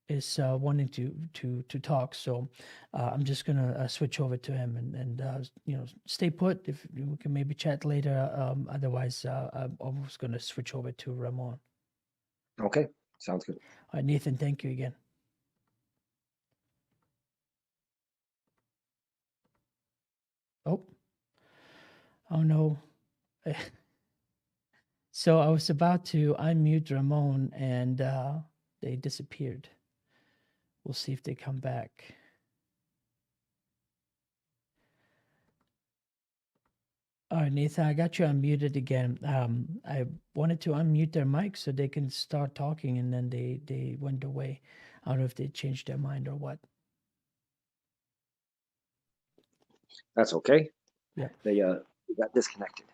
is wanting to talk, so I'm just gonna switch over to him, and stay put. If we can maybe chat later, otherwise I'm almost gonna switch over to Ramon. Okay, sounds good. All right, Nathan, thank you again. Oh, oh no. So I was about to unmute Ramon, and they disappeared. We'll see if they come back. All right, Nathan, I got you unmuted again. I wanted to unmute their mic so they can start talking, and then they went away. I don't know if they changed their mind or what. That's okay. Yeah. They got disconnected.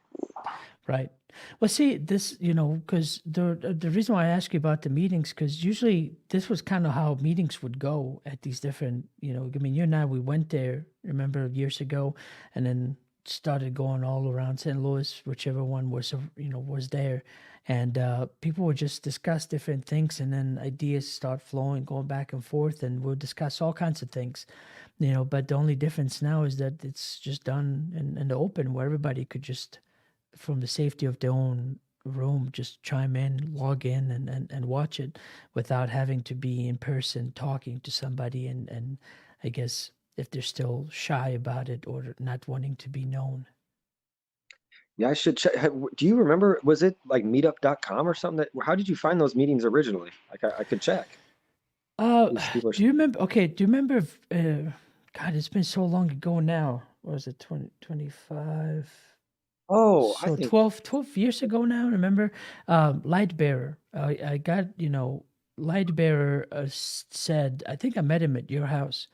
Right. Well, see, this, because the reason why I ask you about the meetings, because usually this was kind of how meetings would go at these different, I mean, you and I, we went there, remember, years ago, and then started going all around St. Louis, whichever one was, was there. And people would just discuss different things, and then ideas start flowing, going back and forth, and we'll discuss all kinds of things, but the only difference now is that it's just done in the open, where everybody could just, from the safety of their own room, just chime in, log in, and watch it without having to be in person talking to somebody. And I guess if they're still shy about it or not wanting to be known. Yeah, I should check. Do you remember, was it like meetup.com or something? How did you find those meetings originally? Like I could check. These people are, Do you remember? Okay, do you remember? God, it's been so long ago now. What was it, 2025? oh, I So think, 12 years ago now, remember? Lightbearer. I got, Lightbearer said, I think I met him at your house.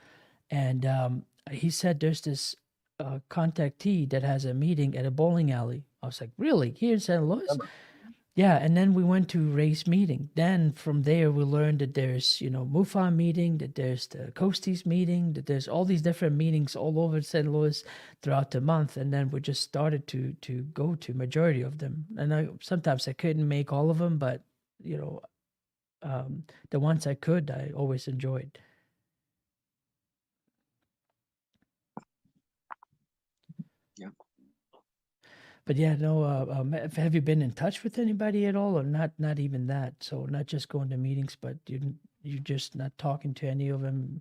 And he said there's this contactee that has a meeting at a bowling alley. I was like, really? Here in St. Louis? remember. Yeah, and then we went to race meeting. Then from there, we learned that there's, MUFON meeting, that there's the Coasties meeting, that there's all these different meetings all over St. Louis throughout the month. And then we just started to go to majority of them. And sometimes I couldn't make all of them, but you know, the ones I could, I always enjoyed. Yeah. But yeah, no. Have you been in touch with anybody at all, or not? Not even that. So not just going to meetings, but you just not talking to any of them.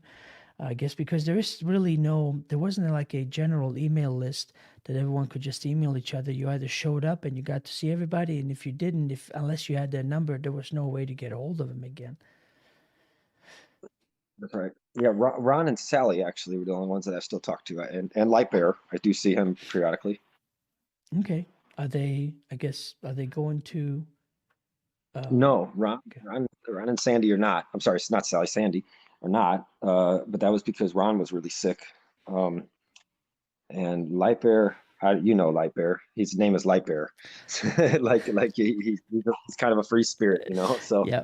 I guess because there wasn't like a general email list that everyone could just email each other. You either showed up and you got to see everybody, and if you didn't, if unless you had their number, there was no way to get a hold of them again. That's right. Yeah, Ron and Sally actually were the only ones that I still talk to, and Light Bear. I do see him periodically. Okay, I guess, are they going to? No, Ron, Okay. Ron and Sandy are not. I'm sorry, it's not Sally, Sandy are not. But that was because Ron was really sick. Um, and Light Bear, you know Light Bear. His name is Light Bear. Like he's kind of a free spirit, you know. So Yeah.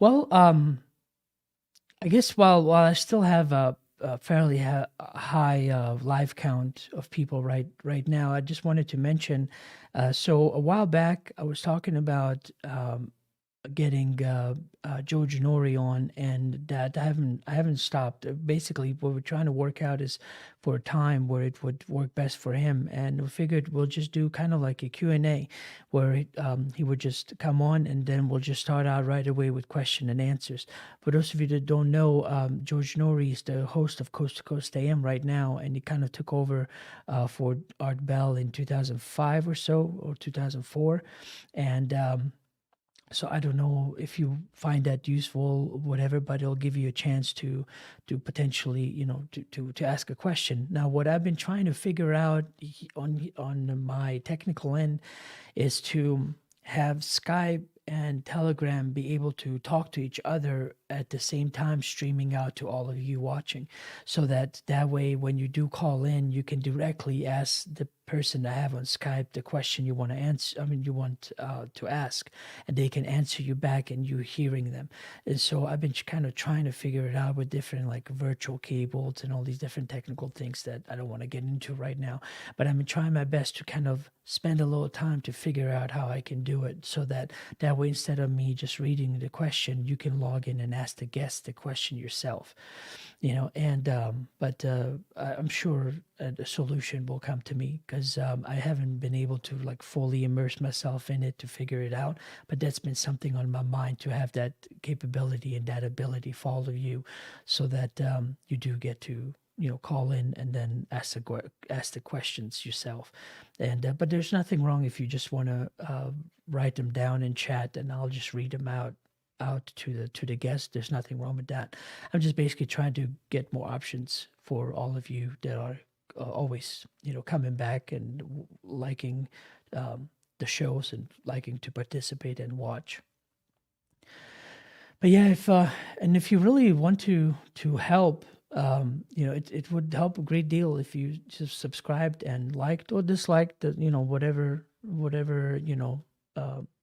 Well, I guess while I still have a fairly high live count of people right now, I just wanted to mention. So a while back, I was talking about getting George Nori on, and that I haven't stopped. Basically, what we're trying to work out is for a time where it would work best for him, and we figured we'll just do kind of like a Q&A, where he would just come on, and then we'll just start out right away with question and answers. For those of you that don't know, George Nori is the host of Coast to Coast AM right now, and he kind of took over for Art Bell in 2005 or so, or 2004, and so I don't know if you find that useful, whatever, but it'll give you a chance to potentially, to ask a question. Now, what I've been trying to figure out on my technical end is to have Skype and Telegram be able to talk to each other at the same time, streaming out to all of you watching, so that way when you do call in, you can directly ask the person I have on Skype the question you want to answer. I mean, you want to ask, and they can answer you back, and you hearing them. And so I've been kind of trying to figure it out with different like virtual cables and all these different technical things that I don't want to get into right now. But I've been trying my best to kind of spend a little time to figure out how I can do it, so that way, instead of me just reading the question, you can log in and ask the guest the question yourself. And but I'm sure a solution will come to me, because I haven't been able to like fully immerse myself in it to figure it out. But that's been something on my mind, to have that capability and that ability for all of you, so that you do get to call in and then ask the questions yourself. And but there's nothing wrong if you just want to write them down in chat, and I'll just read them out to the guest. There's nothing wrong with that. I'm just basically trying to get more options for all of you that are always coming back and liking the shows and liking to participate and watch. But yeah, if you really want to help, it would help a great deal if you just subscribed and liked or disliked the whatever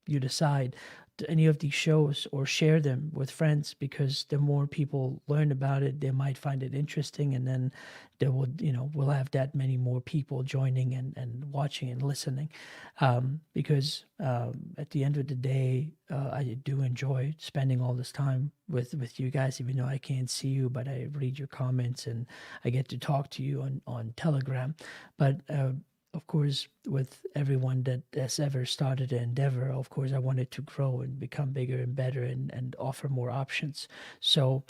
you decide to any of these shows, or share them with friends, because the more people learn about it, they might find it interesting, and then there would we'll have that many more people joining and watching and listening, because at the end of the day, I do enjoy spending all this time with you guys, even though I can't see you, but I read your comments and I get to talk to you on Telegram. But of course, with everyone that has ever started an endeavor, of course, I wanted to grow and become bigger and better, and offer more options. So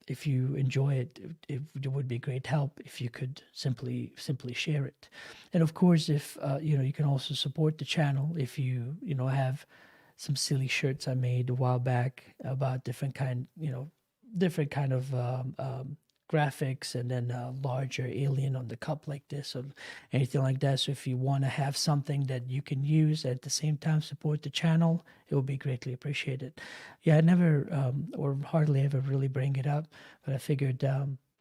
if you enjoy it, it would be great help if you could simply share it. And of course, if you can also support the channel if you have some silly shirts I made a while back about different kind of graphics, and then a larger alien on the cup like this, or anything like that. So if you want to have something that you can use at the same time support the channel, it will be greatly appreciated. Yeah, I never or hardly ever really bring it up, but I figured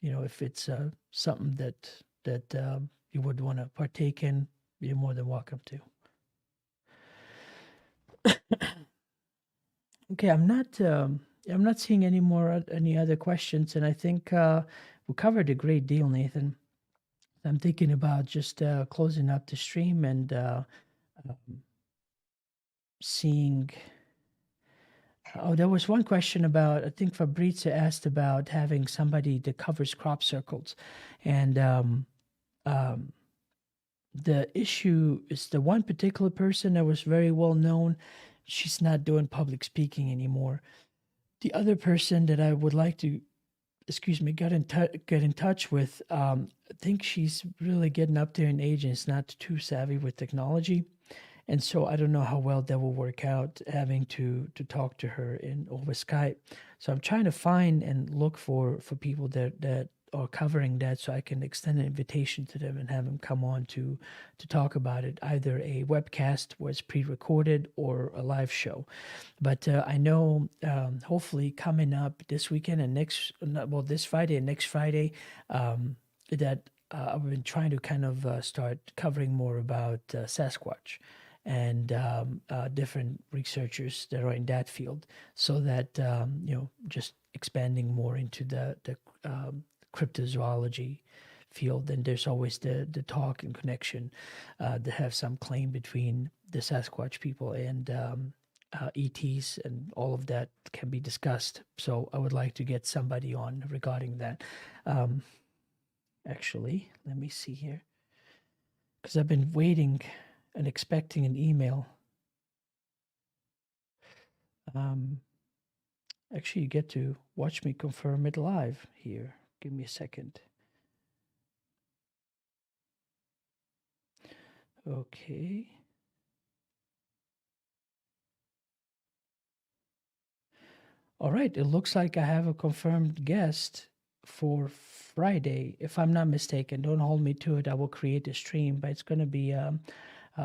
if it's something that you would want to partake in, you're more than welcome to. Okay, I'm not seeing any other questions, and I think we covered a great deal, Nathan. I'm thinking about just closing up the stream and um, seeing. Oh, there was one question about, I think Fabrizio asked about having somebody that covers crop circles. And um, the issue is the one particular person that was very well known, she's not doing public speaking anymore. The other person that I would like to, excuse me, get in touch with, I think she's really getting up there in age and is not too savvy with technology. And so I don't know how well that will work out having to talk to her in over Skype. So I'm trying to find and look for people that are covering that so I can extend an invitation to them and have them come on to talk about it, either a webcast where it's pre-recorded or a live show. But I know hopefully coming up this weekend and this Friday and next Friday, that I've been trying to kind of start covering more about Sasquatch and different researchers that are in that field, so that just expanding more into the cryptozoology field. And there's always the talk and connection that have some claim between the Sasquatch people and ETs, and all of that can be discussed. So I would like to get somebody on regarding that. Actually, let me see here, because I've been waiting and expecting an email. Actually, you get to watch me confirm it live here. Give me a second. Okay. All right. It looks like I have a confirmed guest for Friday, if I'm not mistaken. Don't hold me to it. I will create a stream, but it's going to be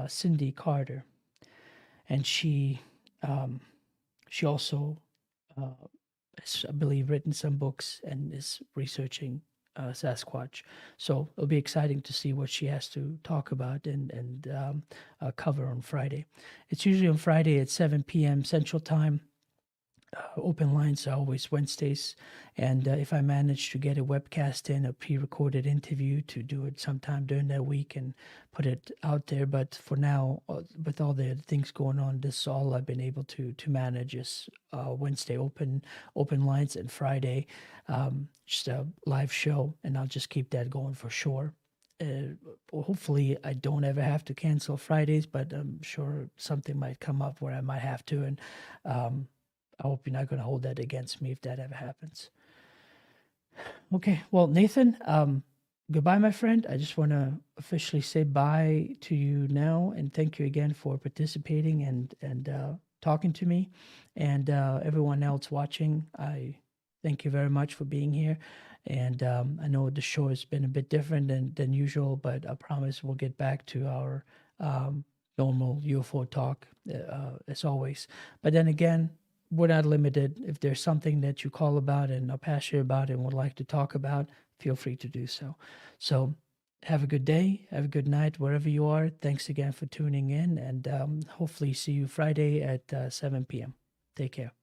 Cindy Carter, and she also has, I believe, written some books and is researching Sasquatch. So it'll be exciting to see what she has to talk about and cover on Friday. It's usually on Friday at 7 p.m. Central Time. Open lines are always Wednesdays. And if I manage to get a webcast in, a pre-recorded interview, to do it sometime during that week and put it out there. But for now, with all the things going on, this is all I've been able to manage is Wednesday open lines, and Friday just a live show. And I'll just keep that going for sure. Hopefully I don't ever have to cancel Fridays, but I'm sure something might come up where I might have to. And I hope you're not going to hold that against me if that ever happens. Okay, well, Nathan, goodbye, my friend. I just want to officially say bye to you now, and thank you again for participating and talking to me. And everyone else watching, I thank you very much for being here. And I know the show has been a bit different than usual, but I promise we'll get back to our normal UFO talk as always. But then again, we're not limited. If there's something that you call about and are passionate about and would like to talk about, feel free to do so. So have a good day, have a good night, wherever you are. Thanks again for tuning in, and hopefully see you Friday at 7 p.m. Take care.